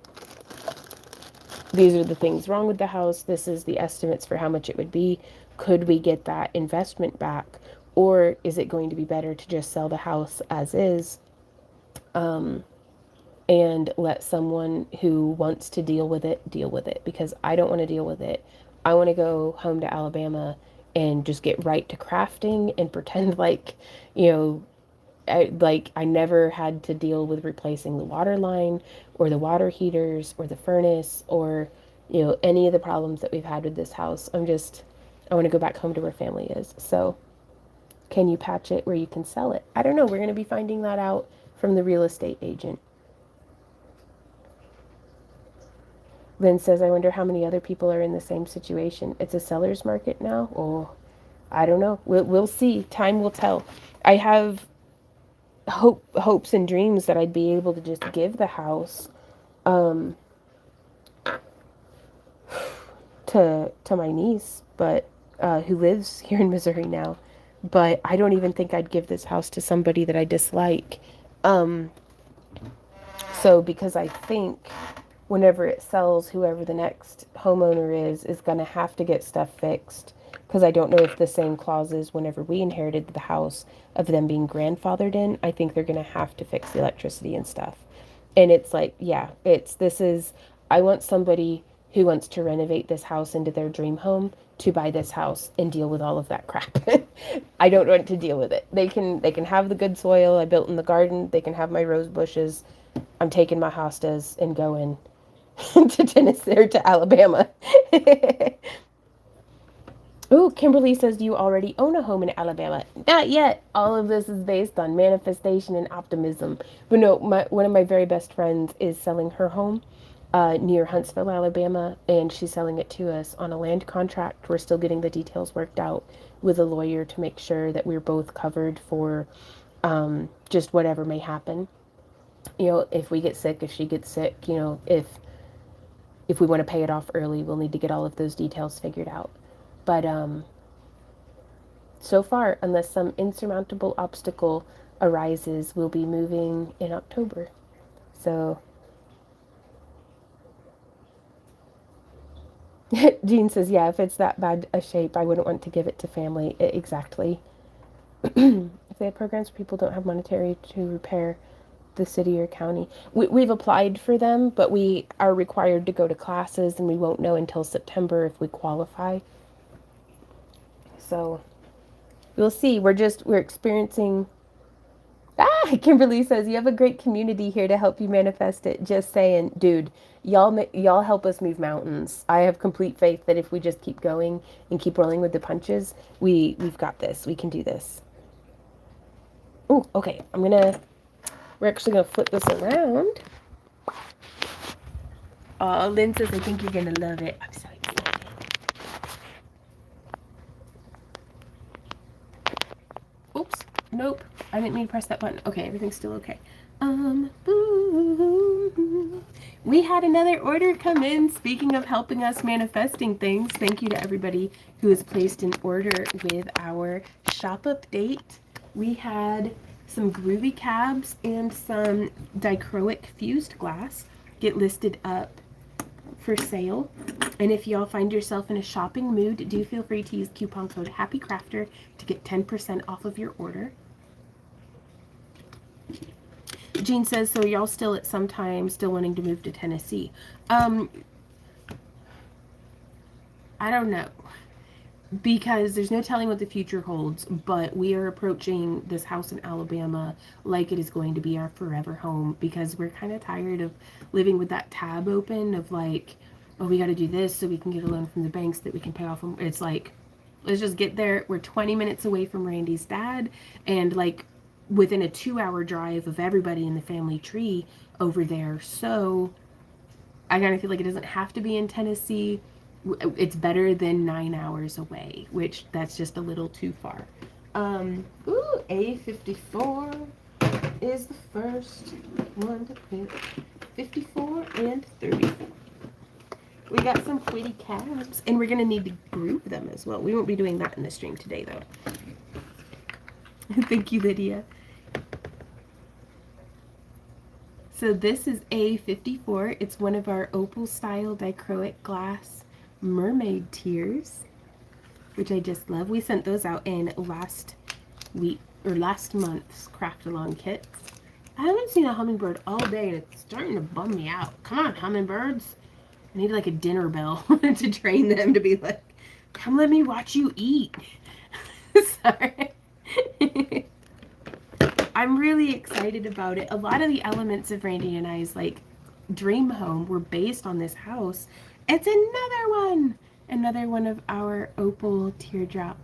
these are the things wrong with the house. This is the estimates for how much it would be. Could we get that investment back? Or is it going to be better to just sell the house as is? And let someone who wants to deal with it, because I don't want to deal with it. I want to go home to Alabama and just get right to crafting and pretend like, you know, I never had to deal with replacing the water line or the water heaters or the furnace or, you know, any of the problems that we've had with this house. I want to go back home to where family is. So can you patch it where you can sell it? I don't know. We're going to be finding that out from the real estate agent. Lynn says, I wonder how many other people are in the same situation. It's a seller's market now? Oh, I don't know. We'll see. Time will tell. I have hopes and dreams that I'd be able to just give the house to my niece, but who lives here in Missouri now. But I don't even think I'd give this house to somebody that I dislike. So because I think whenever it sells, whoever the next homeowner is going to have to get stuff fixed. Because I don't know if the same clauses whenever we inherited the house of them being grandfathered in, I think they're going to have to fix the electricity and stuff. And it's like, yeah, I want somebody who wants to renovate this house into their dream home to buy this house and deal with all of that crap. I don't want to deal with it. They can have the good soil I built in the garden. They can have my rose bushes. I'm taking my hostas and going to Tennessee or to Alabama. Oh, Kimberly says, do you already own a home in Alabama? Not yet. All of this is based on manifestation and optimism. But no, one of my very best friends is selling her home near Huntsville, Alabama, and she's selling it to us on a land contract. We're still getting the details worked out with a lawyer to make sure that we're both covered for just whatever may happen. You know, if we get sick, if she gets sick, you know, if we want to pay it off early, we'll need to get all of those details figured out. But so far, unless some insurmountable obstacle arises, we'll be moving in October. So Jean says, yeah, if it's that bad a shape, I wouldn't want to give it to family. Exactly. If they have programs where people don't have monetary to repair the city or county. We've applied for them, but we are required to go to classes, and we won't know until September if we qualify. So we'll see. We're experiencing. Kimberly says, you have a great community here to help you manifest it. Just saying, dude, y'all help us move mountains. I have complete faith that if we just keep going and keep rolling with the punches, we've got this. We can do this. Oh, okay. We're actually gonna flip this around. Oh, Lynn says, I think you're gonna love it. I'm so excited. Oops. Nope. I didn't mean to press that button. Okay, everything's still okay. Boom. We had another order come in. Speaking of helping us manifesting things, thank you to everybody who has placed an order with our shop update. We had some groovy cabs and some dichroic fused glass get listed up for sale. And if y'all find yourself in a shopping mood, do feel free to use coupon code HAPPYCRAFTER to get 10% off of your order. Jean says, so y'all still at some time still wanting to move to Tennessee? I don't know. because there's no telling what the future holds, but we are approaching this house in Alabama like it is going to be our forever home, because we're kind of tired of living with that tab open of like, oh, we got to do this so we can get a loan from the banks that we can pay off. It's like, let's just get there. We're 20 minutes away from Randy's dad, and like within a 2-hour drive of everybody in the family tree over there. So I kind of feel like it doesn't have to be in Tennessee. It's better than 9 hours away, which that's just a little too far. Ooh, A54 is the first one to pick. 54 and 34. We got some pretty cabs, and we're going to need to group them as well. We won't be doing that in the stream today, though. Thank you, Lydia. So this is A54. It's one of our opal-style dichroic glass mermaid tiers, which I just love. We sent those out in last month's craft along kits. I haven't seen a hummingbird all day, and it's starting to bum me out. Come on, hummingbirds. I need like a dinner bell to train them to be like, come let me watch you eat. Sorry. I'm really excited about it. A lot of the elements of Randy and I's like dream home were based on this house. It's another one of our opal teardrop,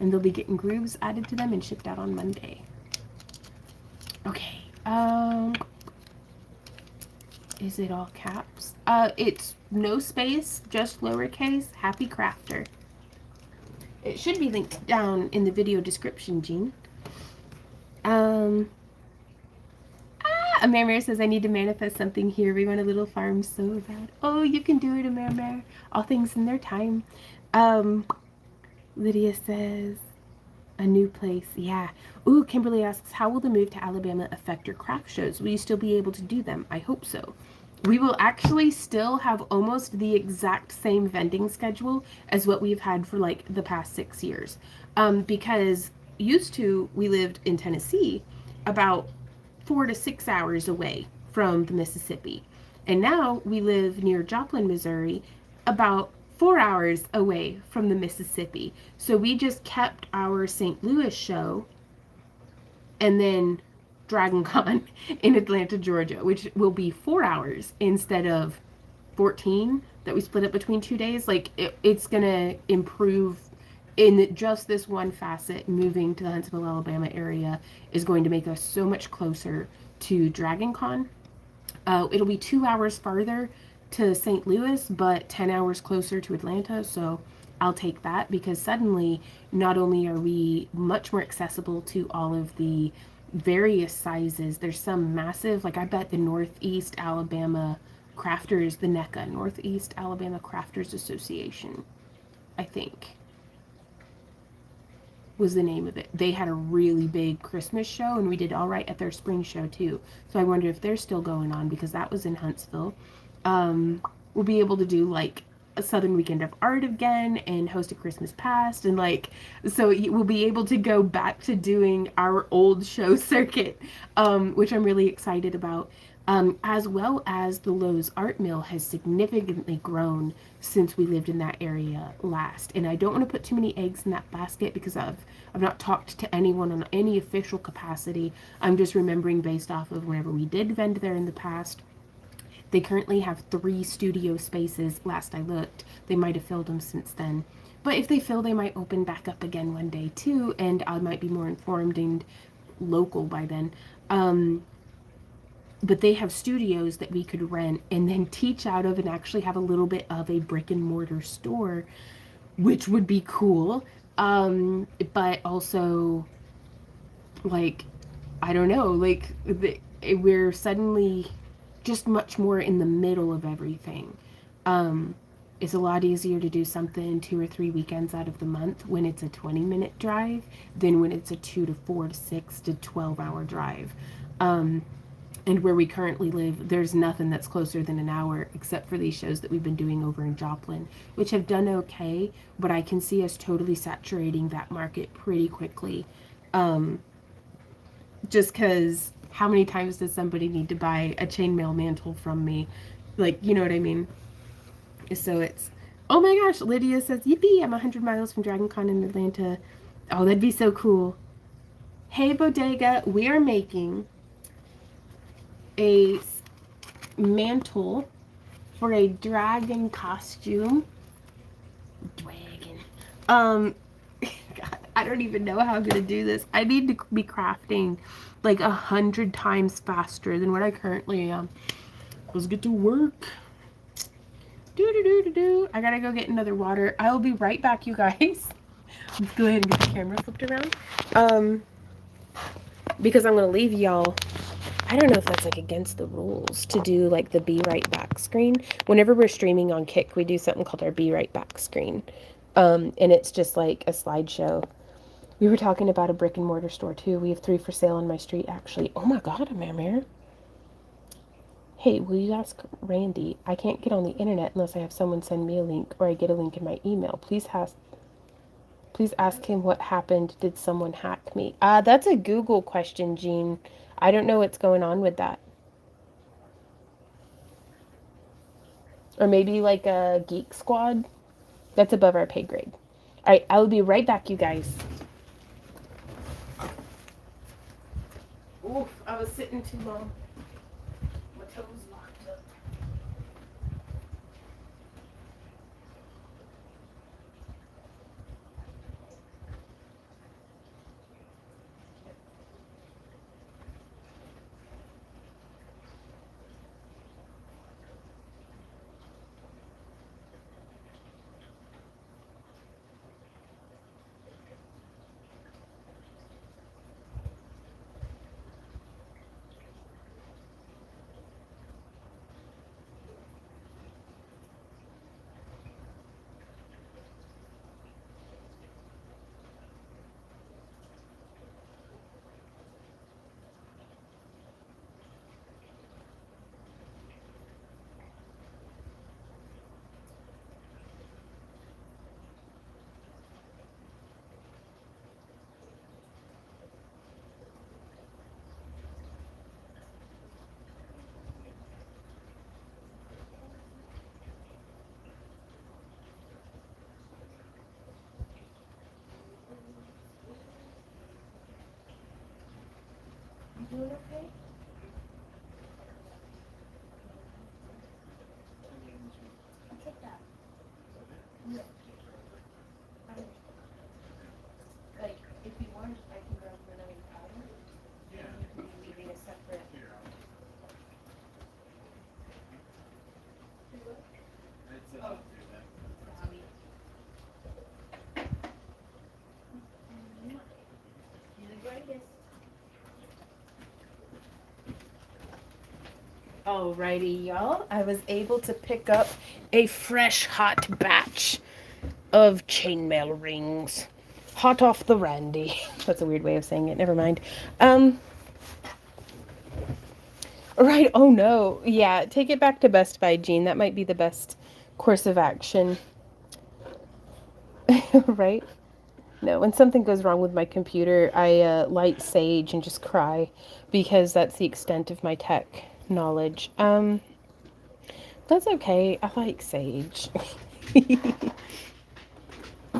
and they'll be getting grooves added to them and shipped out on Monday. Okay. Is it all caps? It's no space, just lowercase. Happy Crafter. It should be linked down in the video description, Jean. Amarmare says, I need to manifest something here. We want a little farm so bad. Oh, you can do it, Amarmare. All things in their time. Lydia says, a new place. Yeah. Ooh, Kimberly asks, how will the move to Alabama affect your craft shows? Will you still be able to do them? I hope so. We will actually still have almost the exact same vending schedule as what we've had for like the past 6 years. Because used to, we lived in Tennessee about 4 to 6 hours away from the Mississippi. And now we live near Joplin, Missouri, about 4 hours away from the Mississippi. So we just kept our St. Louis show and then Dragon Con in Atlanta, Georgia, which will be 4 hours instead of 14 that we split up between 2 days. Like it's gonna improve in just this one facet. Moving to the Huntsville, Alabama area is going to make us so much closer to Dragon Con. It'll be 2 hours farther to St. Louis, but 10 hours closer to Atlanta. So I'll take that, because suddenly not only are we much more accessible to all of the various sizes, there's some massive, like I bet the Northeast Alabama Crafters, the NECA, Northeast Alabama Crafters Association, I think was the name of it. They had a really big Christmas show, and we did all right at their spring show too. So I wonder if they're still going on, because that was in Huntsville. We'll be able to do like a Southern Weekend of Art again and host a Christmas Past, and like, so we'll be able to go back to doing our old show circuit, which I'm really excited about. As well as the Lowe's Art Mill has significantly grown since we lived in that area last. And I don't want to put too many eggs in that basket, because I've not talked to anyone on any official capacity. I'm just remembering based off of whenever we did vend there in the past. They currently have 3 studio spaces. Last I looked, they might have filled them since then. But if they fill, they might open back up again one day too, and I might be more informed and local by then. But they have studios that we could rent and then teach out of, and actually have a little bit of a brick and mortar store, which would be cool. But also, like, I don't know, like, we're suddenly just much more in the middle of everything. It's a lot easier to do something 2 or 3 weekends out of the month when it's a 20-minute drive than when it's a 2 to 4 to 6 to 12-hour drive. And where we currently live, there's nothing that's closer than an hour, except for these shows that we've been doing over in Joplin, which have done okay, but I can see us totally saturating that market pretty quickly. Just because how many times does somebody need to buy a chainmail mantle from me? Like, you know what I mean? So it's Oh my gosh, Lydia says, yippee, I'm 100 miles from Dragon Con in Atlanta. Oh, that'd be so cool. Hey, Bodega, we are making a mantle for a dragon costume. Dragon. God, I don't even know how I'm gonna do this. I need to be crafting like 100 times faster than what I currently am. Let's get to work. Do. I gotta go get another water. I will be right back, you guys. Let's go ahead and get the camera flipped around. Because I'm gonna leave y'all. I don't know if that's like against the rules to do like the be right back screen. Whenever we're streaming on Kick, we do something called our be right back screen. And it's just like a slideshow. We were talking about a brick and mortar store too. We have 3 for sale on my street actually. Oh my god, Amir. Hey, will you ask Randy? I can't get on the internet unless I have someone send me a link or I get a link in my email. Please ask him what happened. Did someone hack me? That's a Google question, Jean. I don't know what's going on with that. Or maybe like a Geek Squad. That's above our pay grade. All right, I will be right back, you guys. Oof, I was sitting too long. My toes locked up. You doing okay? I'll take that. No. Like, if you want, I can grab another towel. Yeah. You can be leaving a separate. Oh. Sorry. You're the greatest. Alrighty, y'all. I was able to pick up a fresh, hot batch of chainmail rings. Hot off the randy. That's a weird way of saying it. Never mind. Right. Oh no. Yeah. Take it back to Best Buy, Jean. That might be the best course of action. Right? No. When something goes wrong with my computer, I light Sage and just cry because that's the extent of my tech knowledge. That's okay. I like Sage.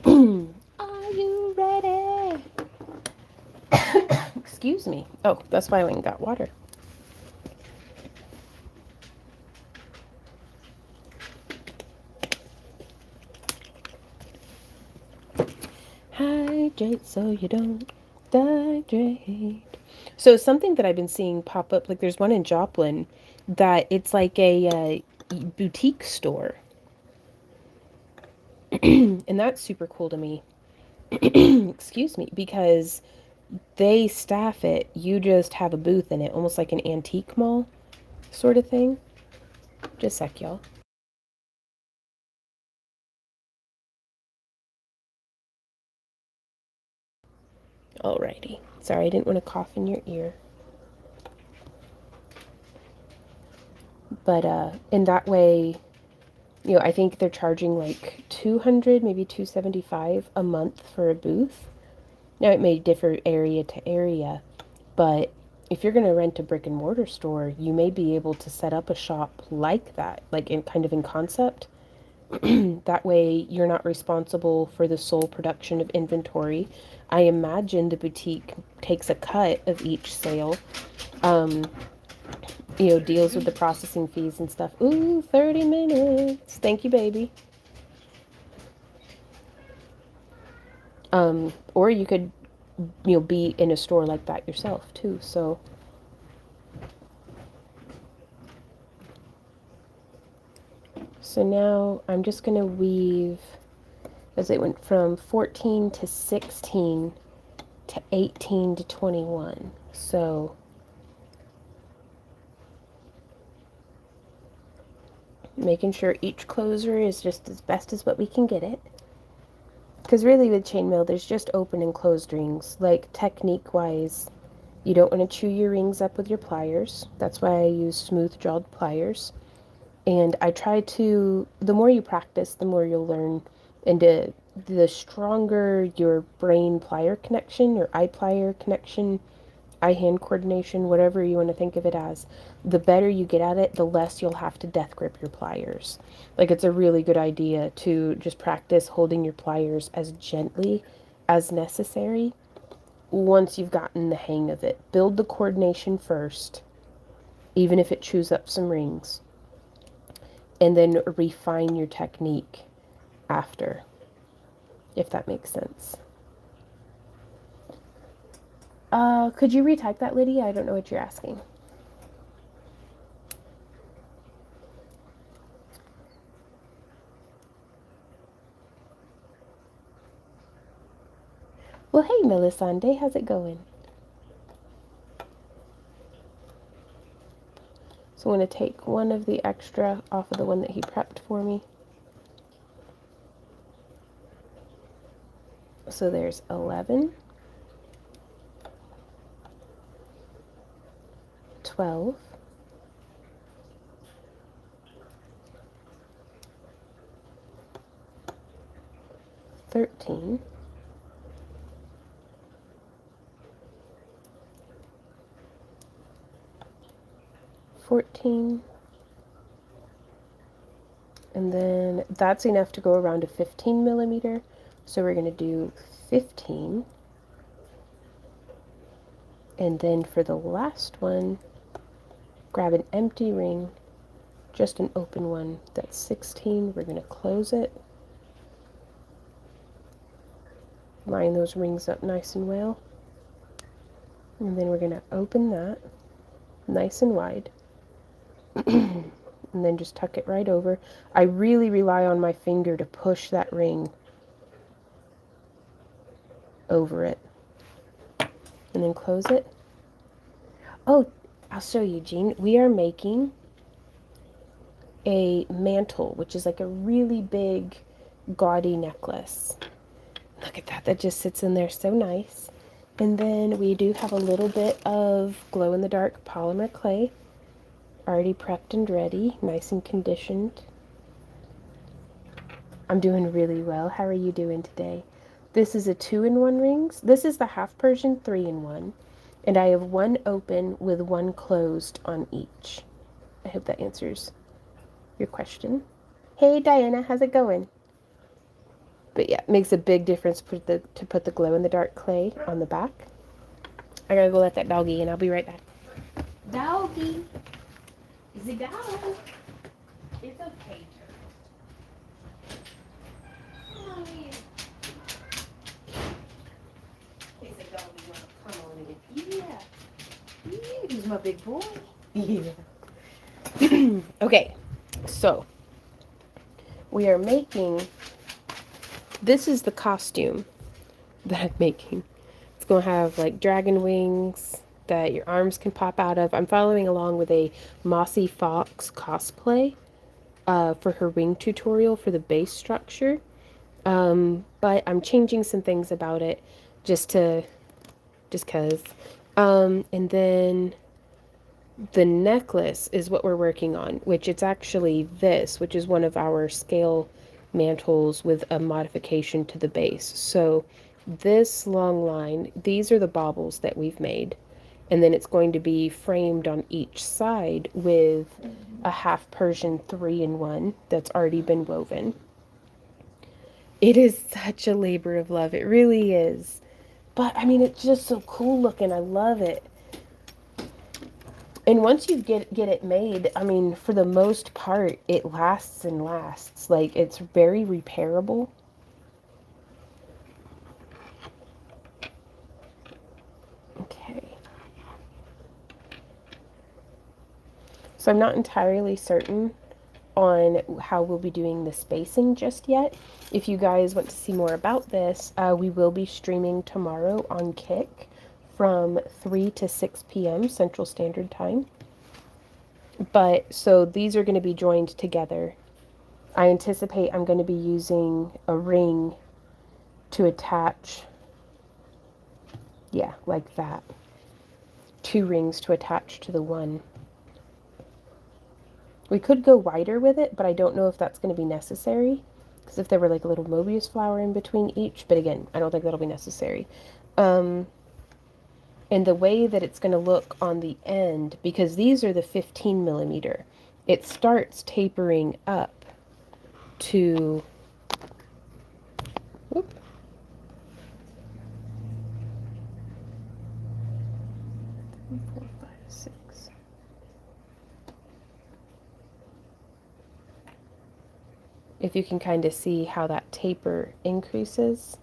Are you ready? Excuse me. Oh, that's why I went and got water. Hydrate so you don't dehydrate. So something that I've been seeing pop up, like there's one in Joplin that it's like a boutique store. And that's super cool to me. Excuse me, because they staff it. You just have a booth in it, almost like an antique mall sort of thing. Just a sec, y'all. Alrighty. Sorry, I didn't want to cough in your ear. But in that way, you know, I think they're charging like 200, maybe 275 a month for a booth. Now it may differ area to area, but if you're going to rent a brick and mortar store, you may be able to set up a shop like that, like in kind of in concept, That way you're not responsible for the sole production of inventory. I imagine the boutique takes a cut of each sale. Deals with the processing fees and stuff. Ooh, 30 minutes. Thank you, baby. Or you could, be in a store like that yourself too. So now I'm just going to weave, as it went from 14 to 16 to 18 to 21. So making sure each closer is just as best as what we can get it. Because really with chainmail, there's just open and closed rings. Like technique-wise, you don't want to chew your rings up with your pliers. That's why I use smooth-jawed pliers. And I try to, the more you practice, the more you'll learn. And the stronger your brain plier connection, your eye plier connection, eye-hand coordination, whatever you want to think of it as, the better you get at it, the less you'll have to death grip your pliers. Like, it's a really good idea to just practice holding your pliers as gently as necessary once you've gotten the hang of it. Build the coordination first, even if it chews up some rings, and then refine your technique after, if that makes sense. Could you retype that, Lydia? I don't know what you're asking. Well, hey, Melisande, how's it going? So I'm going to take one of the extra off of the one that he prepped for me. So there's 11, 12, 13, 14, and then that's enough to go around a 15 millimeter. So we're going to do 15. And then for the last one, grab an empty ring, just an open one, that's 16. We're going to close it. Line those rings up nice and well. And then we're going to open that nice and wide. And then just tuck it right over. I really rely on my finger to push that ring over it. And then close it. Oh, I'll show you, Jean. We are making a mantle, which is like a really big, gaudy necklace. Look at that. That just sits in there so nice. And then we do have a little bit of glow-in-the-dark polymer clay already prepped and ready, nice and conditioned. I'm doing really well. How are you doing today? This is a 2-in-1 rings. This is the half Persian 3-in-1. And I have one open with one closed on each. I hope that answers your question. Hey Diana, how's it going? But yeah, it makes a big difference to put the glow-in-the-dark clay on the back. I gotta go let that doggy in. I'll be right back. Doggy! Is it down? It's okay. He said, doggy, you wanna come on in? Yeah. He's my big boy. Yeah. Okay, so we are making, this is the costume that I'm making. It's going to have like dragon wings that your arms can pop out of. I'm following along with a Mossy Fox cosplay for her wing tutorial for the base structure. But I'm changing some things about it just cause. And then the necklace is what we're working on, which it's actually this, which is one of our scale mantles with a modification to the base. So this long line, these are the baubles that we've made. And then it's going to be framed on each side with a half Persian 3-in-1 that's already been woven. It is such a labor of love. It really is. But, I mean, it's just so cool looking. I love it. And once you get it made, I mean, for the most part, it lasts and lasts. Like, it's very repairable. Okay. So I'm not entirely certain on how we'll be doing the spacing just yet. If you guys want to see more about this, we will be streaming tomorrow on Kick from 3 to 6 p.m. Central Standard Time. But, so these are going to be joined together. I anticipate I'm going to be using a ring to attach, yeah, like that. 2 rings to attach to the one. We could go wider with it, but I don't know if that's going to be necessary. Because if there were like a little Mobius flower in between each, but again, I don't think that'll be necessary. And the way that it's going to look on the end, because these are the 15 millimeter, it starts tapering up to, whoop, four, five, six. If you can kind of see how that taper increases.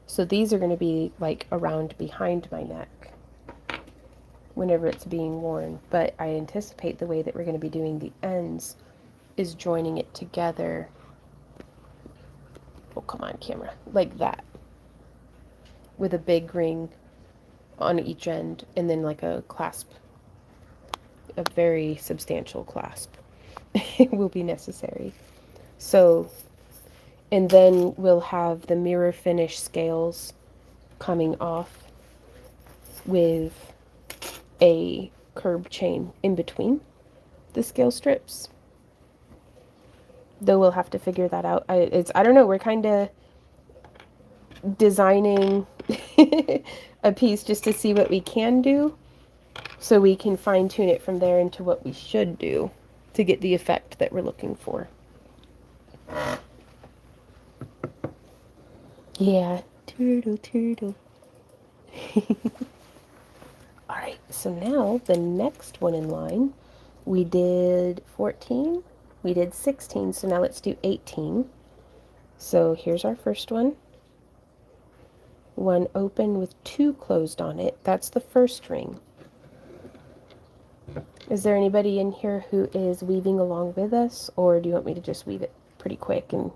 So these are going to be like around behind my neck whenever it's being worn. But I anticipate the way that we're going to be doing the ends is joining it together. Oh, come on, camera. Like that. With a big ring on each end and then like a clasp. A very substantial clasp will be necessary. So, and then we'll have the mirror finish scales coming off with a curb chain in between the scale strips. Though we'll have to figure that out. I don't know, we're kind of designing a piece just to see what we can do, so we can fine tune it from there into what we should do to get the effect that we're looking for. Yeah, turtle, turtle. Alright, so now the next one in line, we did 14, we did 16, so now let's do 18. So here's our first one. One open with 2 closed on it. That's the first ring. Is there anybody in here who is weaving along with us, or do you want me to just weave it pretty quick and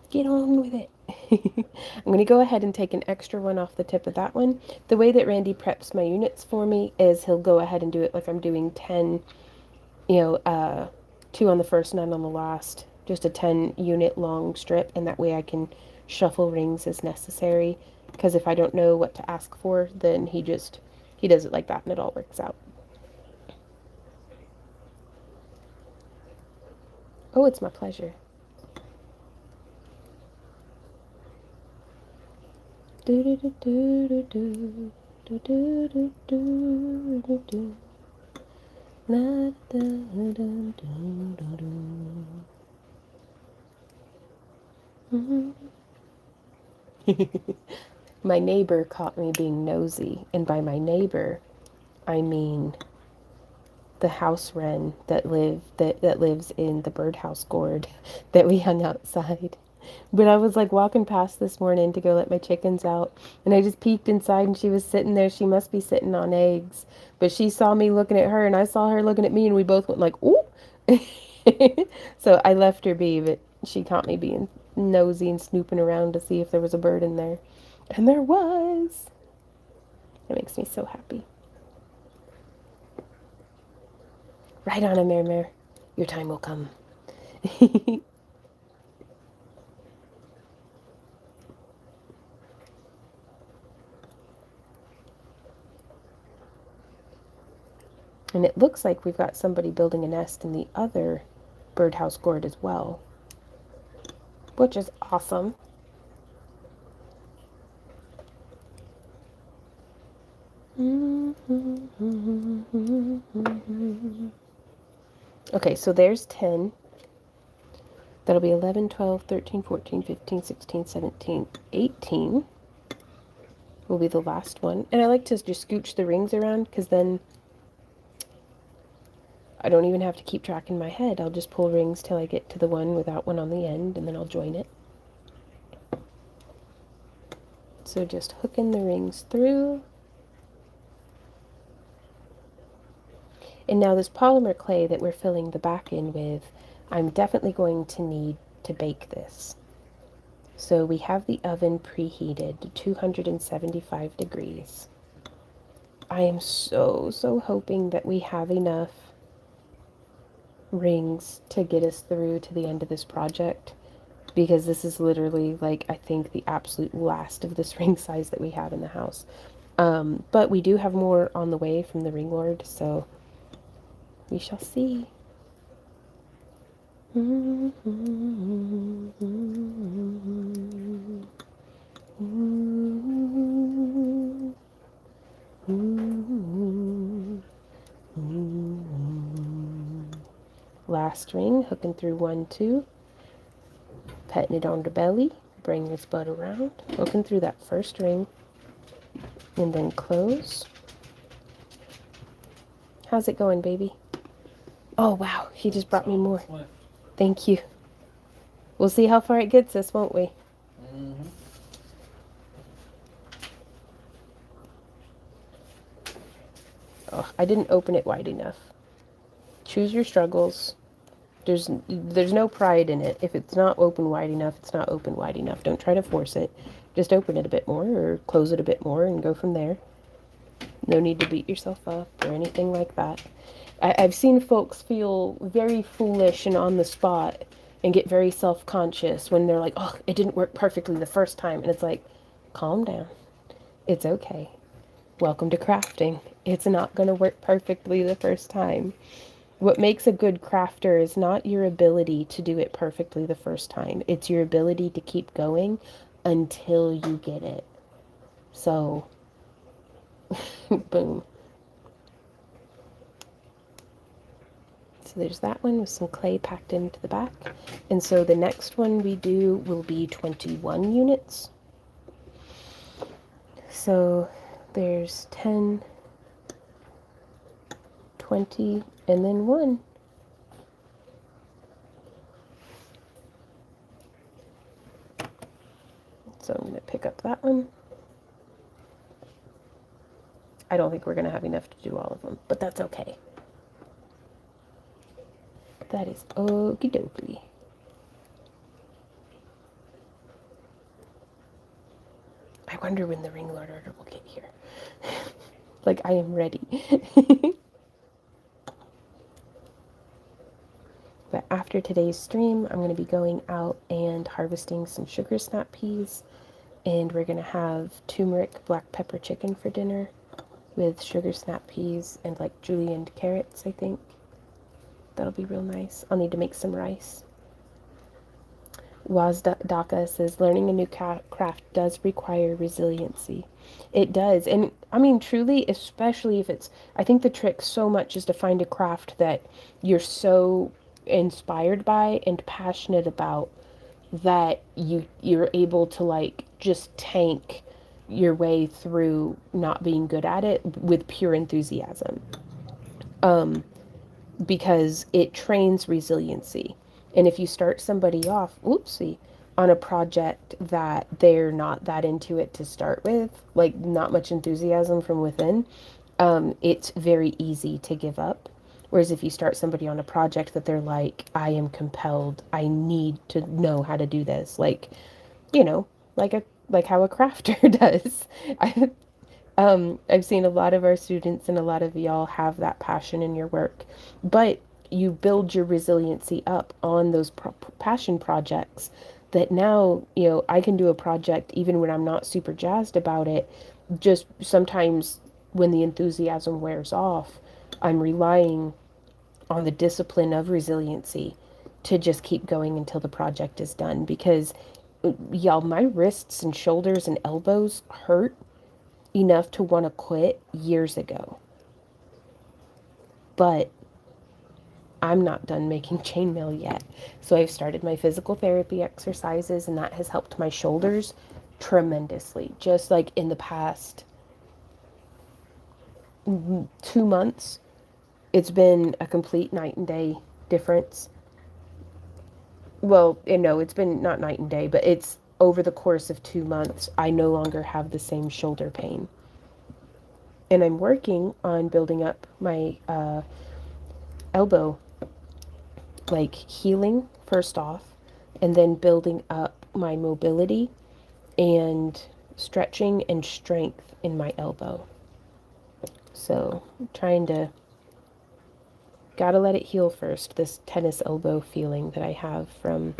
get on with it? I'm going to go ahead and take an extra one off the tip of that one. The way that Randy preps my units for me is he'll go ahead and do it like I'm doing 10, 2 on the first, 9 on the last, just a 10 unit long strip, and that way I can shuffle rings as necessary, because if I don't know what to ask for, then he does it like that and it all works out. Oh, it's my pleasure. Do do do do do do do do do do do. La da da da da da. My neighbor caught me being nosy, and by my neighbor, I mean the house wren that lives in the birdhouse gourd that we hung outside. But I was like walking past this morning to go let my chickens out, and I just peeked inside and she was sitting there. She must be sitting on eggs. But she saw me looking at her and I saw her looking at me, and we both went like, ooh. So I left her be, but she caught me being nosy and snooping around to see if there was a bird in there. And there was. It makes me so happy. Right on, Mare. Your time will come. And it looks like we've got somebody building a nest in the other birdhouse gourd as well, which is awesome. Okay, so there's 10. That'll be 11, 12, 13, 14, 15, 16, 17, 18 will be the last one. And I like to just scooch the rings around because then I don't even have to keep track in my head. I'll just pull rings till I get to the one without one on the end, and then I'll join it. So just hooking the rings through. And now this polymer clay that we're filling the back in with, I'm definitely going to need to bake this. So we have the oven preheated to 275 degrees. I am so hoping that we have enough rings to get us through to the end of this project, because this is literally, like, I think the absolute last of this ring size that we have in the house. But we do have more on the way from the ring lord, so we shall see. Last ring, hooking through 1, 2, petting it on the belly, bring this butt around, hooking through that first ring, and then close. How's it going, baby? Oh, wow, he just brought me more. Thank you. We'll see how far it gets us, won't we? Mm-hmm. Oh, I didn't open it wide enough. Choose your struggles. There's no pride in it. If it's not open wide enough, it's not open wide enough. Don't try to force it. Just open it a bit more or close it a bit more and go from there. No need to beat yourself up or anything like that. I've seen folks feel very foolish and on the spot and get very self-conscious when they're like, oh, it didn't work perfectly the first time. And it's like, calm down. It's okay. Welcome to crafting. It's not going to work perfectly the first time. What makes a good crafter is not your ability to do it perfectly the first time. It's your ability to keep going until you get it. So, boom. So there's that one with some clay packed into the back. And so the next one we do will be 21 units. So there's 10, 20, and then 1. So I'm going to pick up that one. I don't think we're going to have enough to do all of them, but that's okay. That is okie dokie. I wonder when the ring lord order will get here. Like, I am ready. But after today's stream, I'm going to be going out and harvesting some sugar snap peas. And we're going to have turmeric black pepper chicken for dinner with sugar snap peas and like julienned carrots, I think. That'll be real nice. I'll need to make some rice. Wazdaka says, learning a new craft does require resiliency. It does. And I mean, truly, especially if it's, I think the trick so much is to find a craft that you're so inspired by and passionate about that you're able to like just tank your way through not being good at it with pure enthusiasm. Because it trains resiliency. And if you start somebody off, oopsie, on a project that they're not that into it to start with, like not much enthusiasm from within, it's very easy to give up. Whereas if you start somebody on a project that they're like, I am compelled, I need to know how to do this, like, you know, like how a crafter does. I've seen a lot of our students and a lot of y'all have that passion in your work, but you build your resiliency up on those passion projects that now, you know, I can do a project even when I'm not super jazzed about it. Just sometimes when the enthusiasm wears off, I'm relying on the discipline of resiliency to just keep going until the project is done, because y'all, my wrists and shoulders and elbows hurt enough to want to quit years ago. But I'm not done making chainmail yet. So I've started my physical therapy exercises, and that has helped my shoulders tremendously. Just like in the past 2 months, it's been a complete night and day difference. Well, no, it's been not night and day, but it's over the course of 2 months, I no longer have the same shoulder pain. And I'm working on building up my elbow, like healing first off, and then building up my mobility and stretching and strength in my elbow. So I'm trying to, gotta let it heal first, this tennis elbow feeling that I have from,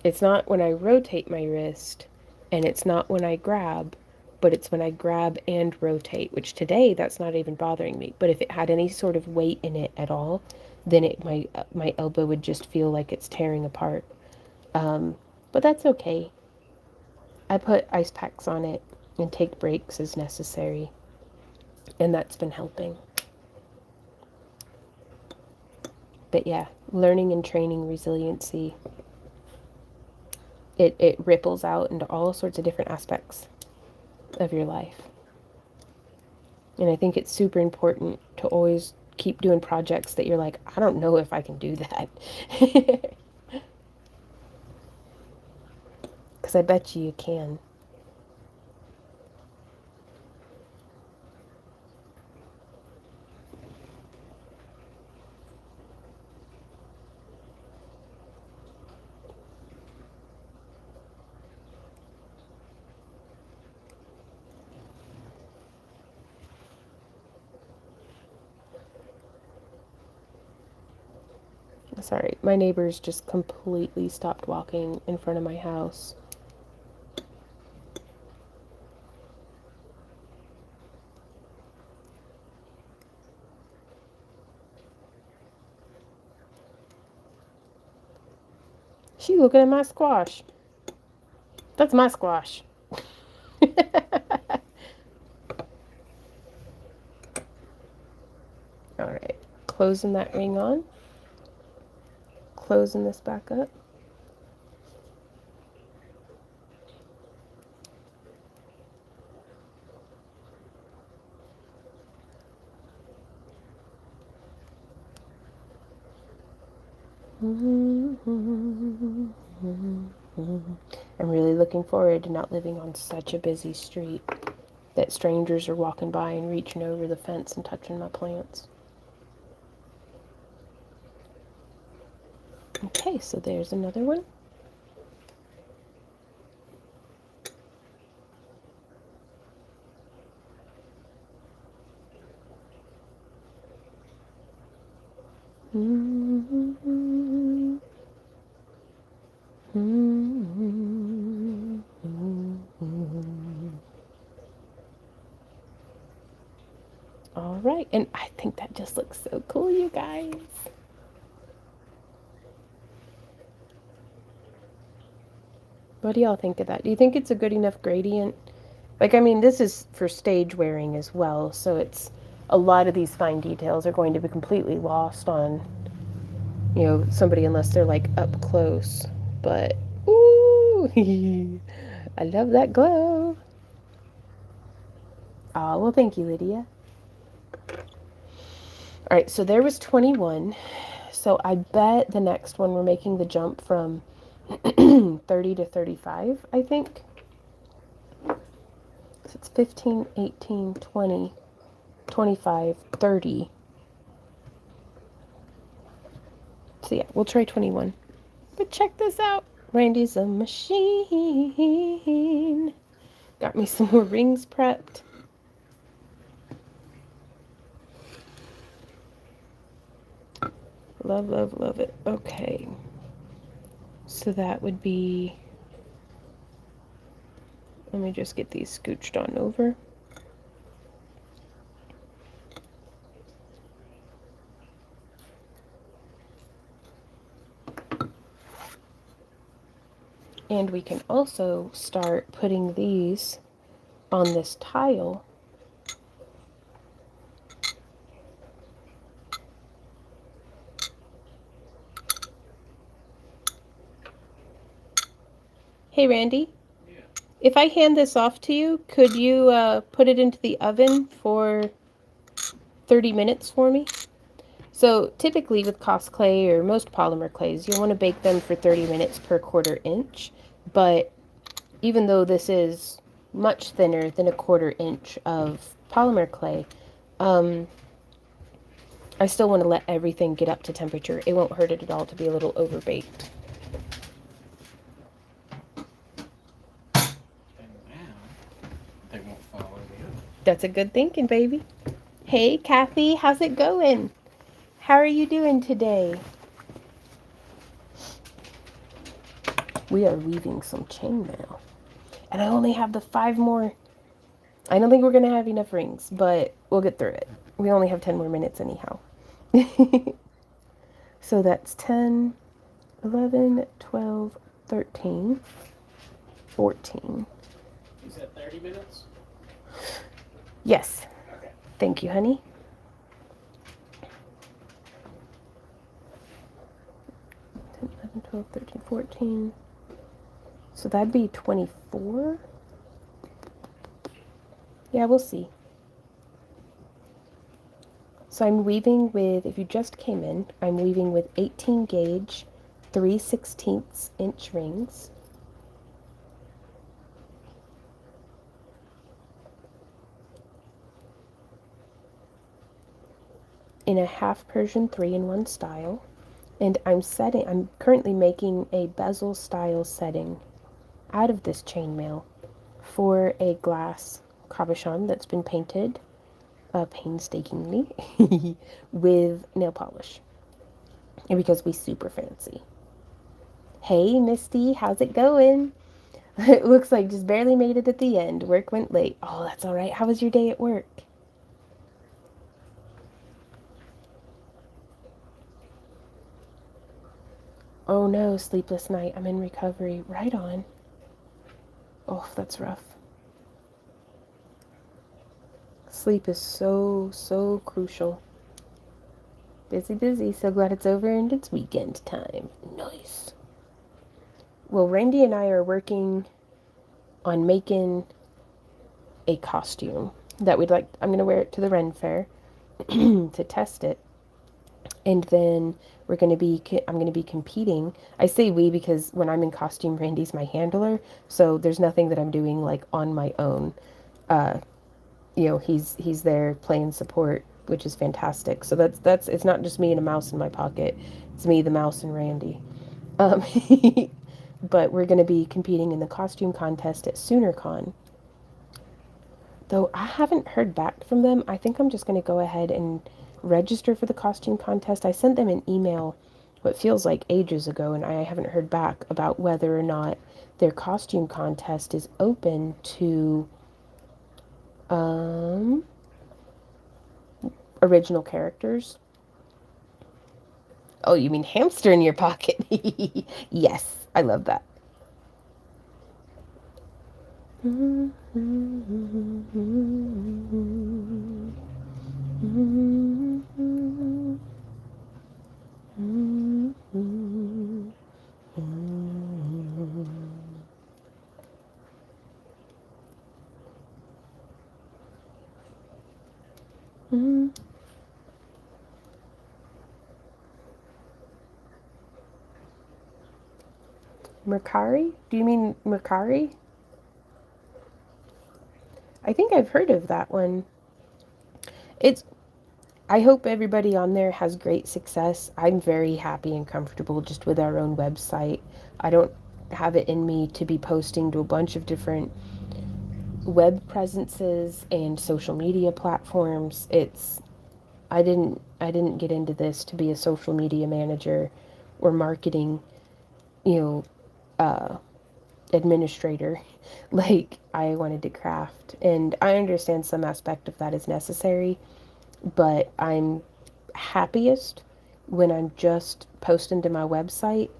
it's not when I rotate my wrist, and it's not when I grab, but it's when I grab and rotate, which today that's not even bothering me. But if it had any sort of weight in it at all, then my elbow would just feel like it's tearing apart. But that's okay. I put ice packs on it and take breaks as necessary, and that's been helping. But yeah, learning and training resiliency, it ripples out into all sorts of different aspects of your life. And I think it's super important to always keep doing projects that you're like, I don't know if I can do that. Because I bet you can. Sorry, my neighbors just completely stopped walking in front of my house. She looking at my squash. That's my squash. All right, closing that ring on. Closing this back up. I'm really looking forward to not living on such a busy street that strangers are walking by and reaching over the fence and touching my plants. Okay, so there's another one. All right, and I think that just looks so cool, you guys. What do y'all think of that? Do you think it's a good enough gradient? Like, I mean, this is for stage wearing as well, so it's a lot of these fine details are going to be completely lost on, you know, somebody unless they're like up close. But ooh, I love that glow. Ah, well, thank you, Lydia. All right, so there was 21. So I bet the next one we're making the jump from 30 to 35, I think. So it's 15, 18, 20, 25, 30. So yeah, we'll try 21. But check this out. Randy's a machine. Got me some more rings prepped. Love, love, love it. Okay. So that would be... Let me just get these scooched on over. And we can also start putting these on this tile. Hey, Randy. Yeah. If I hand this off to you, could you put it into the oven for 30 minutes for me? So typically with Cos clay or most polymer clays, you'll want to bake them for 30 minutes per 1/4 inch. But even though this is much thinner than a 1/4 inch of polymer clay, I still want to let everything get up to temperature. It won't hurt it at all to be a little overbaked. And now they won't fall over the oven. That's a good thinking, baby. Hey, Kathy, how's it going? How are you doing today? We are weaving some chainmail. And I only have the 5 more. I don't think we're going to have enough rings, but we'll get through it. We only have 10 more minutes anyhow. So that's 10, 11, 12, 13, 14. You said 30 minutes? Yes. Okay. Thank you, honey. 10, 11, 12, 13, 14. So that'd be 24. Yeah, we'll see. So I'm weaving with, if you just came in, I'm weaving with 18 gauge 3/16 inch rings. In a half Persian 3-in-1 style. And I'm currently making a bezel style setting out of this chainmail for a glass cabochon that's been painted painstakingly with nail polish. And because we super fancy. Hey, Misty, how's it going? It looks like just barely made it at the end. Work went late. Oh, that's all right. How was your day at work? Oh no, sleepless night. I'm in recovery. Right on. Oh, that's rough. Sleep is so crucial. Busy. So glad it's over and it's weekend time. Nice. Well, Randy and I are working on making a costume that I'm going to wear it to the Ren Fair to test it. And then I'm going to be competing. I say we because when I'm in costume, Randy's my handler. So there's nothing that I'm doing like on my own. He's there playing support, which is fantastic. So that's it's not just me and a mouse in my pocket. It's me, the mouse, and Randy. But we're going to be competing in the costume contest at SoonerCon. Though I haven't heard back from them, I think I'm just going to go ahead and register for the costume contest. I sent them an email what feels like ages ago, and I haven't heard back about whether or not their costume contest is open to original characters. Oh, you mean hamster in your pocket? Yes, I love that. Mercari? Do you mean Mercari? I think I've heard of that one. I hope everybody on there has great success. I'm very happy and comfortable just with our own website. I don't have it in me to be posting to a bunch of different web presences and social media platforms. I didn't get into this to be a social media manager or marketing, administrator. Like, I wanted to craft, and I understand some aspect of that is necessary, but I'm happiest when I'm just posting to my website,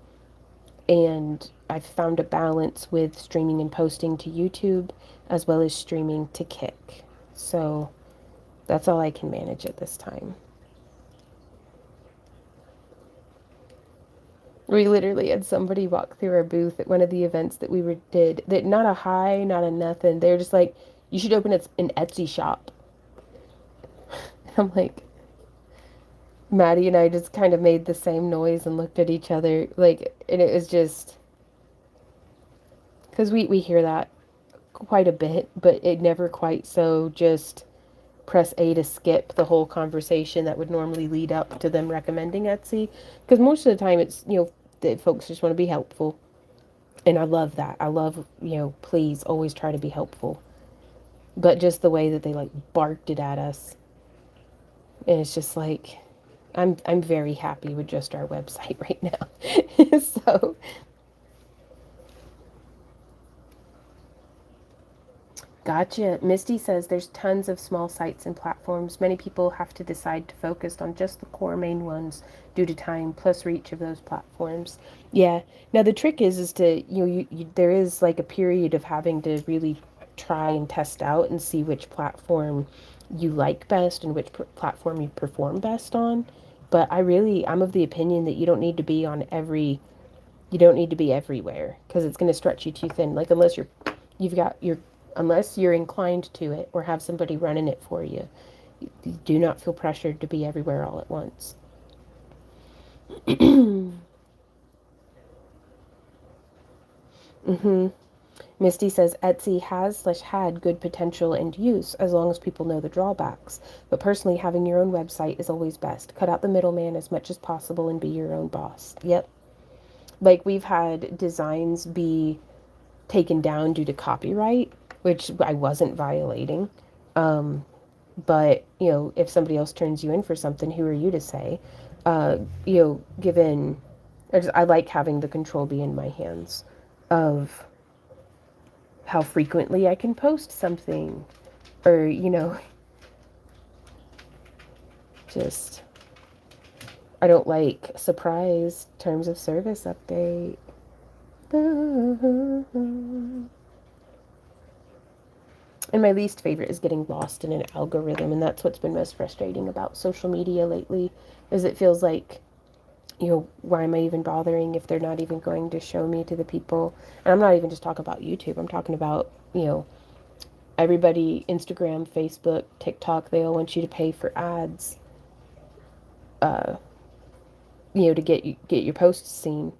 and I've found a balance with streaming and posting to YouTube as well as streaming to Kick. So that's all I can manage at this time. We literally had somebody walk through our booth at one of the events that did. That not a hi, not a nothing. They're just like, you should open an Etsy shop. I'm like, Maddie and I just kind of made the same noise and looked at each other, like, and it was just because we hear that quite a bit, but it never quite so just press A to skip the whole conversation that would normally lead up to them recommending Etsy. Because most of the time it's, that folks just want to be helpful. And I love that. I love, please always try to be helpful. But just the way that they like barked it at us. And it's just like, I'm very happy with just our website right now. So gotcha. Misty says there's tons of small sites and platforms. Many people have to decide to focus on just the core main ones due to time plus reach of those platforms. Yeah. Now the trick is to, there is like a period of having to really try and test out and see which platform you like best and which platform you perform best on. But I'm of the opinion that you don't need to be you don't need to be everywhere because it's going to stretch you too thin. Like unless you're inclined to it or have somebody running it for you, you do not feel pressured to be everywhere all at once. Mm-hmm. Misty says Etsy has/had good potential and use as long as people know the drawbacks. But personally, having your own website is always best. Cut out the middleman as much as possible and be your own boss. Yep. Like we've had designs be taken down due to copyright, which I wasn't violating. But, if somebody else turns you in for something, who are you to say? Given, I like having the control be in my hands of how frequently I can post something or, just, I don't like surprise terms of service update. And my least favorite is getting lost in an algorithm, and that's what's been most frustrating about social media lately, is it feels like, why am I even bothering if they're not even going to show me to the people? And I'm not even just talking about YouTube. I'm talking about, everybody, Instagram, Facebook, TikTok, they all want you to pay for ads, to get your posts seen.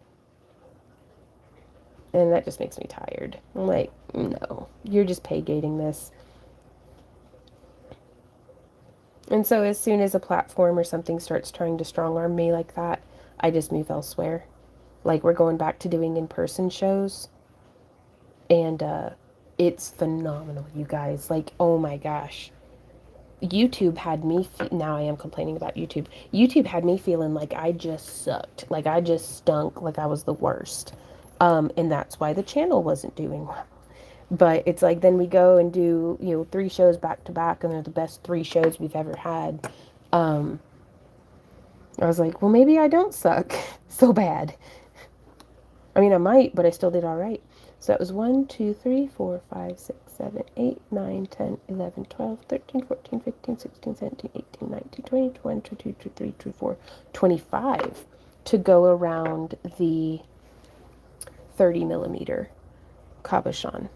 And that just makes me tired. I'm like, no, you're just pay gating this. And so as soon as a platform or something starts trying to strong arm me like that, I just move elsewhere. Like we're going back to doing in-person shows. And it's phenomenal, you guys. Like, oh my gosh. YouTube had me, now I am complaining about YouTube. YouTube had me feeling like I just sucked. Like I just stunk. Like I was the worst. And that's why the channel wasn't doing well. But it's like then we go and do 3 shows back to back, and they're the best 3 shows we've ever had. I was like, well, maybe I don't suck so bad. I mean, I might, but I still did all right. So that was 1, 2, 3, 4, 5, 6, 7, 8, 9, 10, 11, 12, 13, 14, 15, 16, 17, 18, 19, 20, 21, 22, 23, 24, 25 to go around the 30 millimeter cabochon.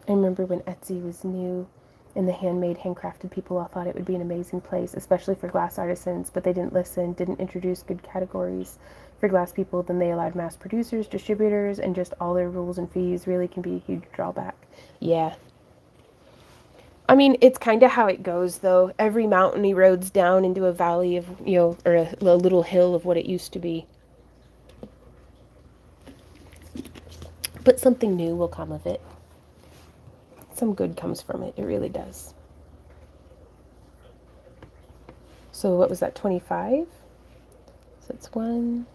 I remember when Etsy was new and the handmade, handcrafted people all thought it would be an amazing place, especially for glass artisans, but they didn't listen, didn't introduce good categories for glass people. Then they allowed mass producers, distributors, and just all their rules and fees really can be a huge drawback. Yeah. I mean, it's kind of how it goes, though. Every mountain erodes down into a valley of, or a little hill of what it used to be. But something new will come of it. Some good comes from it. It really does. So what was that, 25? So it's 1,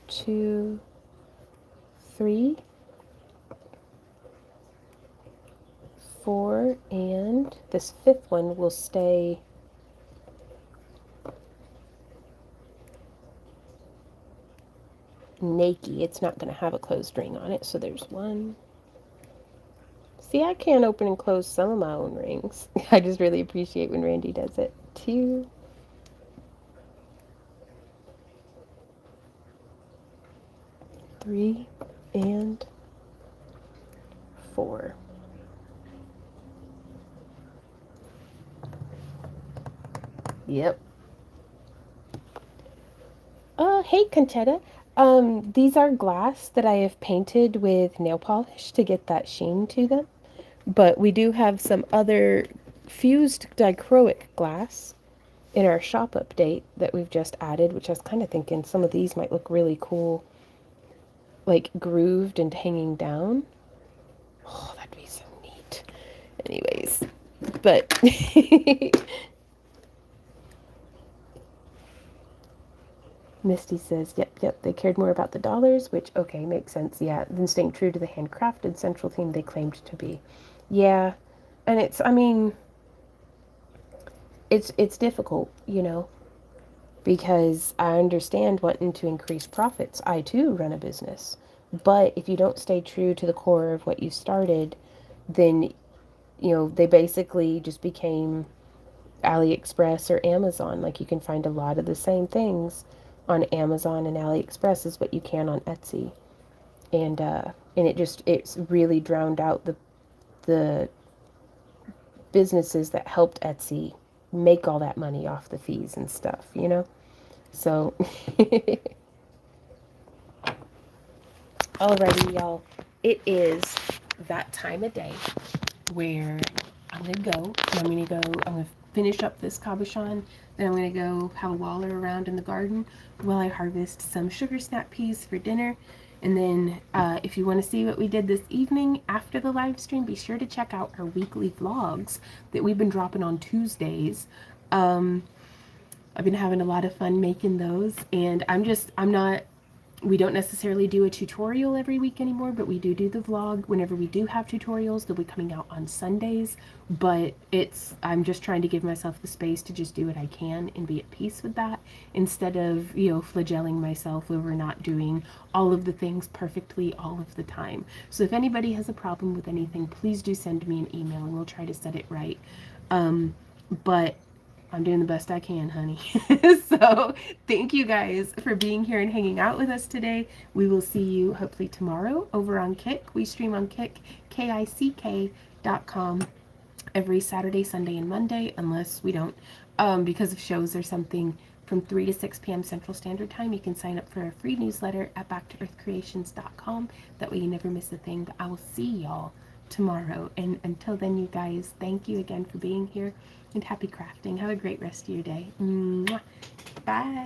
2, 3, 4, and this 5th one will stay naked. It's not going to have a closed ring on it. So there's one. See, I can't open and close some of my own rings. I just really appreciate when Randy does it. 2, 3, and 4. Yep. Hey, Conchetta. These are glass that I have painted with nail polish to get that sheen to them. But we do have some other fused dichroic glass in our shop update that we've just added, which I was kind of thinking some of these might look really cool, like grooved and hanging down. Oh, that'd be so neat. Anyways, but Misty says, yep, they cared more about the dollars, which, okay, makes sense, yeah, than staying true to the handcrafted central theme they claimed to be. Yeah, and it's, I mean, it's difficult, you know, because I understand wanting to increase profits. I, too, run a business. But if you don't stay true to the core of what you started, then, you know, they basically just became AliExpress or Amazon. Like, you can find a lot of the same things on Amazon and AliExpress as what you can on Etsy. And it's really drowned out the businesses that helped Etsy make all that money off the fees and stuff, you know? So, alrighty, y'all. It is that time of day where I'm gonna finish up this cabochon, then I'm gonna go have a waller around in the garden while I harvest some sugar snap peas for dinner. And then if you want to see what we did this evening after the live stream, be sure to check out our weekly vlogs that we've been dropping on Tuesdays. I've been having a lot of fun making those, and we don't necessarily do a tutorial every week anymore, but we do the vlog. Whenever we do have tutorials, they'll be coming out on Sundays, but I'm just trying to give myself the space to just do what I can and be at peace with that, instead of, you know, flagelling myself over not doing all of the things perfectly all of the time. So if anybody has a problem with anything, please do send me an email and we'll try to set it right. But I'm doing the best I can, honey. So thank you guys for being here and hanging out with us today. We will see you hopefully tomorrow over on Kick. We stream on Kick, kick.com, every Saturday, Sunday, and Monday, unless we don't, because of shows or something, from 3 to 6 p.m. Central Standard Time. You can sign up for a free newsletter at backtoearthcreations.com. That way you never miss a thing. But I will see y'all tomorrow. And until then, you guys, thank you again for being here. And happy crafting. Have a great rest of your day. Mwah. Bye.